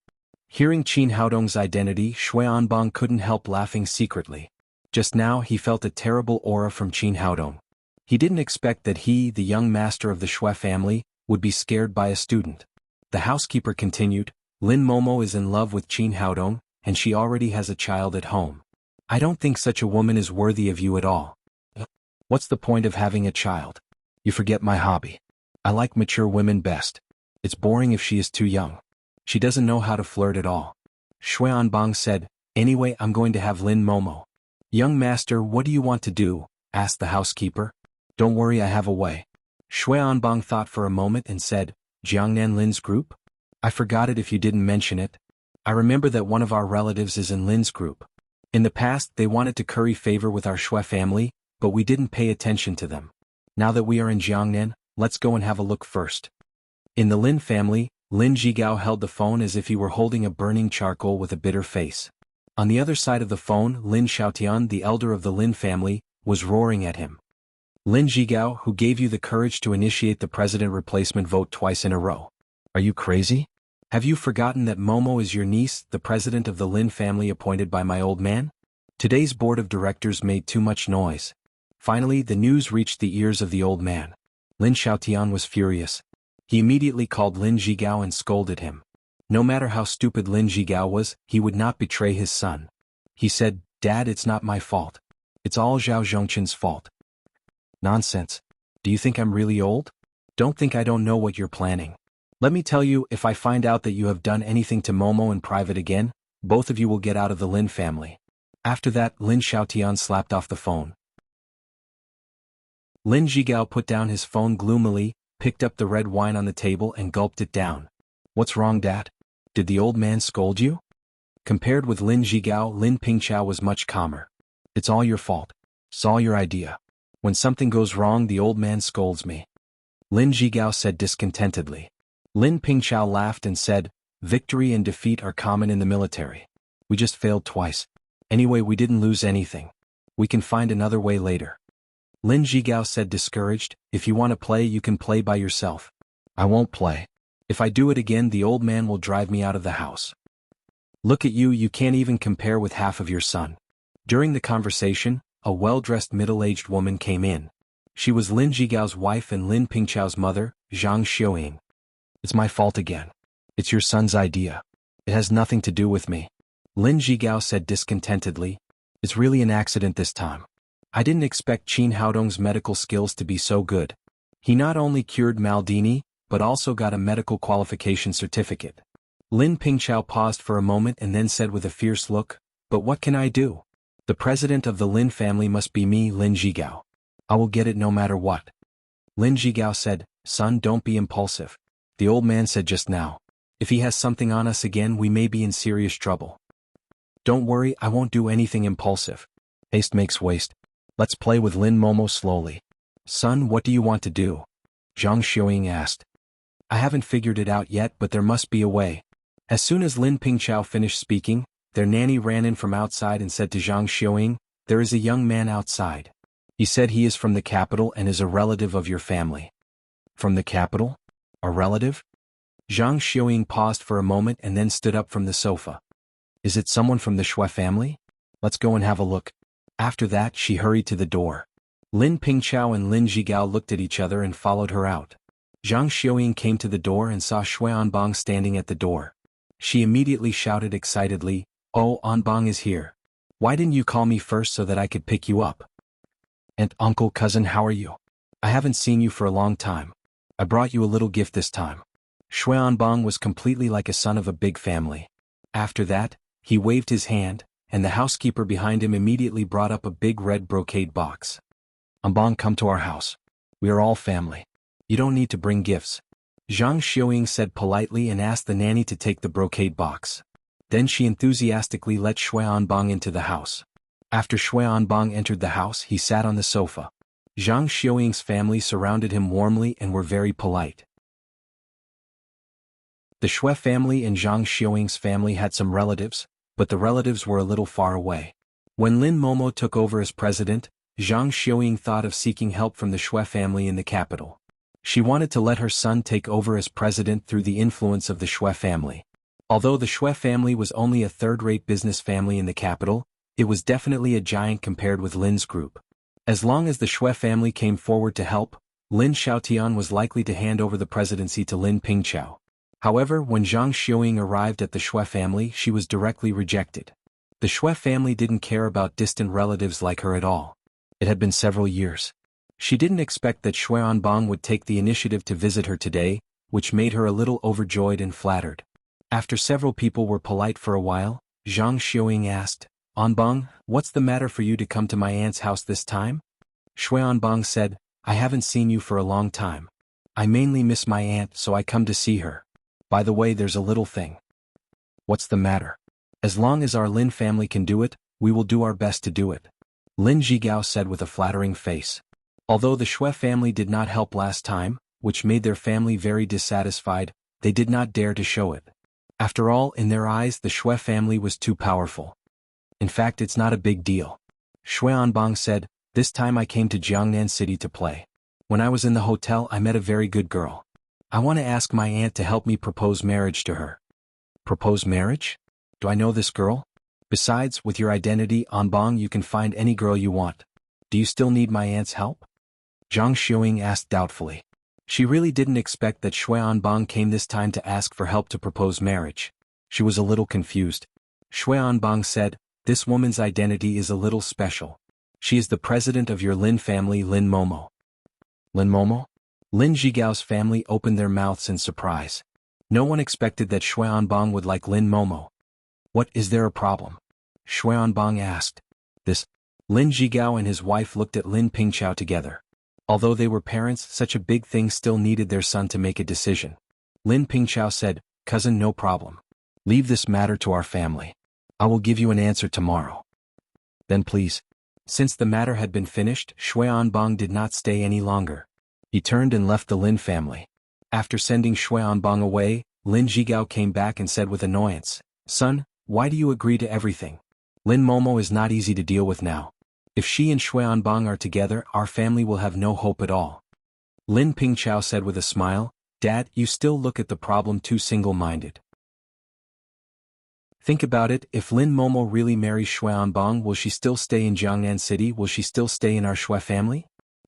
Hearing Qin Haodong's identity, Xuanbang couldn't help laughing secretly. Just now he felt a terrible aura from Qin Haodong. He didn't expect that he, the young master of the Xue family, would be scared by a student. The housekeeper continued, "Lin Momo is in love with Qin Haodong, and she already has a child at home. I don't think such a woman is worthy of you at all. What's the point of having a child? You forget my hobby. I like mature women best. It's boring if she is too young. She doesn't know how to flirt at all." Xuanbang said, "Anyway, I'm going to have Lin Momo." "Young master, what do you want to do?" asked the housekeeper. "Don't worry, I have a way." Xuanbang thought for a moment and said, "Jiangnan Lin's group? I forgot it if you didn't mention it. I remember that one of our relatives is in Lin's group. In the past, they wanted to curry favor with our Xue family, but we didn't pay attention to them. Now that we are in Jiangnan, let's go and have a look first." In the Lin family, Lin Zhigao held the phone as if he were holding a burning charcoal with a bitter face. On the other side of the phone, Lin Xiaotian, the elder of the Lin family, was roaring at him. "Lin Zhigao, who gave you the courage to initiate the president replacement vote twice in a row? Are you crazy? Have you forgotten that Momo is your niece, the president of the Lin family appointed by my old man? Today's board of directors made too much noise." Finally, the news reached the ears of the old man. Lin Xiaotian was furious. He immediately called Lin Zhigao and scolded him. No matter how stupid Lin Zhigao was, he would not betray his son. He said, "Dad, it's not my fault. It's all Zhao Zhongqin's fault." "Nonsense. Do you think I'm really old? Don't think I don't know what you're planning. Let me tell you, if I find out that you have done anything to Momo in private again, both of you will get out of the Lin family." After that, Lin Xiaotian slapped off the phone. Lin Zhigao put down his phone gloomily, picked up the red wine on the table and gulped it down. What's wrong, Dad? Did the old man scold you? Compared with Lin Zhigao, Lin Pingqiao was much calmer. It's all your fault. It's all your idea. When something goes wrong, the old man scolds me. Lin Zhigao said discontentedly. Lin Pingqiao laughed and said, victory and defeat are common in the military. We just failed twice. Anyway, we didn't lose anything. We can find another way later. Lin Zhigao said discouraged, if you want to play, you can play by yourself. I won't play. If I do it again, the old man will drive me out of the house. Look at you, you can't even compare with half of your son. During the conversation, a well-dressed middle-aged woman came in. She was Lin Zhigao's wife and Lin Pingqiao's mother, Zhang Xiuying. It's my fault again. It's your son's idea. It has nothing to do with me. Lin Zhigao said discontentedly. It's really an accident this time. I didn't expect Qin Haodong's medical skills to be so good. He not only cured Maldini, but also got a medical qualification certificate. Lin Pingqiao paused for a moment and then said with a fierce look, but what can I do? The president of the Lin family must be me, Lin Zhigao. I will get it no matter what. Lin Zhigao said, son, don't be impulsive. The old man said just now. If he has something on us again, we may be in serious trouble. Don't worry, I won't do anything impulsive. Haste makes waste. Let's play with Lin Momo slowly. Son, what do you want to do? Zhang Xiuying asked. I haven't figured it out yet, but there must be a way. As soon as Lin Pingqiao finished speaking, their nanny ran in from outside and said to Zhang Xiuying, there is a young man outside. He said he is from the capital and is a relative of your family. From the capital? A relative? Zhang Xiuying paused for a moment and then stood up from the sofa. Is it someone from the Shui family? Let's go and have a look. After that, she hurried to the door. Lin Pingqiao and Lin Zhigao looked at each other and followed her out. Zhang Xiuying came to the door and saw Shui Anbang standing at the door. She immediately shouted excitedly, oh, Anbang is here. Why didn't you call me first so that I could pick you up? Aunt, uncle, cousin, how are you? I haven't seen you for a long time. I brought you a little gift this time. Shui Anbang was completely like a son of a big family. After that, he waved his hand, and the housekeeper behind him immediately brought up a big red brocade box. Anbang, come to our house. We are all family. You don't need to bring gifts. Zhang Xiuying said politely and asked the nanny to take the brocade box. Then she enthusiastically let Shui Anbang into the house. After Shui Anbang entered the house, he sat on the sofa. Zhang Xiuying's family surrounded him warmly and were very polite. The Shui family and Zhang Xiuying's family had some relatives, but the relatives were a little far away. When Lin Momo took over as president, Zhang Xiuying thought of seeking help from the Shui family in the capital. She wanted to let her son take over as president through the influence of the Shui family. Although the Shui family was only a third-rate business family in the capital, it was definitely a giant compared with Lin's group. As long as the Shui family came forward to help, Lin Xiaotian was likely to hand over the presidency to Lin Pingqiao. However, when Zhang Xiuying arrived at the Shui family, she was directly rejected. The Shui family didn't care about distant relatives like her at all. It had been several years. She didn't expect that Shui Anbang would take the initiative to visit her today, which made her a little overjoyed and flattered. After several people were polite for a while, Zhang Xiuying asked, Anbang, what's the matter for you to come to my aunt's house this time? Shui Anbang said, I haven't seen you for a long time. I mainly miss my aunt, so I come to see her. By the way, there's a little thing. What's the matter? As long as our Lin family can do it, we will do our best to do it. Lin Zhigao said with a flattering face. Although the Shui family did not help last time, which made their family very dissatisfied, they did not dare to show it. After all, in their eyes, the Shui family was too powerful. In fact, it's not a big deal. Shui Anbang said, this time I came to Jiangnan City to play. When I was in the hotel, I met a very good girl. I want to ask my aunt to help me propose marriage to her. Propose marriage? Do I know this girl? Besides, with your identity, Anbang, you can find any girl you want. Do you still need my aunt's help? Zhang Xiuying asked doubtfully. She really didn't expect that Shui Anbang came this time to ask for help to propose marriage. She was a little confused. Shui Anbang said, this woman's identity is a little special. She is the president of your Lin family, Lin Momo. Lin Momo? Lin Zhigao's family opened their mouths in surprise. No one expected that Shui Anbang would like Lin Momo. What, is there a problem? Shui Anbang asked. Lin Zhigao and his wife looked at Lin Pingqiao together. Although they were parents, such a big thing still needed their son to make a decision. Lin Pingqiao said, "Cousin, no problem. Leave this matter to our family. I will give you an answer tomorrow." "Then please." Since the matter had been finished, Xuanbang did not stay any longer. He turned and left the Lin family. After sending Xuanbang away, Lin Zhigao came back and said with annoyance, "Son, why do you agree to everything? Lin Momo is not easy to deal with now. If she and Xuanbang are together, our family will have no hope at all." Lin Pingqiao said with a smile, "Dad, you still look at the problem too single-minded. Think about it, if Lin Momo really marries Xuanbang, will she still stay in Jiangnan City? Will she still stay in our Shui family?"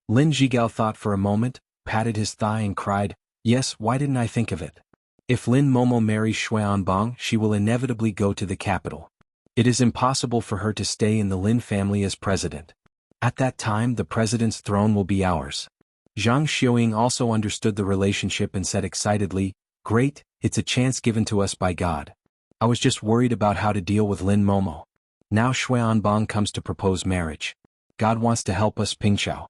Lin Zhigao thought for a moment, patted his thigh and cried, "Yes, why didn't I think of it? If Lin Momo marries Xuanbang, she will inevitably go to the capital. It is impossible for her to stay in the Lin family as president. At that time the president's throne will be ours." Zhang Xiuying also understood the relationship and said excitedly, "Great, it's a chance given to us by God. I was just worried about how to deal with Lin Momo. Now Xuanbang comes to propose marriage. God wants to help us, Pingqiao."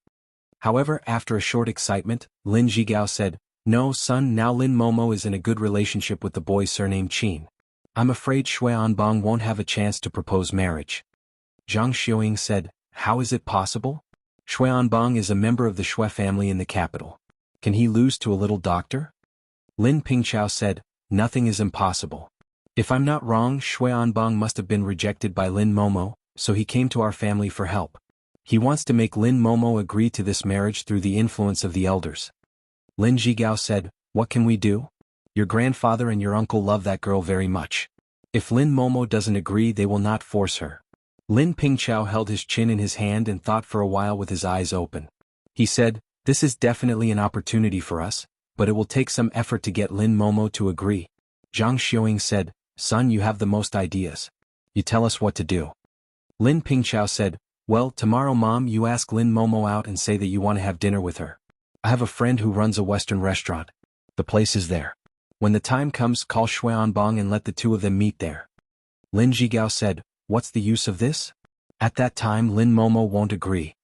However, after a short excitement, Lin Zhigao said, "No, son, now Lin Momo is in a good relationship with the boy surnamed Qin. I'm afraid Xuanbang won't have a chance to propose marriage." Zhang Xiuying said, "How is it possible? Xuanbang is a member of the Shui family in the capital. Can he lose to a little doctor?" Lin Pingqiao said, "Nothing is impossible. If I'm not wrong, Xuanbang must have been rejected by Lin Momo, so he came to our family for help. He wants to make Lin Momo agree to this marriage through the influence of the elders." Lin Zhigao said, "What can we do? Your grandfather and your uncle love that girl very much. If Lin Momo doesn't agree, they will not force her." Lin Pingqiao held his chin in his hand and thought for a while with his eyes open. He said, "This is definitely an opportunity for us, but it will take some effort to get Lin Momo to agree." Zhang Xiuying said, "Son, you have the most ideas. You tell us what to do." Lin Pingqiao said, "Well, tomorrow Mom, you ask Lin Momo out and say that you want to have dinner with her. I have a friend who runs a Western restaurant. The place is there. When the time comes, call Xuanbang and let the two of them meet there." Lin Zhigao said, "What's the use of this? At that time Lin Momo won't agree."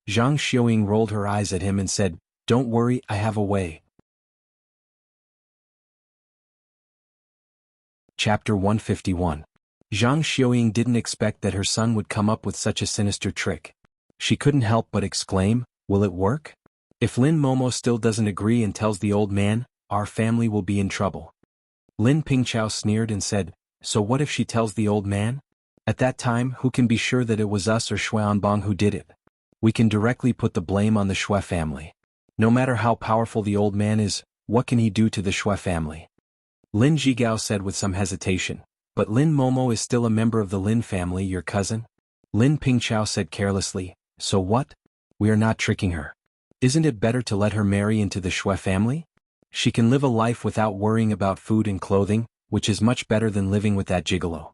Zhang Xiuying rolled her eyes at him and said, "Don't worry, I have a way." Chapter 151. Zhang Xiuying didn't expect that her son would come up with such a sinister trick. She couldn't help but exclaim, "Will it work? If Lin Momo still doesn't agree and tells the old man, our family will be in trouble." Lin Pingqiao sneered and said, "So what if she tells the old man? At that time, who can be sure that it was us or Xuanbang who did it? We can directly put the blame on the Shui family. No matter how powerful the old man is, what can he do to the Shui family?" Lin Zhigao said with some hesitation, "But Lin Momo is still a member of the Lin family, your cousin." Lin Pingqiao said carelessly, "So what? We are not tricking her. Isn't it better to let her marry into the Shui family? She can live a life without worrying about food and clothing, which is much better than living with that gigolo."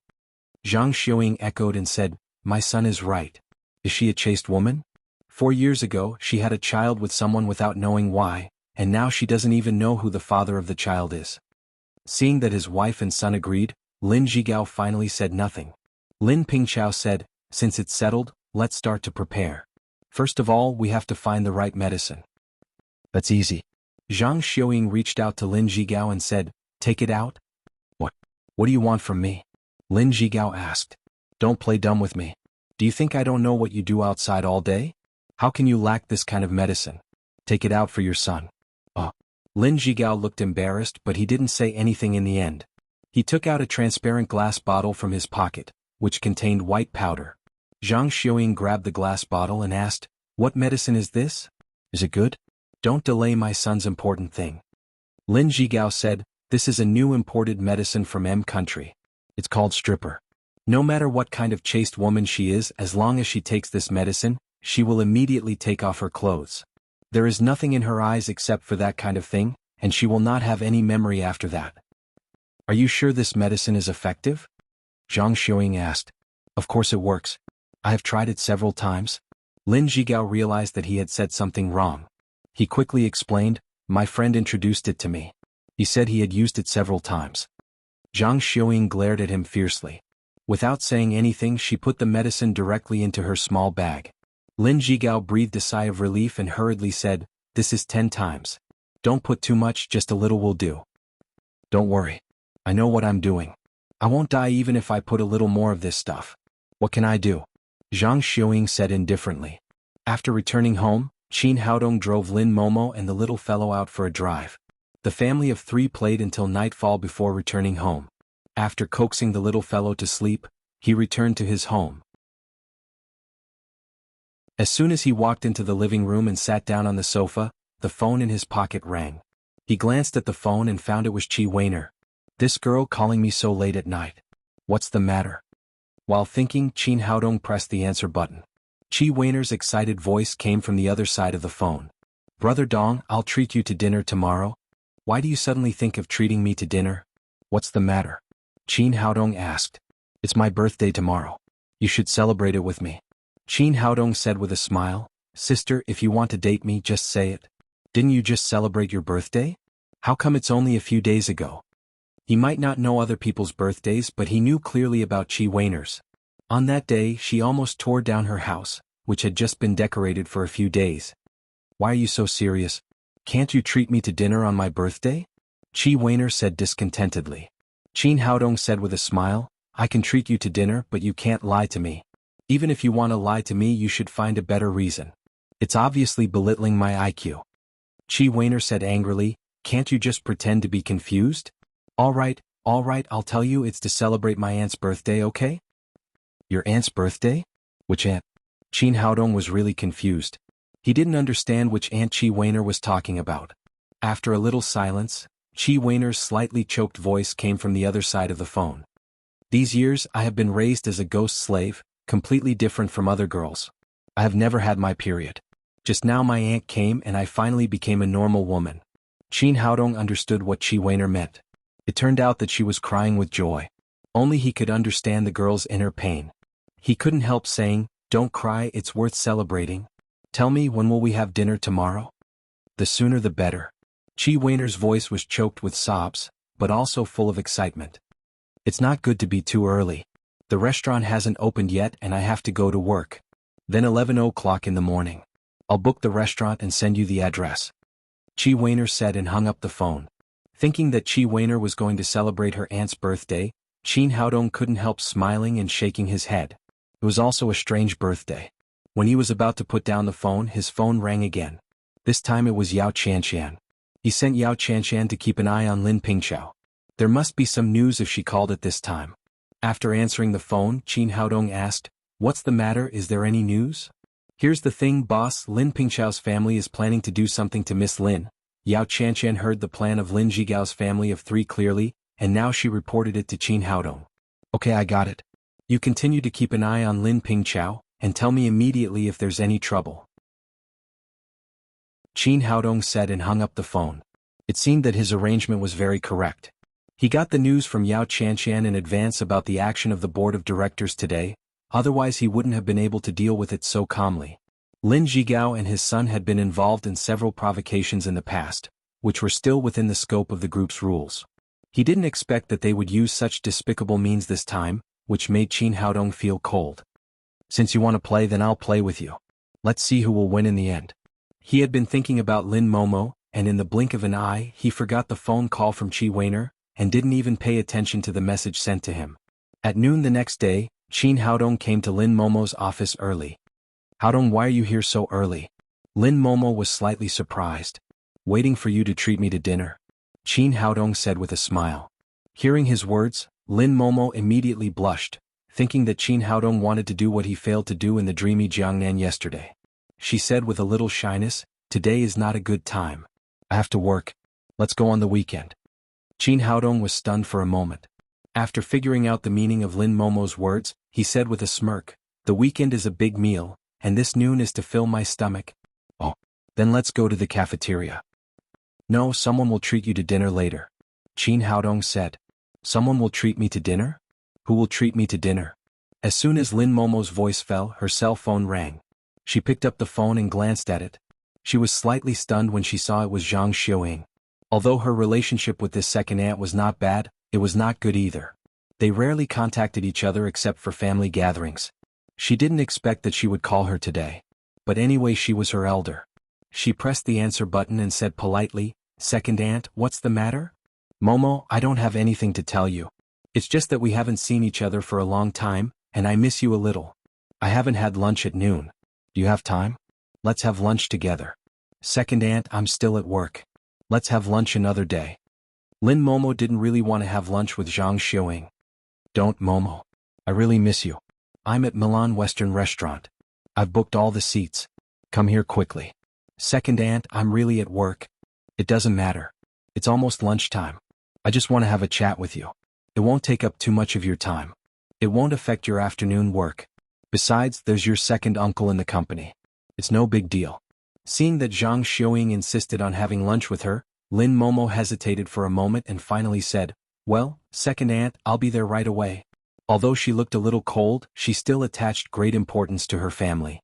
Zhang Xiuying echoed and said, "My son is right. Is she a chaste woman? 4 years ago, she had a child with someone without knowing why, and now she doesn't even know who the father of the child is." Seeing that his wife and son agreed, Lin Zhigao finally said nothing. Lin Pingqiao said, "Since it's settled, let's start to prepare. First of all, we have to find the right medicine." "That's easy." Zhang Xiuying reached out to Lin Zhigao and said, "Take it out." What do you want from me?" Lin Zhigao asked. "Don't play dumb with me. Do you think I don't know what you do outside all day? How can you lack this kind of medicine? Take it out for your son." Lin Zhigao looked embarrassed, but he didn't say anything in the end. He took out a transparent glass bottle from his pocket, which contained white powder. Zhang Xiuying grabbed the glass bottle and asked, "What medicine is this? Is it good? Don't delay my son's important thing." Lin Zhigao said, "This is a new imported medicine from M country. It's called stripper. No matter what kind of chaste woman she is, as long as she takes this medicine, she will immediately take off her clothes. There is nothing in her eyes except for that kind of thing, and she will not have any memory after that." "Are you sure this medicine is effective?" Zhang Xiuying asked. "Of course it works. I have tried it several times." Lin Zhigao realized that he had said something wrong. He quickly explained, "My friend introduced it to me. He said he had used it several times." Zhang Xiuying glared at him fiercely. Without saying anything, she put the medicine directly into her small bag. Lin Zhigao breathed a sigh of relief and hurriedly said, "This is 10 times. Don't put too much, just a little will do." "Don't worry. I know what I'm doing. I won't die even if I put a little more of this stuff. What can I do?" Zhang Xiuying said indifferently. After returning home, Qin Haodong drove Lin Momo and the little fellow out for a drive. The family of 3 played until nightfall before returning home. After coaxing the little fellow to sleep, he returned to his home. As soon as he walked into the living room and sat down on the sofa, the phone in his pocket rang. He glanced at the phone and found it was Chi Weiner. "This girl calling me so late at night. What's the matter?" While thinking, Qin Haodong pressed the answer button. Chi Weiner's excited voice came from the other side of the phone. "Brother Dong, I'll treat you to dinner tomorrow." "Why do you suddenly think of treating me to dinner? What's the matter?" Qin Haodong asked. "It's my birthday tomorrow. You should celebrate it with me." Qin Haodong said with a smile, "Sister, if you want to date me, just say it. Didn't you just celebrate your birthday? How come it's only a few days ago?" He might not know other people's birthdays, but he knew clearly about Chi Weiner's. On that day, she almost tore down her house, which had just been decorated for a few days. "Why are you so serious? Can't you treat me to dinner on my birthday?" Chi Weiner said discontentedly. Qin Haodong said with a smile, "I can treat you to dinner, but you can't lie to me. Even if you want to lie to me, you should find a better reason. It's obviously belittling my IQ." Chi Weiner said angrily, "Can't you just pretend to be confused?" All right, I'll tell you, it's to celebrate my aunt's birthday, okay?" "Your aunt's birthday? Which aunt?" Qin Haodong was really confused. He didn't understand which Aunt Chi Weiner was talking about. After a little silence, Chi Weiner's slightly choked voice came from the other side of the phone. "These years I have been raised as a ghost slave, completely different from other girls. I have never had my period. Just now my aunt came and I finally became a normal woman." Qin Haodong understood what Chi Weiner meant. It turned out that she was crying with joy. Only he could understand the girl's inner pain. He couldn't help saying, "Don't cry, it's worth celebrating. Tell me, when will we have dinner tomorrow?" "The sooner the better." Chi Weiner's voice was choked with sobs, but also full of excitement. "It's not good to be too early. The restaurant hasn't opened yet and I have to go to work. Then 11 o'clock in the morning. I'll book the restaurant and send you the address." Chi Weiner said and hung up the phone. Thinking that Chi Weiner was going to celebrate her aunt's birthday, Qin Haodong couldn't help smiling and shaking his head. It was also a strange birthday. When he was about to put down the phone, his phone rang again. This time it was Yao Qianqian. He sent Yao Qianqian to keep an eye on Lin Pingqiao. There must be some news if she called at this time. After answering the phone, Qin Haodong asked, "What's the matter, is there any news?" "Here's the thing, boss, Lin Pingqiao's family is planning to do something to Miss Lin." Yao Qianqian heard the plan of Lin Zhigao's family of 3 clearly, and now she reported it to Qin Haodong. "Okay, I got it. You continue to keep an eye on Lin Pingqiao, and tell me immediately if there's any trouble." Qin Haodong said and hung up the phone. It seemed that his arrangement was very correct. He got the news from Yao Qianqian in advance about the action of the board of directors today, otherwise he wouldn't have been able to deal with it so calmly. Lin Zhigao and his son had been involved in several provocations in the past, which were still within the scope of the group's rules. He didn't expect that they would use such despicable means this time, which made Qin Haodong feel cold. "Since you want to play, then I'll play with you. Let's see who will win in the end." He had been thinking about Lin Momo, and in the blink of an eye he forgot the phone call from Chi Weiner, and didn't even pay attention to the message sent to him. At noon the next day, Qin Haodong came to Lin Momo's office early. "Haodong, why are you here so early?" Lin Momo was slightly surprised. "Waiting for you to treat me to dinner," Qin Haodong said with a smile. Hearing his words, Lin Momo immediately blushed, thinking that Qin Haodong wanted to do what he failed to do in the dreamy Jiangnan yesterday. She said with a little shyness, "Today is not a good time. I have to work. Let's go on the weekend." Qin Haodong was stunned for a moment. After figuring out the meaning of Lin Momo's words, he said with a smirk, "The weekend is a big meal, and this noon is to fill my stomach." "Oh, then let's go to the cafeteria." "No, someone will treat you to dinner later," Qin Haodong said. "Someone will treat me to dinner? Who will treat me to dinner?" As soon as Lin Momo's voice fell, her cell phone rang. She picked up the phone and glanced at it. She was slightly stunned when she saw it was Zhang Xiuying. Although her relationship with this second aunt was not bad, it was not good either. They rarely contacted each other except for family gatherings. She didn't expect that she would call her today. But anyway, she was her elder. She pressed the answer button and said politely, "Second aunt, what's the matter?" "Momo, I don't have anything to tell you. It's just that we haven't seen each other for a long time, and I miss you a little. I haven't had lunch at noon. Do you have time? Let's have lunch together." "Second aunt, I'm still at work. Let's have lunch another day." Lin Momo didn't really want to have lunch with Zhang Xiaoying. "Don't, Momo. I really miss you. I'm at Milan Western Restaurant. I've booked all the seats. Come here quickly." "Second aunt, I'm really at work." "It doesn't matter. It's almost lunchtime. I just want to have a chat with you. It won't take up too much of your time. It won't affect your afternoon work. Besides, there's your second uncle in the company. It's no big deal." Seeing that Zhang Xiaoying insisted on having lunch with her, Lin Momo hesitated for a moment and finally said, "Well, second aunt, I'll be there right away." Although she looked a little cold, she still attached great importance to her family.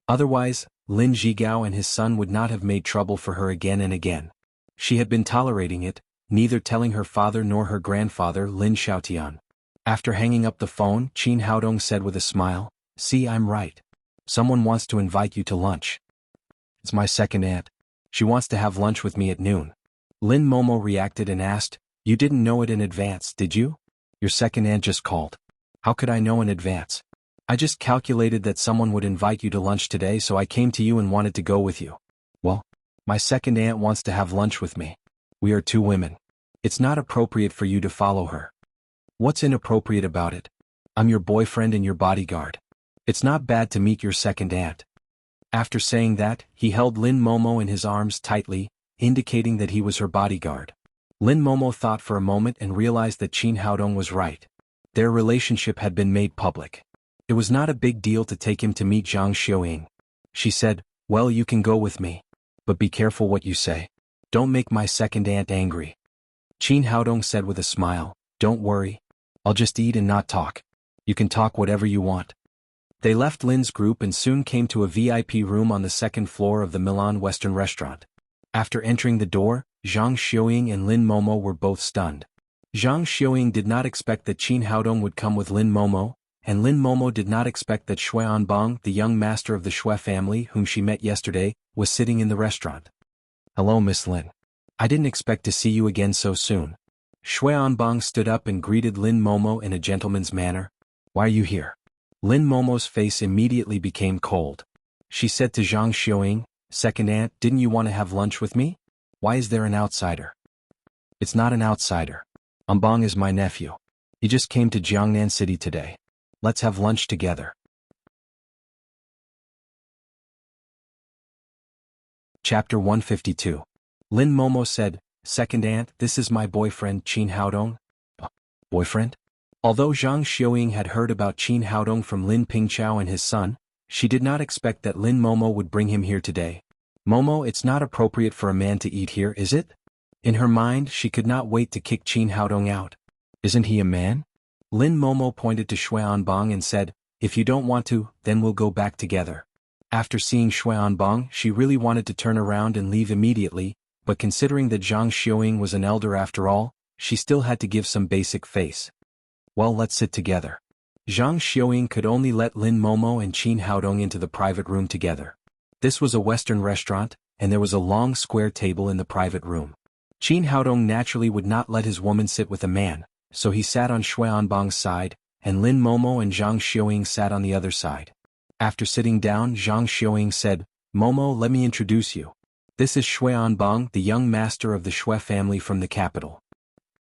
Otherwise, Lin Zhigao and his son would not have made trouble for her again and again. She had been tolerating it, neither telling her father nor her grandfather Lin Xiaotian. After hanging up the phone, Qin Haodong said with a smile, "See, I'm right. Someone wants to invite you to lunch. It's my second aunt. She wants to have lunch with me at noon." Lin Momo reacted and asked, "You didn't know it in advance, did you? Your second aunt just called. How could I know in advance? I just calculated that someone would invite you to lunch today, so I came to you and wanted to go with you." "Well, my second aunt wants to have lunch with me. We are two women. It's not appropriate for you to follow her." "What's inappropriate about it? I'm your boyfriend and your bodyguard. It's not bad to meet your second aunt." After saying that, he held Lin Momo in his arms tightly, indicating that he was her bodyguard. Lin Momo thought for a moment and realized that Qin Haodong was right. Their relationship had been made public. It was not a big deal to take him to meet Zhang Xiaoying. She said, "Well, you can go with me. But be careful what you say. Don't make my second aunt angry." Qin Haodong said with a smile, "Don't worry. I'll just eat and not talk. You can talk whatever you want." They left Lin's group and soon came to a VIP room on the second floor of the Milan Western Restaurant. After entering the door, Zhang Xiaoying and Lin Momo were both stunned. Zhang Xiaoying did not expect that Qin Haodong would come with Lin Momo, and Lin Momo did not expect that Shui Anbang, the young master of the Shui family whom she met yesterday, was sitting in the restaurant. "Hello, Miss Lin. I didn't expect to see you again so soon." Shui Anbang stood up and greeted Lin Momo in a gentleman's manner. "Why are you here?" Lin Momo's face immediately became cold. She said to Zhang Xiaoying, "Second aunt, didn't you want to have lunch with me? Why is there an outsider?" "It's not an outsider. Anbang is my nephew. He just came to Jiangnan City today. Let's have lunch together." Chapter 152. Lin Momo said, "Second aunt, this is my boyfriend Qin Haodong." Boyfriend? Although Zhang Xiaoying had heard about Qin Haodong from Lin Pingchao and his son, she did not expect that Lin Momo would bring him here today. "Momo, it's not appropriate for a man to eat here, is it?" In her mind, she could not wait to kick Qin Haodong out. "Isn't he a man?" Lin Momo pointed to Shui Anbang and said, "If you don't want to, then we'll go back together." After seeing Shui Anbang, she really wanted to turn around and leave immediately, but considering that Zhang Xiaoying was an elder after all, she still had to give some basic face. "Well, let's sit together." Zhang Xiaoying could only let Lin Momo and Qin Haodong into the private room together. This was a Western restaurant, and there was a long square table in the private room. Qin Haodong naturally would not let his woman sit with a man, so he sat on Shui Anbang's side, and Lin Momo and Zhang Xiaoying sat on the other side. After sitting down, Zhang Xiaoying said, "Momo, let me introduce you. This is Shui Anbang, the young master of the Shui family from the capital."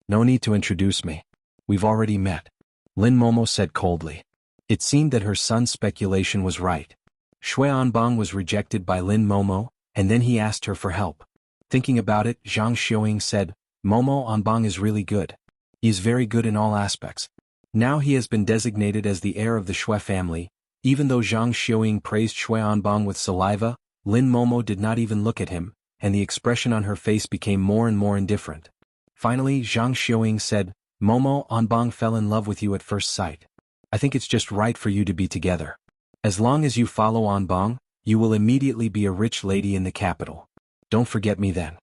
"No need to introduce me. We've already met," Lin Momo said coldly. It seemed that her son's speculation was right. Shui Anbang was rejected by Lin Momo, and then he asked her for help. Thinking about it, Zhang Xiaoying said, "Momo, Anbang is really good. He is very good in all aspects. Now he has been designated as the heir of the Shui family." Even though Zhang Xiaoying praised Shui Anbang with saliva, Lin Momo did not even look at him, and the expression on her face became more and more indifferent. Finally, Zhang Xiaoying said, "Momo, Anbang fell in love with you at first sight. I think it's just right for you to be together. As long as you follow Anbang, you will immediately be a rich lady in the capital. Don't forget me then."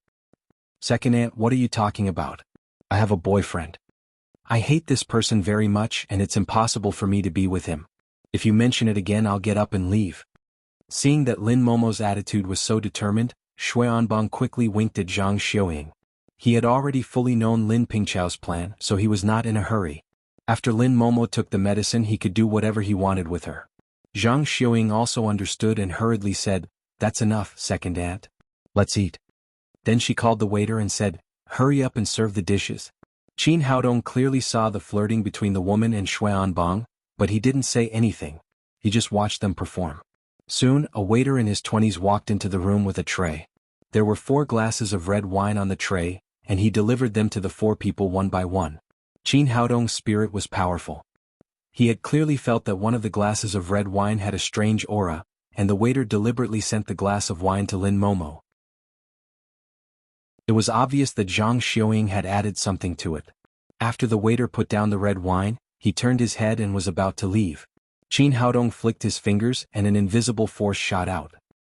"Second aunt, what are you talking about? I have a boyfriend. I hate this person very much and it's impossible for me to be with him." If you mention it again I'll get up and leave. Seeing that Lin Momo's attitude was so determined, Xuanbang quickly winked at Zhang Xiuying. He had already fully known Lin Pingchao's plan, so he was not in a hurry. After Lin Momo took the medicine he could do whatever he wanted with her. Zhang Xiuying also understood and hurriedly said, "That's enough, second aunt. Let's eat." Then she called the waiter and said, "Hurry up and serve the dishes." Qin Haodong clearly saw the flirting between the woman and Xuanbang, but he didn't say anything. He just watched them perform. Soon, a waiter in his 20s walked into the room with a tray. There were 4 glasses of red wine on the tray, and he delivered them to the 4 people one by one. Qin Haodong's spirit was powerful. He had clearly felt that one of the glasses of red wine had a strange aura, and the waiter deliberately sent the glass of wine to Lin Momo. It was obvious that Zhang Xiuying had added something to it. After the waiter put down the red wine, he turned his head and was about to leave. Qin Haodong flicked his fingers and an invisible force shot out.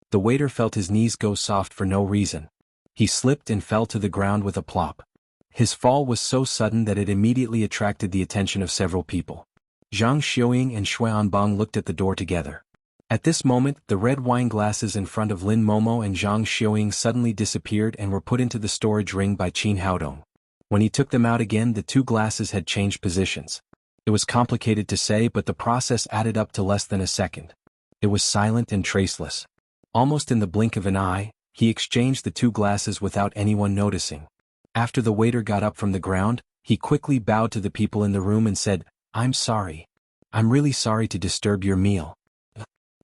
The waiter felt his knees go soft for no reason. He slipped and fell to the ground with a plop. His fall was so sudden that it immediately attracted the attention of several people. Zhang Xiuying and Xuanbang looked at the door together. At this moment, the red wine glasses in front of Lin Momo and Zhang Xiuying suddenly disappeared and were put into the storage ring by Qin Haodong. When he took them out again, the 2 glasses had changed positions. It was complicated to say, but the process added up to less than a second. It was silent and traceless. Almost in the blink of an eye, he exchanged the 2 glasses without anyone noticing. After the waiter got up from the ground, he quickly bowed to the people in the room and said, "I'm sorry. I'm really sorry to disturb your meal.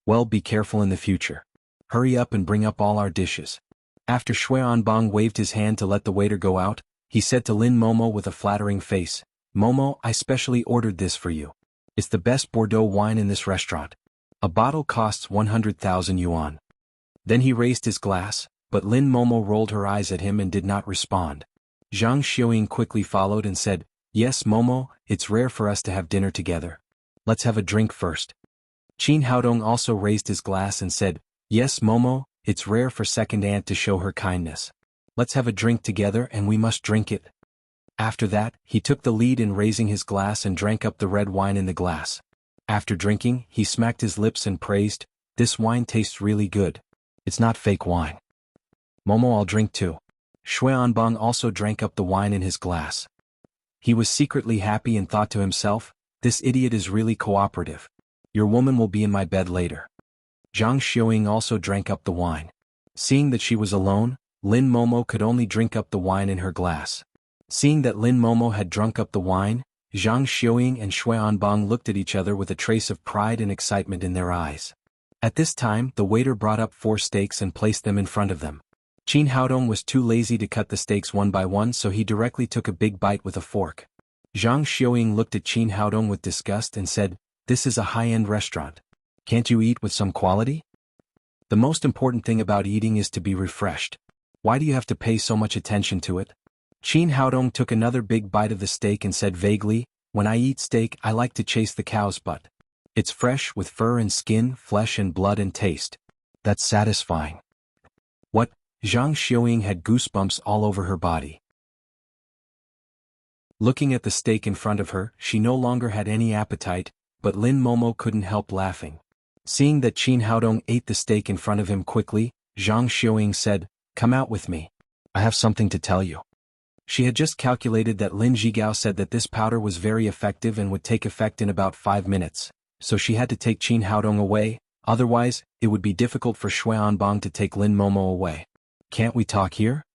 Well, be careful in the future. Hurry up and bring up all our dishes." After Xuanbang waved his hand to let the waiter go out, he said to Lin Momo with a flattering face, "Momo, I specially ordered this for you. It's the best Bordeaux wine in this restaurant. A bottle costs 100,000 yuan. Then he raised his glass, but Lin Momo rolled her eyes at him and did not respond. Zhang Xiuying quickly followed and said, "Yes, Momo, it's rare for us to have dinner together. Let's have a drink first." Qin Haodong also raised his glass and said, "Yes, Momo, it's rare for second aunt to show her kindness. Let's have a drink together and we must drink it." After that, he took the lead in raising his glass and drank up the red wine in the glass. After drinking, he smacked his lips and praised, "This wine tastes really good. It's not fake wine. Momo, I'll drink too." Xuanbang also drank up the wine in his glass. He was secretly happy and thought to himself, "This idiot is really cooperative. Your woman will be in my bed later." Zhang Xiuying also drank up the wine. Seeing that she was alone, Lin Momo could only drink up the wine in her glass. Seeing that Lin Momo had drunk up the wine, Zhang Xiuying and Xuanbang looked at each other with a trace of pride and excitement in their eyes. At this time, the waiter brought up 4 steaks and placed them in front of them. Qin Haodong was too lazy to cut the steaks one by one, so he directly took a big bite with a fork. Zhang Xiuying looked at Qin Haodong with disgust and said, "This is a high-end restaurant. Can't you eat with some quality? The most important thing about eating is to be refreshed. Why do you have to pay so much attention to it?" Qin Haodong took another big bite of the steak and said vaguely, "When I eat steak I like to chase the cow's butt. It's fresh with fur and skin, flesh and blood and taste. That's satisfying." What? Zhang Xiuying had goosebumps all over her body. Looking at the steak in front of her, she no longer had any appetite, but Lin Momo couldn't help laughing. Seeing that Qin Haodong ate the steak in front of him quickly, Zhang Xiuying said, "Come out with me. I have something to tell you." She had just calculated that Lin Zhigao said that this powder was very effective and would take effect in about 5 minutes, so she had to take Qin Haodong away, otherwise, it would be difficult for Xuanbang to take Lin Momo away. "Can't we talk here?"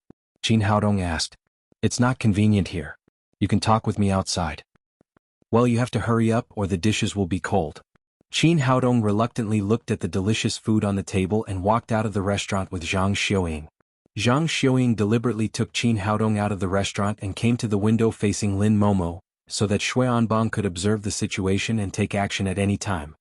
Qin Haodong asked. "It's not convenient here. You can talk with me outside." "Well, you have to hurry up or the dishes will be cold." Qin Haodong reluctantly looked at the delicious food on the table and walked out of the restaurant with Zhang Xiuying. Zhang Xiuying deliberately took Qin Haodong out of the restaurant and came to the window facing Lin Momo, so that Xuanbang could observe the situation and take action at any time.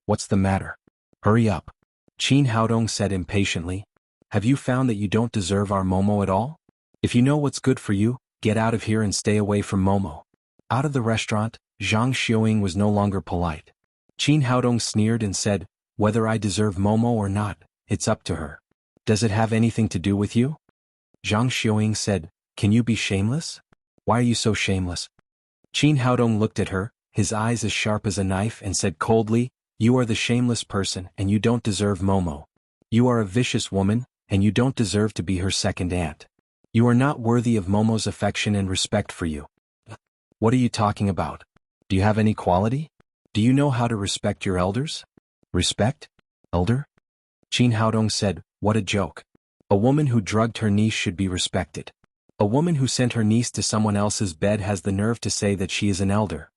"What's the matter? Hurry up," Qin Haodong said impatiently. "Have you found that you don't deserve our Momo at all? If you know what's good for you, get out of here and stay away from Momo." Out of the restaurant, Zhang Xiuying was no longer polite. Qin Haodong sneered and said, "Whether I deserve Momo or not, it's up to her. Does it have anything to do with you?" Zhang Xiuying said, "Can you be shameless? Why are you so shameless?" Qin Haodong looked at her, his eyes as sharp as a knife, and said coldly, You are the shameless person and you don't deserve Momo. You are a vicious woman, and you don't deserve to be her second aunt. You are not worthy of Momo's affection and respect for you. What are you talking about? Do you have any quality? Do you know how to respect your elders? Respect? Elder? Qin Haodong said, what a joke. A woman who drugged her niece should be respected. A woman who sent her niece to someone else's bed has the nerve to say that she is an elder.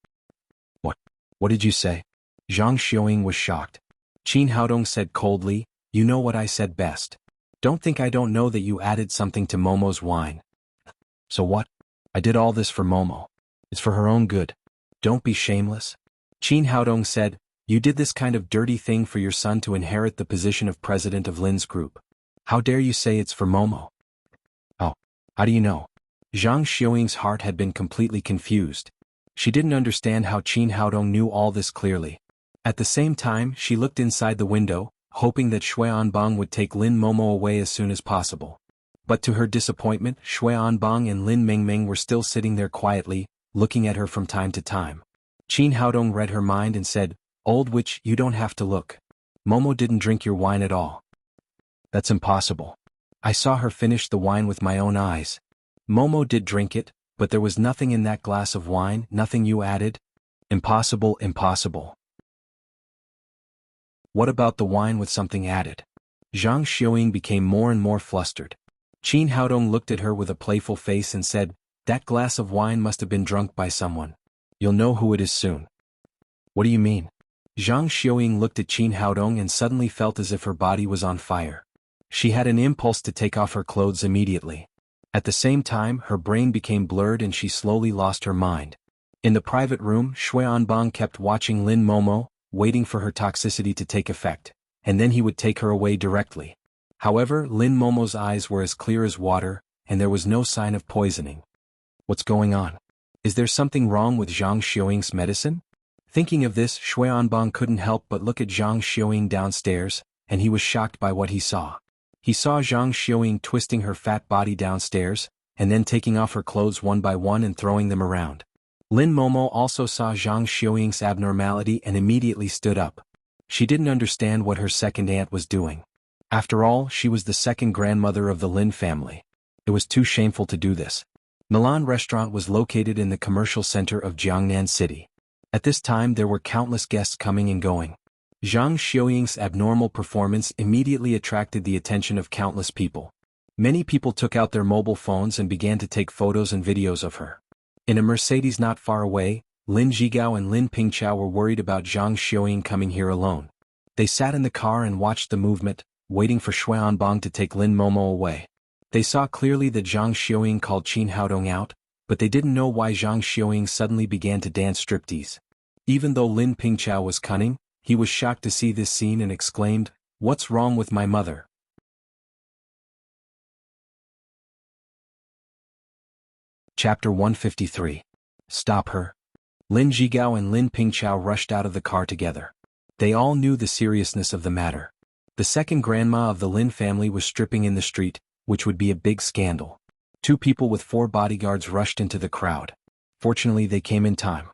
What did you say? Zhang Xiaoying was shocked. Qin Haodong said coldly, you know what I said best. Don't think I don't know that you added something to Momo's wine. So what? I did all this for Momo. It's for her own good. Don't be shameless. Qin Haodong said, you did this kind of dirty thing for your son to inherit the position of president of Lin's group. How dare you say it's for Momo? Oh, how do you know? Zhang Xiaoying's heart had been completely confused. She didn't understand how Qin Haodong knew all this clearly. At the same time, she looked inside the window, hoping that Shui Anbang would take Lin Momo away as soon as possible. But to her disappointment, Shui Anbang and Lin Mingming were still sitting there quietly, looking at her from time to time. Qin Haodong read her mind and said, old witch, you don't have to look. Momo didn't drink your wine at all. That's impossible. I saw her finish the wine with my own eyes. Momo did drink it, but there was nothing in that glass of wine, nothing you added. Impossible, impossible. What about the wine with something added? Zhang Xiaoying became more and more flustered. Qin Haodong looked at her with a playful face and said, that glass of wine must have been drunk by someone. You'll know who it is soon. What do you mean? Zhang Xiaoying looked at Qin Haodong and suddenly felt as if her body was on fire. She had an impulse to take off her clothes immediately. At the same time, her brain became blurred and she slowly lost her mind. In the private room, Shui Anbang kept watching Lin Momo, waiting for her toxicity to take effect, and then he would take her away directly. However, Lin Momo's eyes were as clear as water, and there was no sign of poisoning. What's going on? Is there something wrong with Zhang Xiaoying's medicine? Thinking of this, Shui Anbang couldn't help but look at Zhang Xiaoying downstairs, and he was shocked by what he saw. He saw Zhang Xiaoying twisting her fat body downstairs, and then taking off her clothes one by one and throwing them around. Lin Momo also saw Zhang Xiaoying's abnormality and immediately stood up. She didn't understand what her second aunt was doing. After all, she was the second grandmother of the Lin family. It was too shameful to do this. Milan Restaurant was located in the commercial center of Jiangnan City. At this time there were countless guests coming and going. Zhang Xiaoying's abnormal performance immediately attracted the attention of countless people. Many people took out their mobile phones and began to take photos and videos of her. In a Mercedes not far away, Lin Zhigao and Lin Pingchao were worried about Zhang Xiaoying coming here alone. They sat in the car and watched the movement, waiting for Shui Anbang to take Lin Momo away. They saw clearly that Zhang Xiaoying called Qin Haodong out, but they didn't know why Zhang Xiaoying suddenly began to dance striptease. Even though Lin Pingchao was cunning, he was shocked to see this scene and exclaimed, "What's wrong with my mother?" Chapter 153. Stop her. Lin Zhigao and Lin Pingchao rushed out of the car together. They all knew the seriousness of the matter. The second grandma of the Lin family was stripping in the street, which would be a big scandal. 2 people with 4 bodyguards rushed into the crowd. Fortunately they came in time.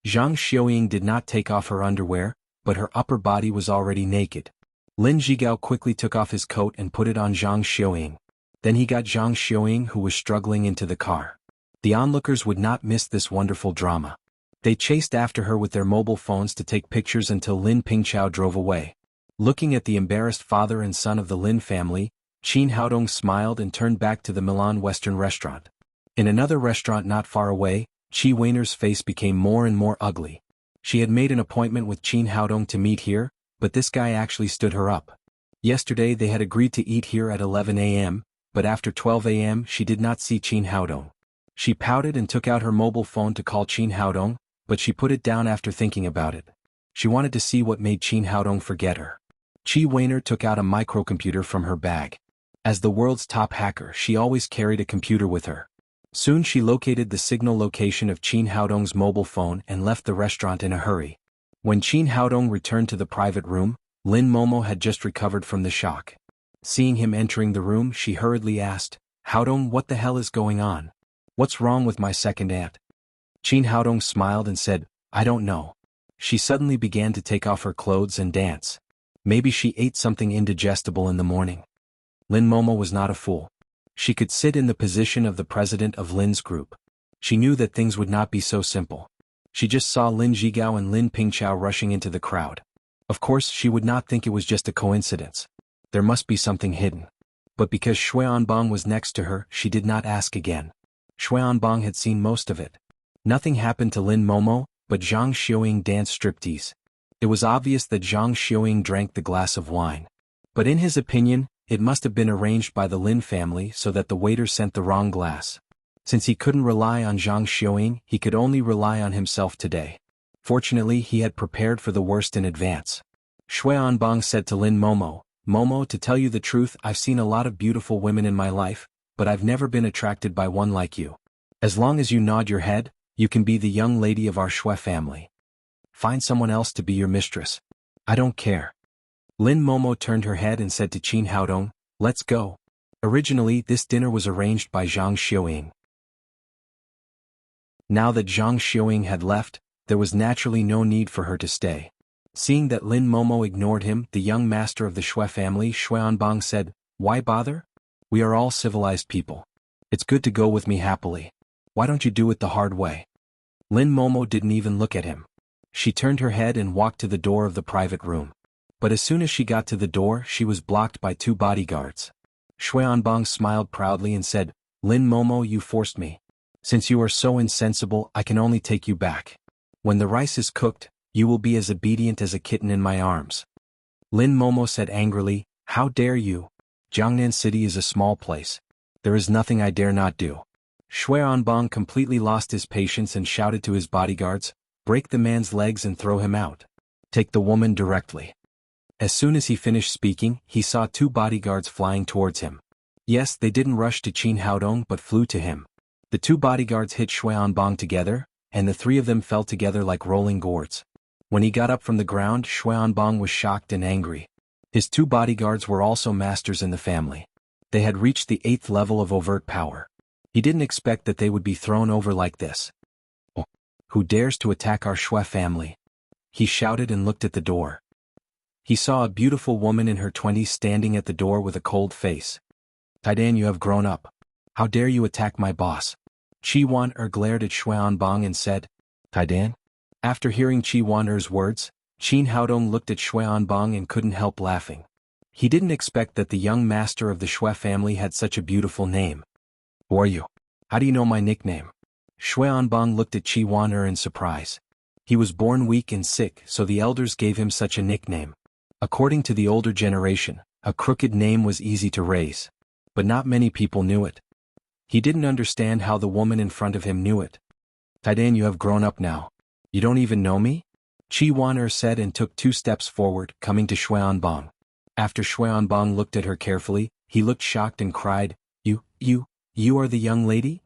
Zhang Xiaoying did not take off her underwear, but her upper body was already naked. Lin Zhigao quickly took off his coat and put it on Zhang Xiaoying. Then he got Zhang Xiaoying, who was struggling, into the car. The onlookers would not miss this wonderful drama. They chased after her with their mobile phones to take pictures until Lin Pingchao drove away. Looking at the embarrassed father and son of the Lin family, Qin Haodong smiled and turned back to the Milan Western restaurant. In another restaurant not far away, Qi Weiner's face became more and more ugly. She had made an appointment with Qin Haodong to meet here, but this guy actually stood her up. Yesterday they had agreed to eat here at 11 a.m., but after 12 a.m. she did not see Qin Haodong. She pouted and took out her mobile phone to call Qin Haodong, but she put it down after thinking about it. She wanted to see what made Qin Haodong forget her. Qi Weiner took out a microcomputer from her bag. As the world's top hacker, she always carried a computer with her. Soon she located the signal location of Qin Haodong's mobile phone and left the restaurant in a hurry. When Qin Haodong returned to the private room, Lin Momo had just recovered from the shock. Seeing him entering the room, she hurriedly asked, "Haodong, what the hell is going on? What's wrong with my second aunt?" Qin Haodong smiled and said, "I don't know. She suddenly began to take off her clothes and dance. Maybe she ate something indigestible in the morning. Lin Momo was not a fool. She could sit in the position of the president of Lin's group. She knew that things would not be so simple. She just saw Lin Zhigao and Lin Pingchao rushing into the crowd. Of course she would not think it was just a coincidence. There must be something hidden. But because Xuanbang was next to her, she did not ask again. Xuanbang had seen most of it. Nothing happened to Lin Momo, but Zhang Xiuying danced striptease. It was obvious that Zhang Xiuying drank the glass of wine. But in his opinion, it must have been arranged by the Lin family so that the waiter sent the wrong glass. Since he couldn't rely on Zhang Xiuying, he could only rely on himself today. Fortunately, he had prepared for the worst in advance. Xuanbang said to Lin Momo, "Momo, to tell you the truth, I've seen a lot of beautiful women in my life, but I've never been attracted by one like you. As long as you nod your head, you can be the young lady of our Shui family. Find someone else to be your mistress. I don't care." Lin Momo turned her head and said to Qin Haodong, "Let's go." Originally, this dinner was arranged by Zhang Xiuying. Now that Zhang Xiuying had left, there was naturally no need for her to stay. Seeing that Lin Momo ignored him, the young master of the Shui family, Xuanbang, said, "Why bother? We are all civilized people. It's good to go with me happily. Why don't you do it the hard way?" Lin Momo didn't even look at him. She turned her head and walked to the door of the private room. But as soon as she got to the door, she was blocked by 2 bodyguards. Xuanbang smiled proudly and said, "Lin Momo, you forced me. Since you are so insensible, I can only take you back. When the rice is cooked, you will be as obedient as a kitten in my arms." Lin Momo said angrily, "How dare you? Jiangnan City is a small place. There is nothing I dare not do." Xuanbang completely lost his patience and shouted to his bodyguards, "Break the man's legs and throw him out. Take the woman directly." As soon as he finished speaking, he saw 2 bodyguards flying towards him. Yes, they didn't rush to Qin Haodong but flew to him. The 2 bodyguards hit Xuanbang together, and the 3 of them fell together like rolling gourds. When he got up from the ground, Xuanbang was shocked and angry. His 2 bodyguards were also masters in the family. They had reached the 8th level of overt power. He didn't expect that they would be thrown over like this. "Oh, who dares to attack our Shui family?" he shouted and looked at the door. He saw a beautiful woman in her 20s standing at the door with a cold face. "Taidan, you have grown up. How dare you attack my boss?" Qi Wan-er glared at Xuanbang and said, "Taidan?" After hearing Qi Wan-er's words, Qin Haodong looked at Xuanbang and couldn't help laughing. He didn't expect that the young master of the Shui family had such a beautiful name. "Who are you? How do you know my nickname?" Xuanbang looked at Qi Wan-er in surprise. He was born weak and sick, so the elders gave him such a nickname. According to the older generation, a crooked name was easy to raise. But not many people knew it. He didn't understand how the woman in front of him knew it. "Taidan, you have grown up now. You don't even know me?" Qi Wan-er said and took 2 steps forward, coming to Xuanbang. After Xuanbang looked at her carefully, he looked shocked and cried, You are the young lady?"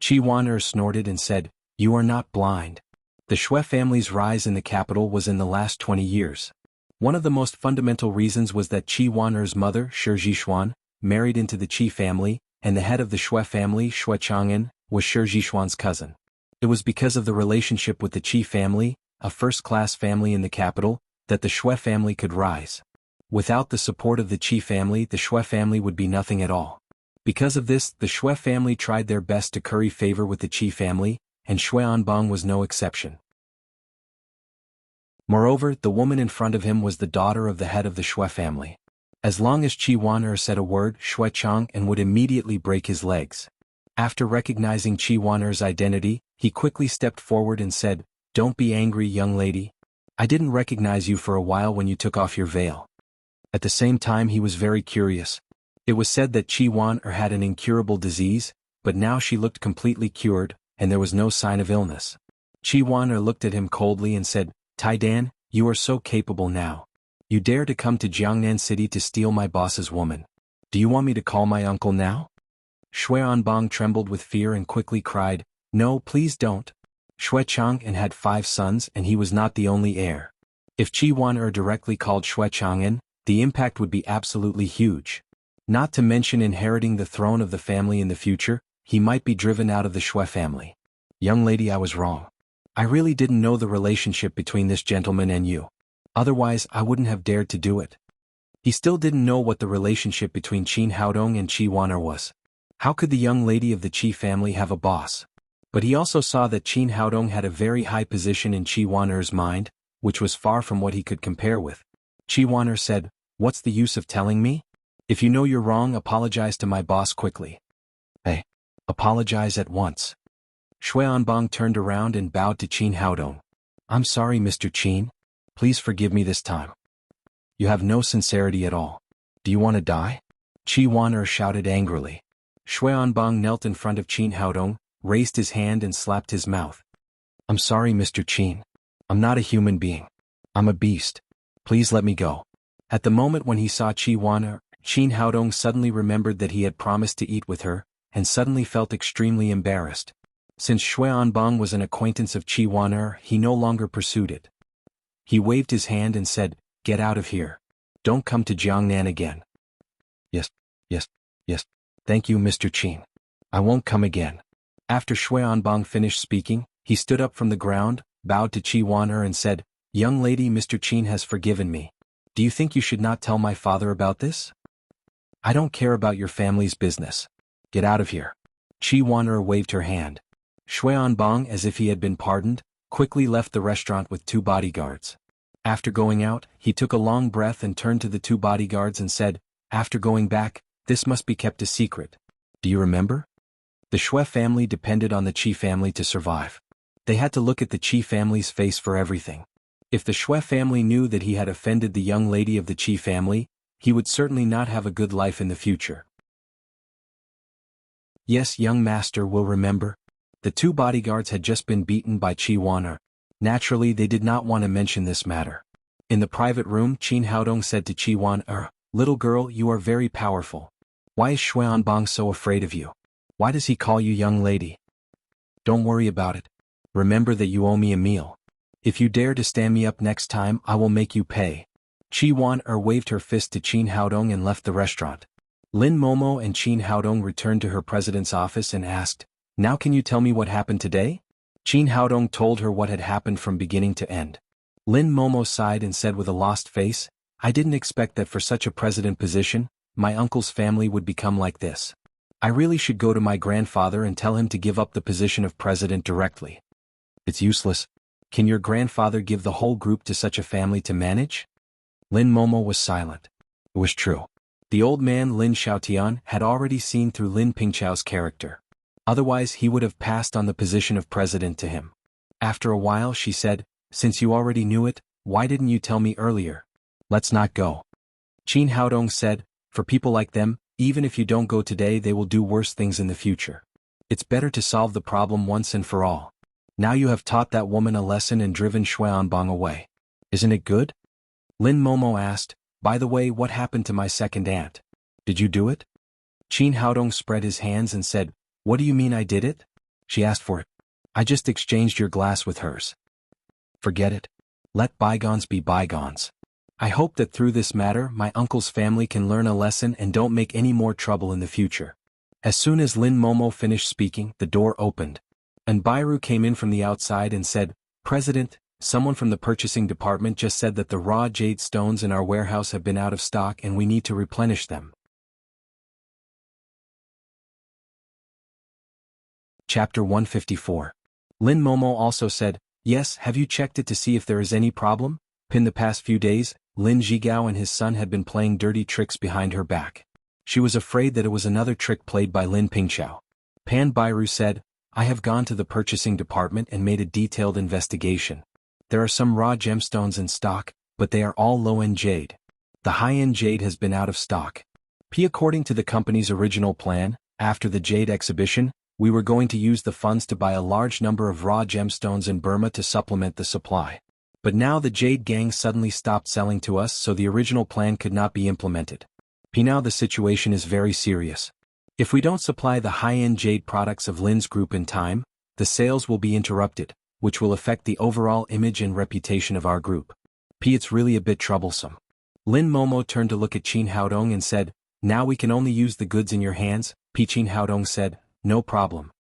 Qi Wan-er snorted and said, "You are not blind. The Shui family's rise in the capital was in the last 20 years. One of the most fundamental reasons was that Qi Wan-er's mother, Shi Zhishuan, married into the Qi family, and the head of the Shui family, Shui Chang'an, was Shi Zhishuan's cousin. It was because of the relationship with the Qi family, a first-class family in the capital, that the Shui family could rise. Without the support of the Qi family, the Shui family would be nothing at all. Because of this, the Shui family tried their best to curry favor with the Qi family, and Xuanbang was no exception. Moreover, the woman in front of him was the daughter of the head of the Shui family. As long as Qi Wan-er said a word, Shui Chang'an would immediately break his legs. After recognizing Qi Wan-er's identity, he quickly stepped forward and said, "Don't be angry, young lady. I didn't recognize you for a while when you took off your veil." At the same time, he was very curious. It was said that Qi Wan-er had an incurable disease, but now she looked completely cured, and there was no sign of illness. Qi Wan-er looked at him coldly and said, "Taidan, you are so capable now. You dare to come to Jiangnan City to steal my boss's woman. Do you want me to call my uncle now?" Xuanbang trembled with fear and quickly cried, "No, please don't." Shui Chang'an had 5 sons and he was not the only heir. If Qi Wan-er directly called Shui Chang'an, the impact would be absolutely huge. Not to mention inheriting the throne of the family in the future, he might be driven out of the Shui family. "Young lady, I was wrong. I really didn't know the relationship between this gentleman and you. Otherwise I wouldn't have dared to do it. He still didn't know what the relationship between Qin Haodong and Qi Wan'er was. How could the young lady of the Qi family have a boss? But he also saw that Qin Haodong had a very high position in Qi Wan'er's mind, which was far from what he could compare with. Qi Wan'er said, "What's the use of telling me? If you know you're wrong, apologize to my boss quickly." Hey, apologize at once. Xuanbang turned around and bowed to Qin Haodong. "I'm sorry, Mr. Qin. Please forgive me this time." "You have no sincerity at all. Do you want to die?" Qi Wan'er shouted angrily. Xuanbang knelt in front of Qin Haodong, raised his hand and slapped his mouth. "I'm sorry, Mr. Qin. I'm not a human being. I'm a beast. Please let me go." At the moment when he saw Qi Wan'er, Qin Haodong suddenly remembered that he had promised to eat with her, and suddenly felt extremely embarrassed. Since Xuanbang was an acquaintance of Qi Wan'er, he no longer pursued it. He waved his hand and said, "Get out of here. Don't come to Jiangnan again." Yes. Thank you, Mr. Qin. I won't come again." After Xuanbang finished speaking, he stood up from the ground, bowed to Qi Wan'er and said, "Young lady, Mr. Qin has forgiven me. Do you think you should not tell my father about this?" "I don't care about your family's business. Get out of here." Qi Wan'er waved her hand. Xuanbang, as if he had been pardoned, quickly left the restaurant with 2 bodyguards. After going out, he took a long breath and turned to the 2 bodyguards and said, "After going back, this must be kept a secret. Do you remember? The Xue family depended on the Qi family to survive. They had to look at the Qi family's face for everything. If the Xue family knew that he had offended the young lady of the Qi family, he would certainly not have a good life in the future." "Yes, young master will remember." The 2 bodyguards had just been beaten by Qi Wan'er. Naturally, they did not want to mention this matter. In the private room, Qin Haodong said to Qi Wan'er, "Little girl, you are very powerful. Why is Xuanbang so afraid of you? Why does he call you young lady? Don't worry about it. Remember that you owe me a meal. If you dare to stand me up next time, I will make you pay." Qi Wan'er waved her fist to Qin Haodong and left the restaurant. Lin Momo and Qin Haodong returned to her president's office and asked, "Now can you tell me what happened today?" Qin Haodong told her what had happened from beginning to end. Lin Momo sighed and said with a lost face, "I didn't expect that for such a president position, my uncle's family would become like this. I really should go to my grandfather and tell him to give up the position of president directly." "It's useless. Can your grandfather give the whole group to such a family to manage?" Lin Momo was silent. It was true. The old man Lin Xiaotian had already seen through Lin Pingchao's character. Otherwise he would have passed on the position of president to him. After a while she said, "Since you already knew it, why didn't you tell me earlier? Let's not go." Qin Haodong said, "For people like them, even if you don't go today they will do worse things in the future. It's better to solve the problem once and for all. Now you have taught that woman a lesson and driven Xuanbang away. Isn't it good?" Lin Momo asked, "By the way, what happened to my second aunt? Did you do it?" Qin Haodong spread his hands and said, "What do you mean I did it? She asked for it. I just exchanged your glass with hers." "Forget it. Let bygones be bygones. I hope that through this matter my uncle's family can learn a lesson and don't make any more trouble in the future." As soon as Lin Momo finished speaking, the door opened. And Bairu came in from the outside and said, "President, someone from the purchasing department just said that the raw jade stones in our warehouse have been out of stock and we need to replenish them." Chapter 154. Lin Momo also said, "Yes, have you checked it to see if there is any problem? In the past few days, Lin Zhigao and his son had been playing dirty tricks behind her back. She was afraid that it was another trick played by Lin Pingchao." Pan Bairu said, "I have gone to the purchasing department and made a detailed investigation. There are some raw gemstones in stock, but they are all low-end jade. The high-end jade has been out of stock. According to the company's original plan, after the jade exhibition, we were going to use the funds to buy a large number of raw gemstones in Burma to supplement the supply. But now the jade gang suddenly stopped selling to us, so the original plan could not be implemented. Now the situation is very serious. If we don't supply the high-end jade products of Lin's group in time, the sales will be interrupted, which will affect the overall image and reputation of our group. It's really a bit troublesome." Lin Momo turned to look at Qin Haodong and said, "Now we can only use the goods in your hands." Qin Haodong said, "No problem.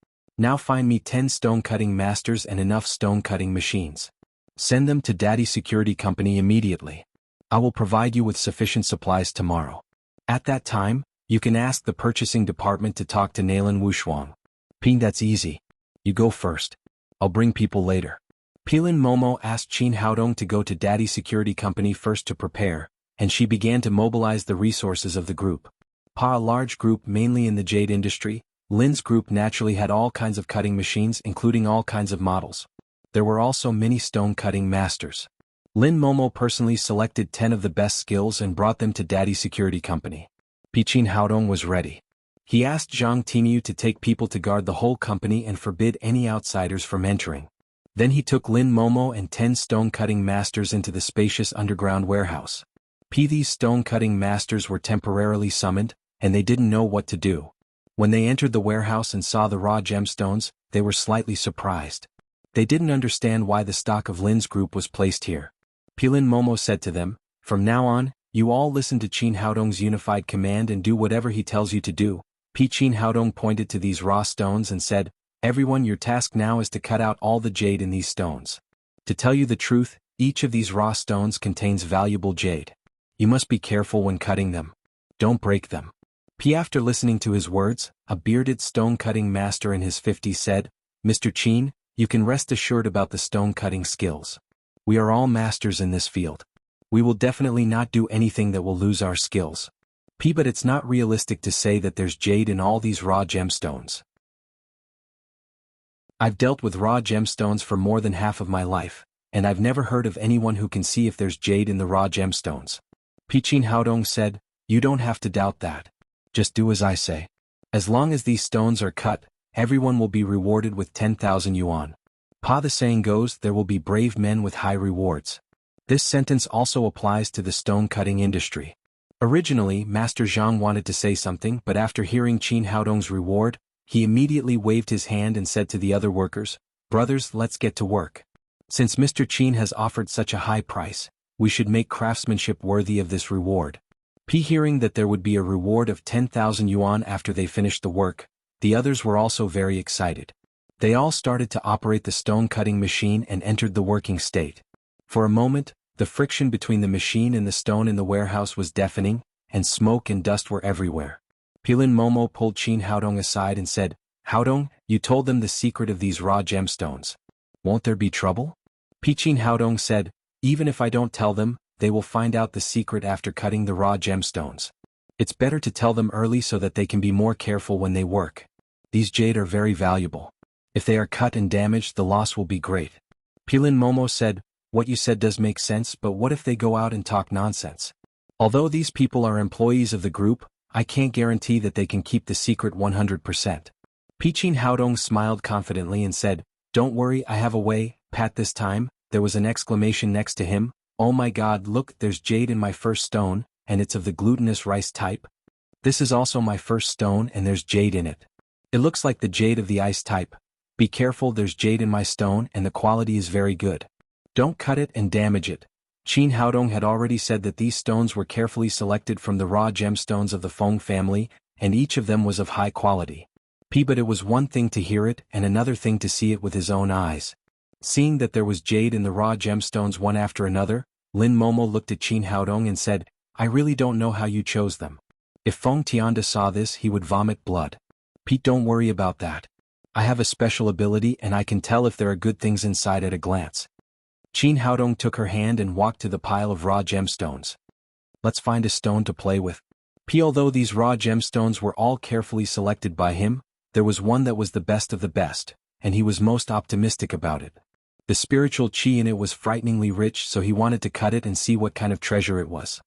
Now find me 10 stone-cutting masters and enough stone-cutting machines. Send them to Daddy Security Company immediately. I will provide you with sufficient supplies tomorrow. At that time, you can ask the purchasing department to talk to Nalan Wushuang. Ping, that's easy. You go first. I'll bring people later. Pilin Momo asked Qin Haodong to go to Daddy Security Company first to prepare, and she began to mobilize the resources of the group. A large group mainly in the jade industry, Lin's group naturally had all kinds of cutting machines including all kinds of models. There were also many stone-cutting masters. Lin Momo personally selected 10 of the best skills and brought them to Daddy Security Company. Qin Haodong was ready. He asked Zhang Timiu to take people to guard the whole company and forbid any outsiders from entering. Then he took Lin Momo and 10 stone-cutting masters into the spacious underground warehouse. These stone-cutting masters were temporarily summoned, and they didn't know what to do. When they entered the warehouse and saw the raw gemstones, they were slightly surprised. They didn't understand why the stock of Lin's group was placed here. Pilin Momo said to them, "From now on, you all listen to Qin Haodong's unified command and do whatever he tells you to do." Qin Haodong pointed to these raw stones and said, "Everyone, your task now is to cut out all the jade in these stones. To tell you the truth, each of these raw stones contains valuable jade. You must be careful when cutting them. Don't break them." After listening to his words, a bearded stone-cutting master in his 50s said, "Mr. Qin, you can rest assured about the stone-cutting skills. We are all masters in this field. We will definitely not do anything that will lose our skills. But it's not realistic to say that there's jade in all these raw gemstones. I've dealt with raw gemstones for more than half of my life, and I've never heard of anyone who can see if there's jade in the raw gemstones." Qin Haodong said, "You don't have to doubt that. Just do as I say. As long as these stones are cut, everyone will be rewarded with 10,000 yuan. The saying goes, there will be brave men with high rewards." This sentence also applies to the stone-cutting industry. Originally, Master Zhang wanted to say something, but after hearing Qin Haodong's reward, he immediately waved his hand and said to the other workers, "Brothers, let's get to work. Since Mr. Qin has offered such a high price, we should make craftsmanship worthy of this reward." Hearing that there would be a reward of 10,000 yuan after they finished the work, the others were also very excited. They all started to operate the stone-cutting machine and entered the working state. For a moment, the friction between the machine and the stone in the warehouse was deafening, and smoke and dust were everywhere. Pilin Momo pulled Qin Haodong aside and said, "Haodong, you told them the secret of these raw gemstones. Won't there be trouble?" Qin Haodong said, "Even if I don't tell them, they will find out the secret after cutting the raw gemstones. It's better to tell them early so that they can be more careful when they work. These jade are very valuable. If they are cut and damaged, the loss will be great." Pilin Momo said, "What you said does make sense, but what if they go out and talk nonsense? Although these people are employees of the group, I can't guarantee that they can keep the secret 100%. Qin Haodong smiled confidently and said, "Don't worry, I have a way." This time, there was an exclamation next to him, "Oh my god, look, there's jade in my first stone, and it's of the glutinous rice type. This is also my first stone and there's jade in it. It looks like the jade of the ice type. Be careful, there's jade in my stone and the quality is very good. Don't cut it and damage it." Qin Haodong had already said that these stones were carefully selected from the raw gemstones of the Feng family, and each of them was of high quality. But it was one thing to hear it and another thing to see it with his own eyes. Seeing that there was jade in the raw gemstones one after another, Lin Momo looked at Qin Haodong and said, "I really don't know how you chose them. If Feng Tianda saw this, he would vomit blood. Don't worry about that. I have a special ability and I can tell if there are good things inside at a glance." Qin Haodong took her hand and walked to the pile of raw gemstones. "Let's find a stone to play with." Although these raw gemstones were all carefully selected by him, there was one that was the best of the best, and he was most optimistic about it. The spiritual qi in it was frighteningly rich, so he wanted to cut it and see what kind of treasure it was.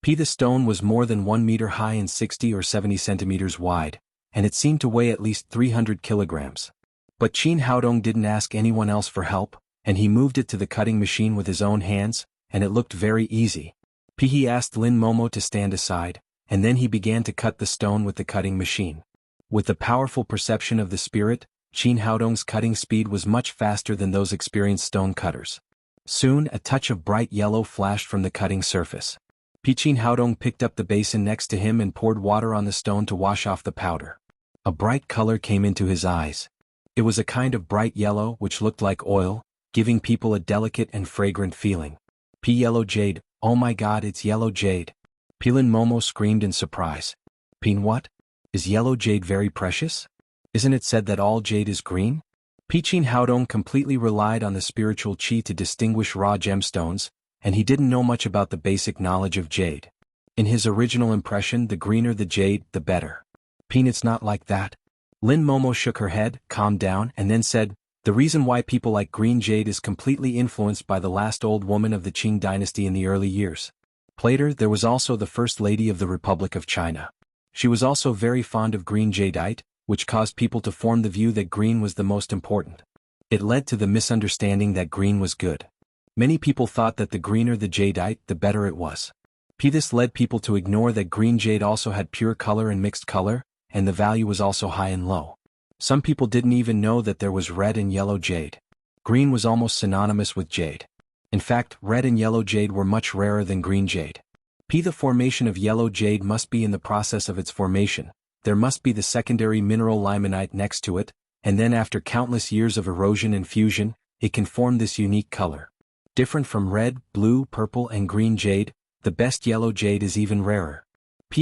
The stone was more than 1 meter high and 60 or 70 centimeters wide, and it seemed to weigh at least 300 kilograms. But Qin Haodong didn't ask anyone else for help, and he moved it to the cutting machine with his own hands, and it looked very easy. He asked Lin Momo to stand aside, and then he began to cut the stone with the cutting machine. With the powerful perception of the spirit, Qin Haodong's cutting speed was much faster than those experienced stone cutters. Soon, a touch of bright yellow flashed from the cutting surface. Qin Haodong picked up the basin next to him and poured water on the stone to wash off the powder. A bright color came into his eyes. It was a kind of bright yellow which looked like oil, giving people a delicate and fragrant feeling. Yellow jade, oh my god, it's yellow jade. Lin Momo screamed in surprise. What? Is yellow jade very precious? Isn't it said that all jade is green? Qin Haodong completely relied on the spiritual qi to distinguish raw gemstones, and he didn't know much about the basic knowledge of jade. In his original impression, the greener the jade, the better. It's not like that. Lin Momo shook her head, calmed down, and then said, the reason why people like green jade is completely influenced by the last old woman of the Qing dynasty in the early years. Later, there was also the First Lady of the Republic of China. She was also very fond of green jadeite, which caused people to form the view that green was the most important. It led to the misunderstanding that green was good. Many people thought that the greener the jadeite, the better it was. This led people to ignore that green jade also had pure color and mixed color, and the value was also high and low. Some people didn't even know that there was red and yellow jade. Green was almost synonymous with jade. In fact, red and yellow jade were much rarer than green jade. The formation of yellow jade must be in the process of its formation. There must be the secondary mineral limonite next to it, and then after countless years of erosion and fusion, it can form this unique color. Different from red, blue, purple and green jade, the best yellow jade is even rarer.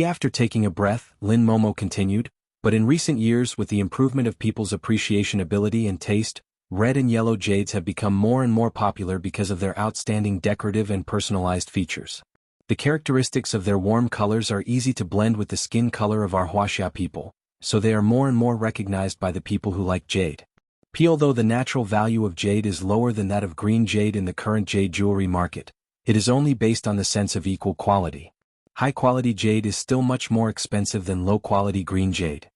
After taking a breath, Lin Momo continued, but in recent years with the improvement of people's appreciation ability and taste, red and yellow jades have become more and more popular because of their outstanding decorative and personalized features. The characteristics of their warm colors are easy to blend with the skin color of our Wuxia people, so they are more and more recognized by the people who like jade. Although the natural value of jade is lower than that of green jade in the current jade jewelry market, it is only based on the sense of equal quality. High-quality jade is still much more expensive than low-quality green jade.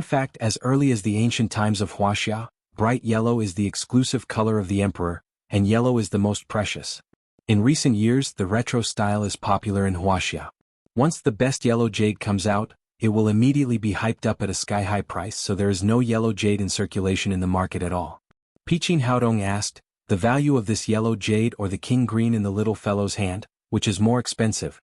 Fact: as early as the ancient times of Wuxia, bright yellow is the exclusive color of the emperor, and yellow is the most precious. In recent years, the retro style is popular in Wuxia. Once the best yellow jade comes out, it will immediately be hyped up at a sky-high price, so there is no yellow jade in circulation in the market at all. Qin Haodong asked, the value of this yellow jade or the king green in the little fellow's hand, which is more expensive?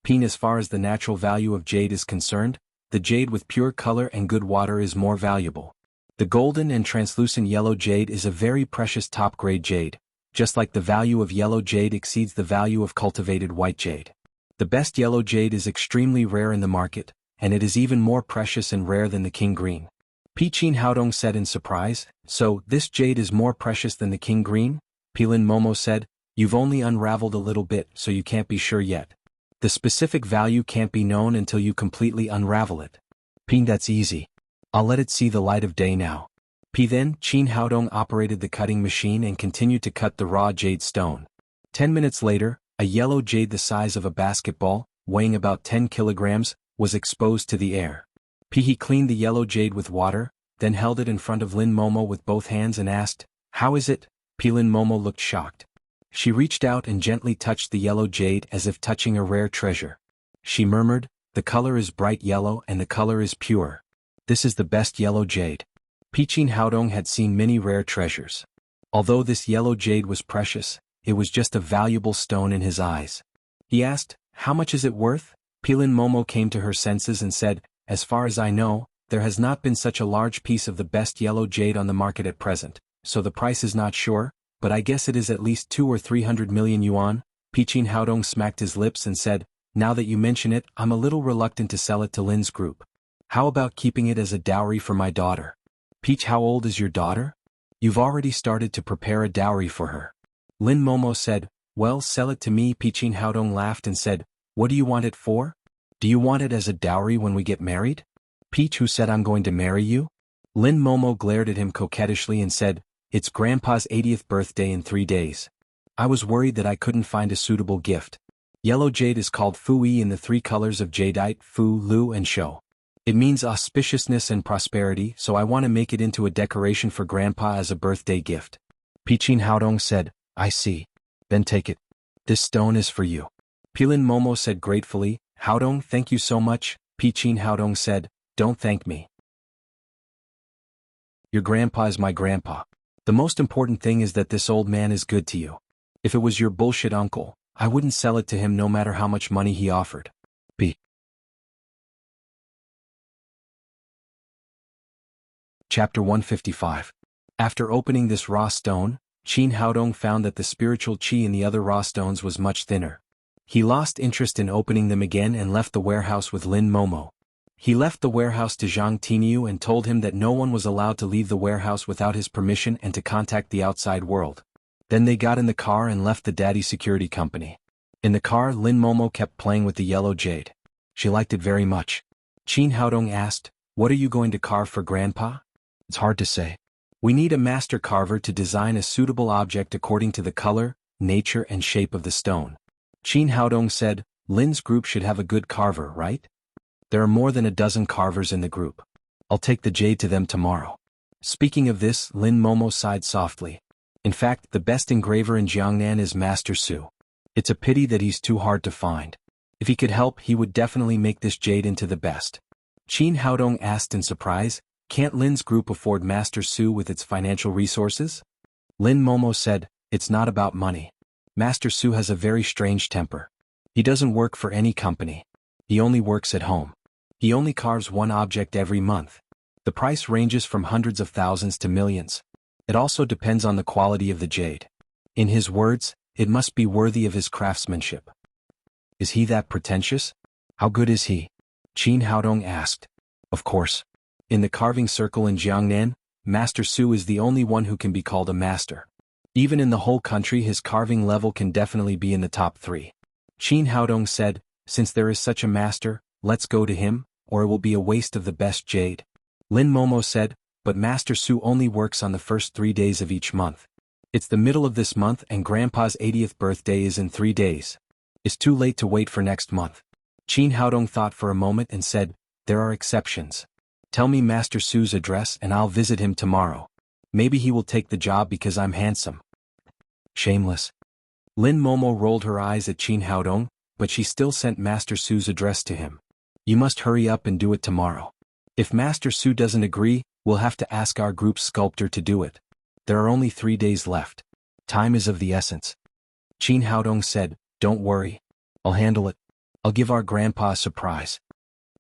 As far as the natural value of jade is concerned, the jade with pure color and good water is more valuable. The golden and translucent yellow jade is a very precious top-grade jade, just like the value of yellow jade exceeds the value of cultivated white jade. The best yellow jade is extremely rare in the market, and it is even more precious and rare than the king green. Qin Haodong said in surprise, so, this jade is more precious than the king green? Lin Momo said, you've only unraveled a little bit, so you can't be sure yet. The specific value can't be known until you completely unravel it. That's easy. I'll let it see the light of day now. Then, Qin Haodong operated the cutting machine and continued to cut the raw jade stone. 10 minutes later, a yellow jade the size of a basketball, weighing about 10 kilograms, was exposed to the air. He cleaned the yellow jade with water, then held it in front of Lin Momo with both hands and asked, how is it? Lin Momo looked shocked. She reached out and gently touched the yellow jade as if touching a rare treasure. She murmured, the color is bright yellow and the color is pure. This is the best yellow jade. Qin Haodong had seen many rare treasures. Although this yellow jade was precious, it was just a valuable stone in his eyes. He asked, how much is it worth? Lin Momo came to her senses and said, as far as I know, there has not been such a large piece of the best yellow jade on the market at present, so the price is not sure, but I guess it is at least 200 or 300 million yuan. Qin Haodong smacked his lips and said, now that you mention it, I'm a little reluctant to sell it to Lin's group. How about keeping it as a dowry for my daughter? How old is your daughter? You've already started to prepare a dowry for her. Lin Momo said, well, sell it to me. Qin Haodong laughed and said, what do you want it for? Do you want it as a dowry when we get married? Who said I'm going to marry you? Lin Momo glared at him coquettishly and said, it's Grandpa's 80th birthday in 3 days. I was worried that I couldn't find a suitable gift. Yellow jade is called Fui in the 3 colors of jadeite, Fu, Lu and Shou. It means auspiciousness and prosperity, so I want to make it into a decoration for Grandpa as a birthday gift. Qin Haodong said, I see. Then take it. This stone is for you. Lin Momo said gratefully, Haodong, thank you so much. Qin Haodong said, don't thank me. Your grandpa is my grandpa. The most important thing is that this old man is good to you. If it was your bullshit uncle, I wouldn't sell it to him no matter how much money he offered. Chapter 155. After opening this raw stone, Qin Haodong found that the spiritual qi in the other raw stones was much thinner. He lost interest in opening them again and left the warehouse with Lin Momo. He left the warehouse to Zhang Tiniu and told him that no one was allowed to leave the warehouse without his permission and to contact the outside world. Then they got in the car and left the daddy security company. In the car, Lin Momo kept playing with the yellow jade. She liked it very much. Qin Haodong asked, "What are you going to carve for Grandpa?" "It's hard to say. We need a master carver to design a suitable object according to the color, nature and shape of the stone." Qin Haodong said, "Lin's group should have a good carver, right? There are more than a dozen carvers in the group. I'll take the jade to them tomorrow." Speaking of this, Lin Momo sighed softly. In fact, the best engraver in Jiangnan is Master Su. It's a pity that he's too hard to find. If he could help, he would definitely make this jade into the best. Qin Haodong asked in surprise, "Can't Lin's group afford Master Su with its financial resources?" Lin Momo said, "It's not about money. Master Su has a very strange temper. He doesn't work for any company. He only works at home. He only carves one object every month. The price ranges from hundreds of thousands to millions. It also depends on the quality of the jade. In his words, it must be worthy of his craftsmanship." "Is he that pretentious? How good is he?" Qin Haodong asked. "Of course. In the carving circle in Jiangnan, Master Su is the only one who can be called a master. Even in the whole country his carving level can definitely be in the top 3. Qin Haodong said, "Since there is such a master, let's go to him, or it will be a waste of the best jade." Lin Momo said, "But Master Su only works on the first 3 days of each month. It's the middle of this month and Grandpa's 80th birthday is in 3 days. It's too late to wait for next month." Qin Haodong thought for a moment and said, "There are exceptions. Tell me Master Su's address and I'll visit him tomorrow. Maybe he will take the job because I'm handsome." Shameless. Lin Momo rolled her eyes at Qin Haodong, but she still sent Master Su's address to him. "You must hurry up and do it tomorrow. If Master Su doesn't agree, we'll have to ask our group's sculptor to do it. There are only 3 days left. Time is of the essence." Qin Haodong said, "Don't worry. I'll handle it. I'll give our grandpa a surprise."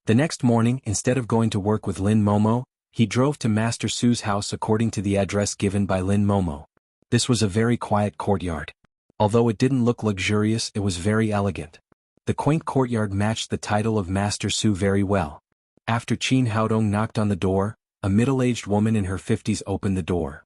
The next morning, instead of going to work with Lin Momo, he drove to Master Su's house according to the address given by Lin Momo. This was a very quiet courtyard. Although it didn't look luxurious, it was very elegant. The quaint courtyard matched the title of Master Su very well. After Qin Haodong knocked on the door, a middle-aged woman in her 50s opened the door.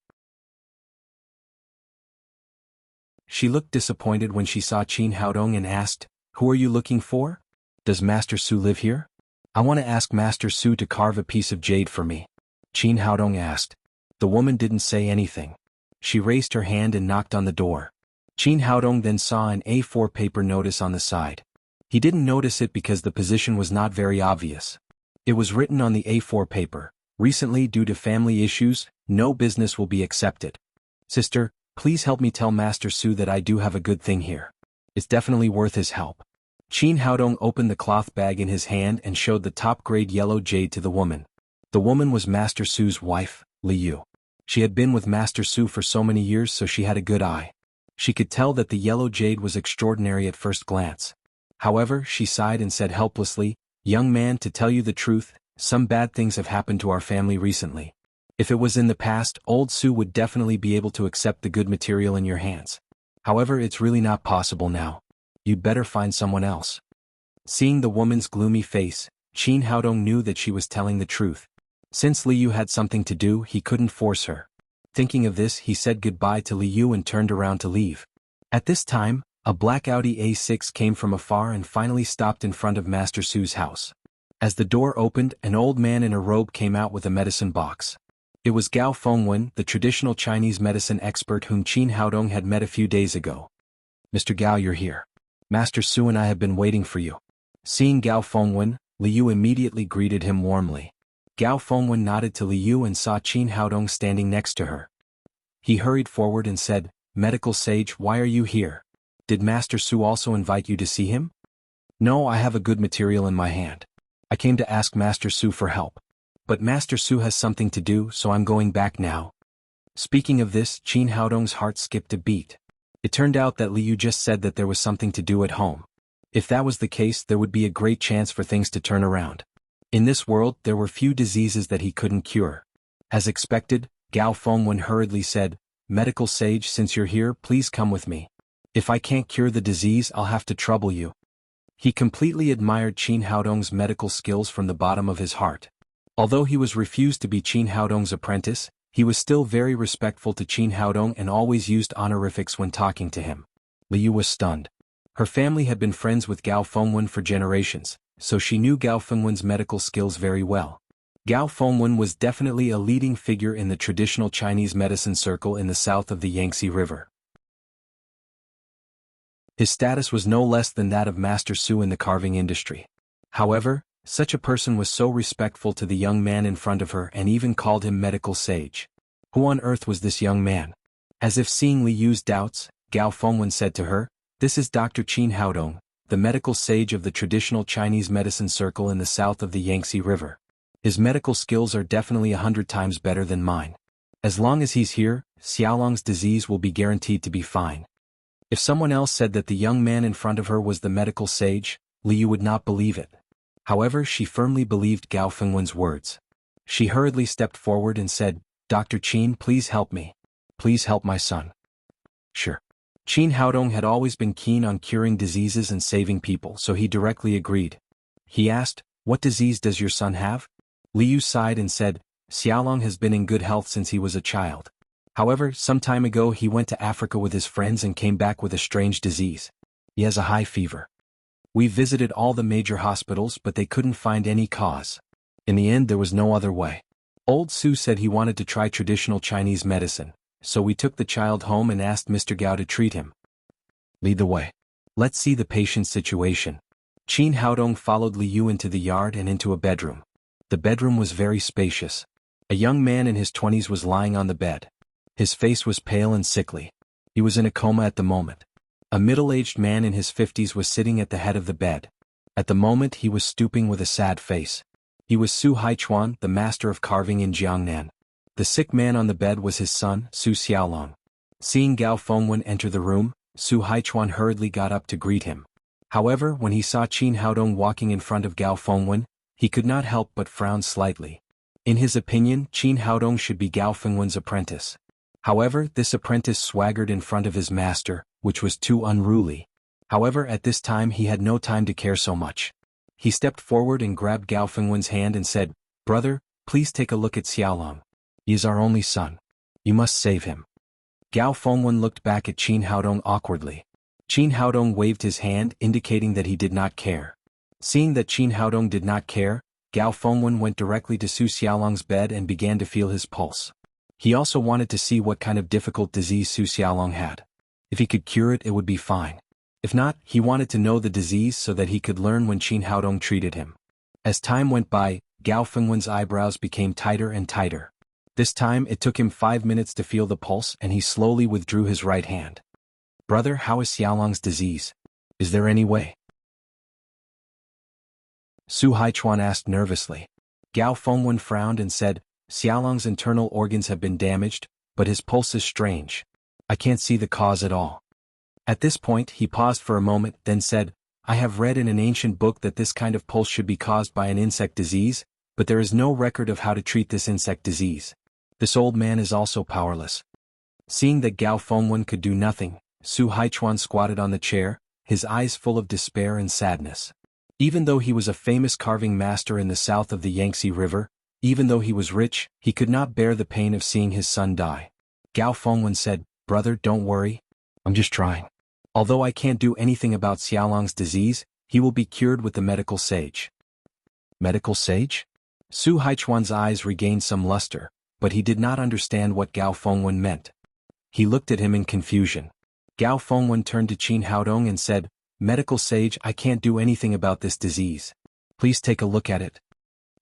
She looked disappointed when she saw Qin Haodong and asked, "Who are you looking for? Does Master Su live here? I want to ask Master Su to carve a piece of jade for me." Qin Haodong asked. The woman didn't say anything. She raised her hand and knocked on the door. Qin Haodong then saw an A4 paper notice on the side. He didn't notice it because the position was not very obvious. It was written on the A4 paper, "Recently, due to family issues, no business will be accepted. Sister, please help me tell Master Su that I do have a good thing here. It's definitely worth his help." Qin Haodong opened the cloth bag in his hand and showed the top-grade yellow jade to the woman. The woman was Master Su's wife, Liu. She had been with Master Su for so many years, so she had a good eye. She could tell that the yellow jade was extraordinary at first glance. However, she sighed and said helplessly, "Young man, to tell you the truth, some bad things have happened to our family recently. If it was in the past, old Su would definitely be able to accept the good material in your hands. However, it's really not possible now. You'd better find someone else." Seeing the woman's gloomy face, Qin Haodong knew that she was telling the truth. Since Liu had something to do, he couldn't force her. Thinking of this, he said goodbye to Liu and turned around to leave. At this time, a black Audi A6 came from afar and finally stopped in front of Master Su's house. As the door opened, an old man in a robe came out with a medicine box. It was Gao Fengwen, the traditional Chinese medicine expert whom Qin Haodong had met a few days ago. "Mr. Gao, you're here. Master Su and I have been waiting for you." Seeing Gao Fengwen, Liu immediately greeted him warmly. Gao Fengwen nodded to Liu and saw Qin Haodong standing next to her. He hurried forward and said, "Medical sage, why are you here? Did Master Su also invite you to see him?" "No, I have a good material in my hand. I came to ask Master Su for help. But Master Su has something to do, so I'm going back now." Speaking of this, Qin Haodong's heart skipped a beat. It turned out that Liu just said that there was something to do at home. If that was the case, there would be a great chance for things to turn around. In this world, there were few diseases that he couldn't cure. As expected, Gao Fengwen hurriedly said, "Medical sage, since you're here, please come with me. If I can't cure the disease, I'll have to trouble you." He completely admired Qin Haodong's medical skills from the bottom of his heart. Although he was refused to be Qin Haodong's apprentice, he was still very respectful to Qin Haodong and always used honorifics when talking to him. Liu was stunned. Her family had been friends with Gao Fengwen for generations, so she knew Gao Fengwen's medical skills very well. Gao Fengwen was definitely a leading figure in the traditional Chinese medicine circle in the south of the Yangtze River. His status was no less than that of Master Su in the carving industry. However, such a person was so respectful to the young man in front of her and even called him medical sage. Who on earth was this young man? As if seeing Liu's doubts, Gao Fengwen said to her, "This is Dr. Qin Haodong, the medical sage of the traditional Chinese medicine circle in the south of the Yangtze River. His medical skills are definitely 100 times better than mine. As long as he's here, Xiaolong's disease will be guaranteed to be fine." If someone else said that the young man in front of her was the medical sage, Liu would not believe it. However, she firmly believed Gao Fengwen's words. She hurriedly stepped forward and said, "Dr. Qin, please help me. Please help my son." Sure. Qin Haodong had always been keen on curing diseases and saving people, so he directly agreed. He asked, "What disease does your son have?" Liu sighed and said, "Xiaolong has been in good health since he was a child. However, some time ago he went to Africa with his friends and came back with a strange disease. He has a high fever. We visited all the major hospitals but they couldn't find any cause. In the end there was no other way. Old Su said he wanted to try traditional Chinese medicine, so we took the child home and asked Mr. Gao to treat him. Lead the way. Let's see the patient's situation." Qin Haodong followed Liu into the yard and into a bedroom. The bedroom was very spacious. A young man in his 20s was lying on the bed. His face was pale and sickly. He was in a coma at the moment. A middle-aged man in his 50s was sitting at the head of the bed. At the moment he was stooping with a sad face. He was Su Haichuan, the master of carving in Jiangnan. The sick man on the bed was his son, Su Xiaolong. Seeing Gao Fengwen enter the room, Su Haichuan hurriedly got up to greet him. However, when he saw Qin Haodong walking in front of Gao Fengwen, he could not help but frown slightly. In his opinion, Qin Haodong should be Gao Fengwen's apprentice. However, this apprentice swaggered in front of his master, which was too unruly. However, at this time he had no time to care so much. He stepped forward and grabbed Gao Fengwen's hand and said, "Brother, please take a look at Xiaolong. He is our only son. You must save him." Gao Fengwen looked back at Qin Haodong awkwardly. Qin Haodong waved his hand indicating that he did not care. Seeing that Qin Haodong did not care, Gao Fengwen went directly to Su Xiaolong's bed and began to feel his pulse. He also wanted to see what kind of difficult disease Su Xiaolong had. If he could cure it, it would be fine. If not, he wanted to know the disease so that he could learn when Qin Haodong treated him. As time went by, Gao Fengwen's eyebrows became tighter and tighter. This time it took him 5 minutes to feel the pulse and he slowly withdrew his right hand. "Brother, how is Xiaolong's disease? Is there any way?" Su Haichuan asked nervously. Gao Fengwen frowned and said, "Xiaolong's internal organs have been damaged, but his pulse is strange. I can't see the cause at all." At this point he paused for a moment, then said, "I have read in an ancient book that this kind of pulse should be caused by an insect disease, but there is no record of how to treat this insect disease. This old man is also powerless." Seeing that Gao Fengwen could do nothing, Su Haichuan squatted on the chair, his eyes full of despair and sadness. Even though he was a famous carving master in the south of the Yangtze River, even though he was rich, he could not bear the pain of seeing his son die. Gao Fengwen said, "Brother, don't worry. I'm just trying. Although I can't do anything about Xiaolong's disease, he will be cured with the medical sage." Medical sage? Su Haichuan's eyes regained some luster, but he did not understand what Gao Fengwen meant. He looked at him in confusion. Gao Fengwen turned to Qin Haodong and said, "Medical sage, I can't do anything about this disease. Please take a look at it."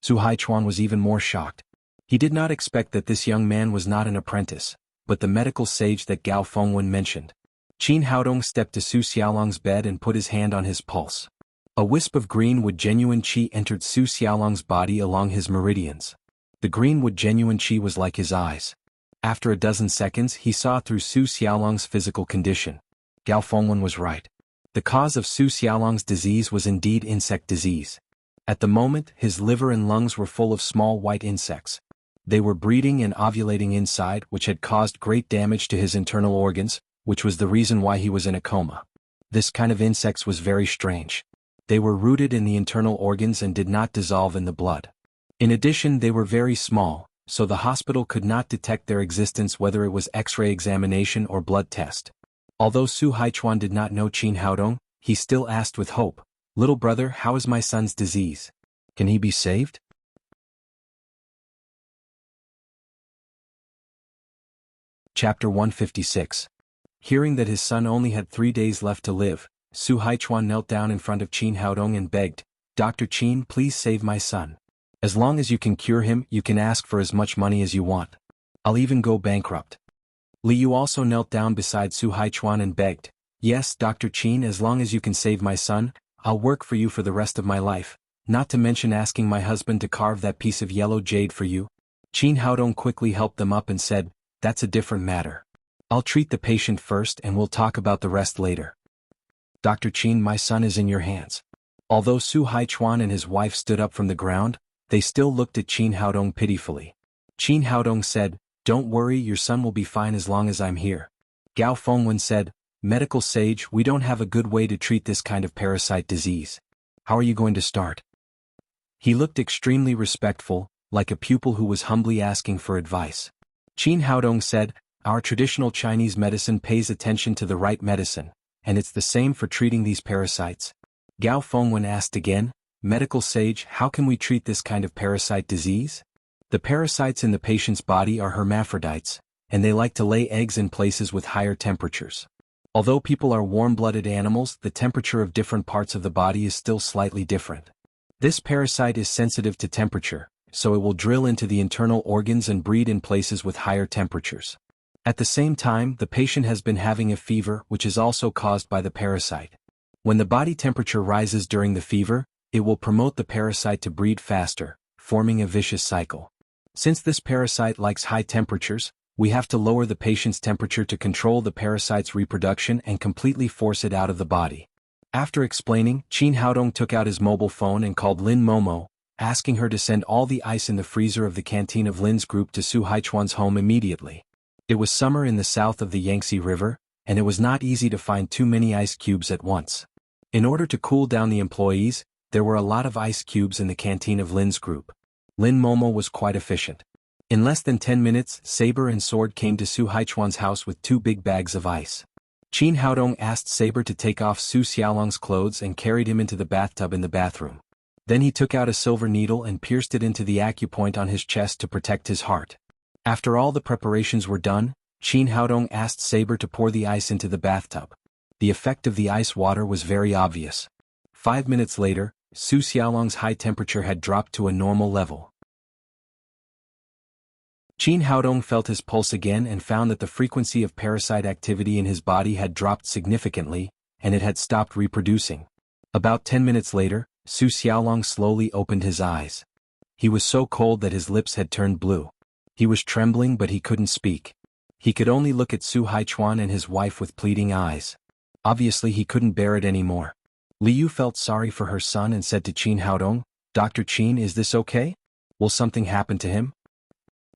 Su Haichuan was even more shocked. He did not expect that this young man was not an apprentice, but the medical sage that Gao Fengwen mentioned. Qin Haodong stepped to Su Xiaolong's bed and put his hand on his pulse. A wisp of green-wood genuine qi entered Su Xiaolong's body along his meridians. The green-wood genuine qi was like his eyes. After a dozen seconds he saw through Su Xiaolong's physical condition. Gao Fengwen was right. The cause of Su Xiaolong's disease was indeed insect disease. At the moment, his liver and lungs were full of small white insects. They were breeding and ovulating inside, which had caused great damage to his internal organs, which was the reason why he was in a coma. This kind of insects was very strange. They were rooted in the internal organs and did not dissolve in the blood. In addition, they were very small, so the hospital could not detect their existence whether it was X-ray examination or blood test. Although Su Haichuan did not know Qin Haodong, he still asked with hope, "Little brother, how is my son's disease? Can he be saved?" Chapter 156. Hearing that his son only had 3 days left to live, Su Haichuan knelt down in front of Qin Haodong and begged, "Dr. Qin, please save my son. As long as you can cure him, you can ask for as much money as you want. I'll even go bankrupt." Li Yu also knelt down beside Su Haichuan and begged, "Yes, Dr. Qin, as long as you can save my son, I'll work for you for the rest of my life, not to mention asking my husband to carve that piece of yellow jade for you." Qin Haodong quickly helped them up and said, "That's a different matter. I'll treat the patient first and we'll talk about the rest later. Dr. Qin, my son is in your hands." Although Su Haichuan and his wife stood up from the ground, they still looked at Qin Haodong pitifully. Qin Haodong said, "Don't worry, your son will be fine as long as I'm here." Gao Fengwen said, "Medical sage, we don't have a good way to treat this kind of parasite disease. How are you going to start?" He looked extremely respectful, like a pupil who was humbly asking for advice. Qin Haodong said, "Our traditional Chinese medicine pays attention to the right medicine, and it's the same for treating these parasites." Gao Fengwen asked again, "Medical sage, how can we treat this kind of parasite disease?" The parasites in the patient's body are hermaphrodites, and they like to lay eggs in places with higher temperatures. Although people are warm-blooded animals, the temperature of different parts of the body is still slightly different. This parasite is sensitive to temperature, so it will drill into the internal organs and breed in places with higher temperatures. At the same time, the patient has been having a fever, which is also caused by the parasite. When the body temperature rises during the fever, it will promote the parasite to breed faster, forming a vicious cycle. Since this parasite likes high temperatures, we have to lower the patient's temperature to control the parasite's reproduction and completely force it out of the body. After explaining, Qin Haodong took out his mobile phone and called Lin Momo, asking her to send all the ice in the freezer of the canteen of Lin's group to Su Haichuan's home immediately. It was summer in the south of the Yangtze River, and it was not easy to find too many ice cubes at once. In order to cool down the employees, there were a lot of ice cubes in the canteen of Lin's group. Lin Momo was quite efficient. In less than 10 minutes, Saber and Sword came to Su Haichuan's house with 2 big bags of ice. Qin Haodong asked Saber to take off Su Xiaolong's clothes and carried him into the bathtub in the bathroom. Then he took out a silver needle and pierced it into the acupoint on his chest to protect his heart. After all the preparations were done, Qin Haodong asked Saber to pour the ice into the bathtub. The effect of the ice water was very obvious. 5 minutes later, Su Xiaolong's high temperature had dropped to a normal level. Qin Haodong felt his pulse again and found that the frequency of parasite activity in his body had dropped significantly, and it had stopped reproducing. About 10 minutes later, Su Xiaolong slowly opened his eyes. He was so cold that his lips had turned blue. He was trembling but he couldn't speak. He could only look at Su Haichuan and his wife with pleading eyes. Obviously he couldn't bear it anymore. Li Yu felt sorry for her son and said to Qin Haodong, "Dr. Qin, is this okay? Will something happen to him?"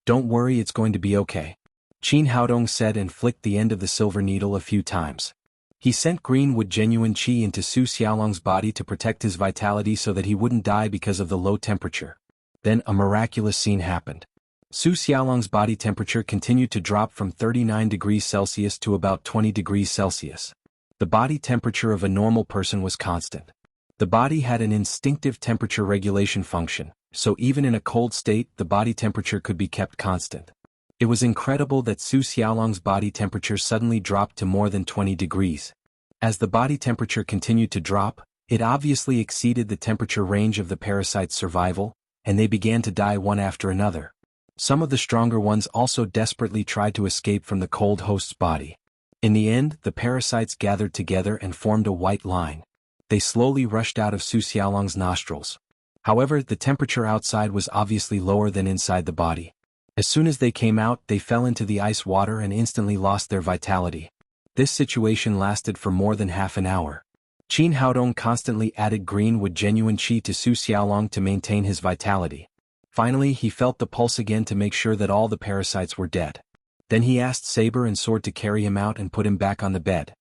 "Don't worry, it's going to be okay," Qin Haodong said and flicked the end of the silver needle a few times. He sent green wood genuine qi into Su Xiaolong's body to protect his vitality so that he wouldn't die because of the low temperature. Then a miraculous scene happened. Su Xiaolong's body temperature continued to drop from 39 degrees Celsius to about 20 degrees Celsius. The body temperature of a normal person was constant. The body had an instinctive temperature regulation function, so even in a cold state the body temperature could be kept constant. It was incredible that Su Xiaolong's body temperature suddenly dropped to more than 20 degrees. As the body temperature continued to drop, it obviously exceeded the temperature range of the parasite's survival, and they began to die one after another. Some of the stronger ones also desperately tried to escape from the cold host's body. In the end, the parasites gathered together and formed a white line. They slowly rushed out of Su Xiaolong's nostrils. However, the temperature outside was obviously lower than inside the body. As soon as they came out, they fell into the ice water and instantly lost their vitality. This situation lasted for more than half an hour. Qin Haodong constantly added green wood genuine qi to Su Xiaolong to maintain his vitality. Finally he felt the pulse again to make sure that all the parasites were dead. Then he asked Saber and Sword to carry him out and put him back on the bed.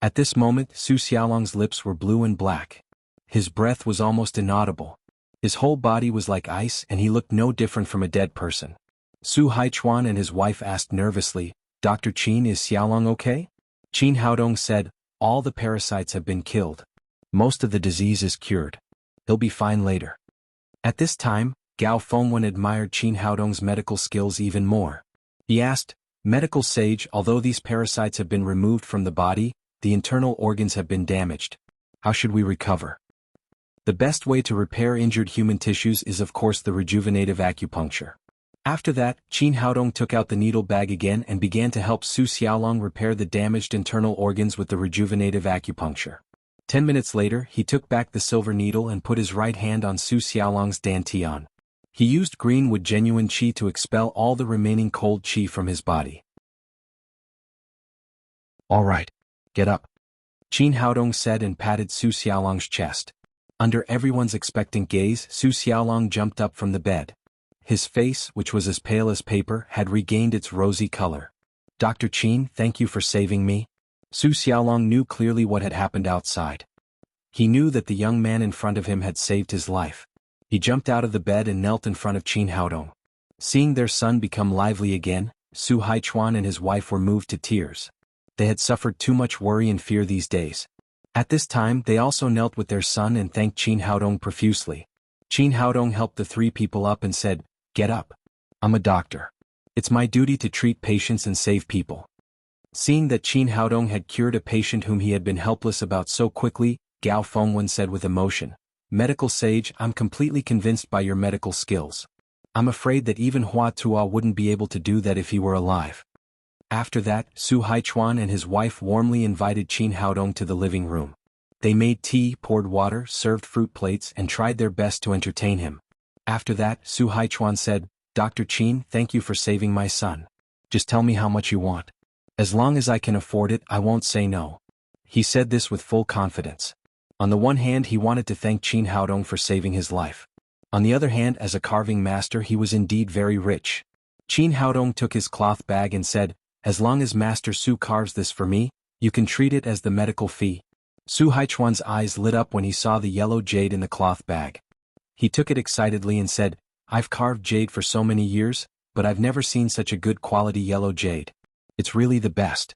At this moment Su Xiaolong's lips were blue and black. His breath was almost inaudible. His whole body was like ice and he looked no different from a dead person. Su Haichuan and his wife asked nervously, "Dr. Qin, is Xiaolong okay?" Qin Haodong said, "All the parasites have been killed. Most of the disease is cured. He'll be fine later." At this time, Gao Fengwen admired Qin Haodong's medical skills even more. He asked, "Medical sage, although these parasites have been removed from the body, the internal organs have been damaged. How should we recover?" The best way to repair injured human tissues is of course the rejuvenative acupuncture. After that, Qin Haodong took out the needle bag again and began to help Su Xiaolong repair the damaged internal organs with the rejuvenative acupuncture. 10 minutes later, he took back the silver needle and put his right hand on Su Xiaolong's dantian. He used green wood genuine qi to expel all the remaining cold qi from his body. "All right. Get up," Qin Haodong said and patted Su Xiaolong's chest. Under everyone's expectant gaze, Su Xiaolong jumped up from the bed. His face, which was as pale as paper, had regained its rosy color. "Dr. Qin, thank you for saving me." Su Xiaolong knew clearly what had happened outside. He knew that the young man in front of him had saved his life. He jumped out of the bed and knelt in front of Qin Haodong. Seeing their son become lively again, Su Haichuan and his wife were moved to tears. They had suffered too much worry and fear these days. At this time they also knelt with their son and thanked Qin Haodong profusely. Qin Haodong helped the three people up and said, "Get up. I'm a doctor. It's my duty to treat patients and save people." Seeing that Qin Haodong had cured a patient whom he had been helpless about so quickly, Gao Fengwen said with emotion, "Medical sage, I'm completely convinced by your medical skills. I'm afraid that even Hua Tuo wouldn't be able to do that if he were alive." After that, Su Haichuan and his wife warmly invited Qin Haodong to the living room. They made tea, poured water, served fruit plates, and tried their best to entertain him. After that, Su Haichuan said, "Dr. Qin, thank you for saving my son. Just tell me how much you want. As long as I can afford it, I won't say no." He said this with full confidence. On the one hand, he wanted to thank Qin Haodong for saving his life. On the other hand, as a carving master, he was indeed very rich. Qin Haodong took his cloth bag and said, "As long as Master Su carves this for me, you can treat it as the medical fee." Su Haichuan's eyes lit up when he saw the yellow jade in the cloth bag. He took it excitedly and said, "I've carved jade for so many years, but I've never seen such a good quality yellow jade. It's really the best."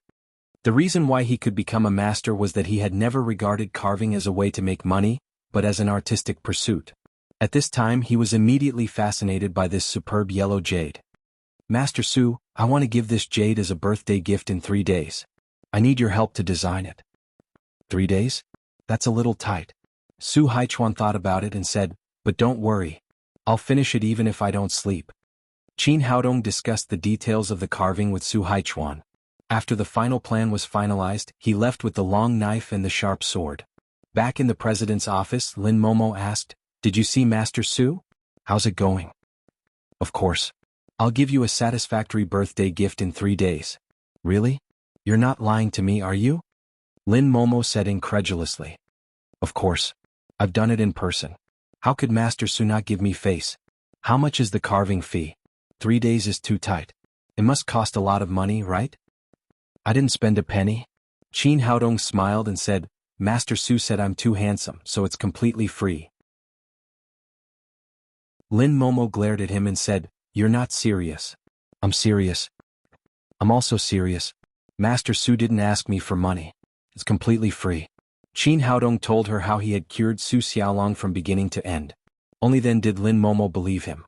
The reason why he could become a master was that he had never regarded carving as a way to make money, but as an artistic pursuit. At this time he was immediately fascinated by this superb yellow jade. "Master Su, I want to give this jade as a birthday gift in 3 days. I need your help to design it." 3 days? That's a little tight. Su Haichuan thought about it and said, "But don't worry. I'll finish it even if I don't sleep." Qin Haodong discussed the details of the carving with Su Haichuan. After the final plan was finalized, he left with the long knife and the sharp sword. Back in the president's office, Lin Momo asked, "Did you see Master Su? How's it going?" "Of course. I'll give you a satisfactory birthday gift in 3 days." "Really? You're not lying to me, are you?" Lin Momo said incredulously. "Of course. I've done it in person. How could Master Su not give me face? How much is the carving fee?" 3 days is too tight. It must cost a lot of money, right?" "I didn't spend a penny." Qin Haodong smiled and said, "Master Su said I'm too handsome, so it's completely free." Lin Momo glared at him and said, "You're not serious." "I'm serious. I'm also serious. Master Su didn't ask me for money. It's completely free." Qin Haodong told her how he had cured Su Xiaolong from beginning to end. Only then did Lin Momo believe him.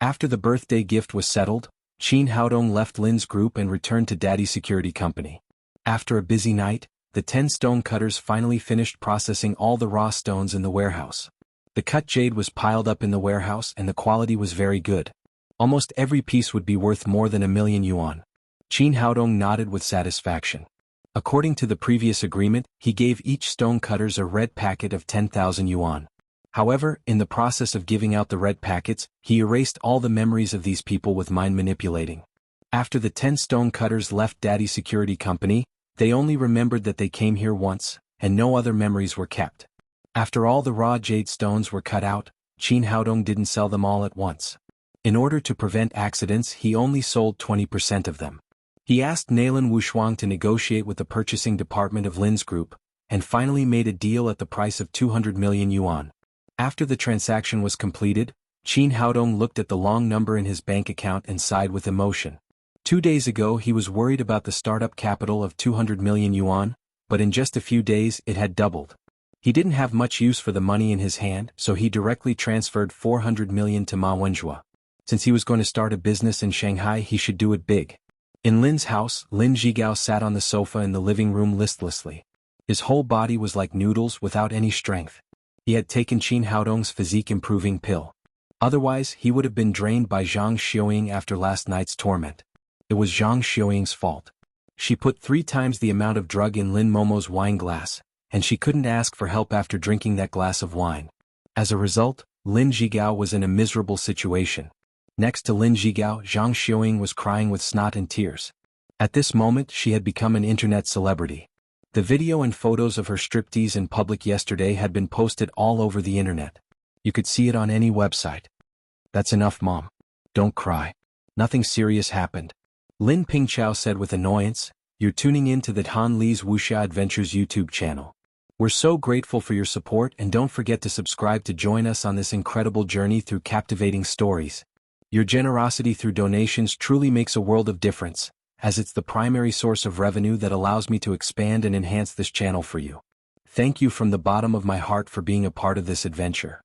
After the birthday gift was settled, Qin Haodong left Lin's group and returned to Daddy's security company. After a busy night, the 10 stone cutters finally finished processing all the raw stones in the warehouse. The cut jade was piled up in the warehouse and the quality was very good. Almost every piece would be worth more than 1,000,000 yuan. Qin Haodong nodded with satisfaction. According to the previous agreement, he gave each stone cutters a red packet of 10,000 yuan. However, in the process of giving out the red packets, he erased all the memories of these people with mind manipulating. After the 10 stone cutters left Daddy's security company, they only remembered that they came here once, and no other memories were kept. After all the raw jade stones were cut out, Qin Haodong didn't sell them all at once. In order to prevent accidents, he only sold 20% of them. He asked Nailan Wushuang to negotiate with the purchasing department of Lin's group, and finally made a deal at the price of 200 million yuan. After the transaction was completed, Qin Haodong looked at the long number in his bank account and sighed with emotion. 2 days ago he was worried about the startup capital of 200 million yuan, but in just a few days it had doubled. He didn't have much use for the money in his hand, so he directly transferred 400 million to Ma Wenjue. Since he was going to start a business in Shanghai, he should do it big. In Lin's house, Lin Zhigao sat on the sofa in the living room listlessly. His whole body was like noodles without any strength. He had taken Qin Haodong's physique-improving pill. Otherwise, he would have been drained by Zhang Xiuying after last night's torment. It was Zhang Xiuying's fault. She put 3 times the amount of drug in Lin Momo's wine glass, and she couldn't ask for help after drinking that glass of wine. As a result, Lin Zhigao was in a miserable situation. Next to Lin Zhigao, Zhang Xiuying was crying with snot and tears. At this moment she had become an internet celebrity. The video and photos of her striptease in public yesterday had been posted all over the internet. You could see it on any website. That's enough, Mom. Don't cry. Nothing serious happened. Lin Pingchao said with annoyance, "You're tuning in to the Han Li's Wuxia Adventures YouTube channel. We're so grateful for your support, and don't forget to subscribe to join us on this incredible journey through captivating stories. Your generosity through donations truly makes a world of difference, as it's the primary source of revenue that allows me to expand and enhance this channel for you. Thank you from the bottom of my heart for being a part of this adventure."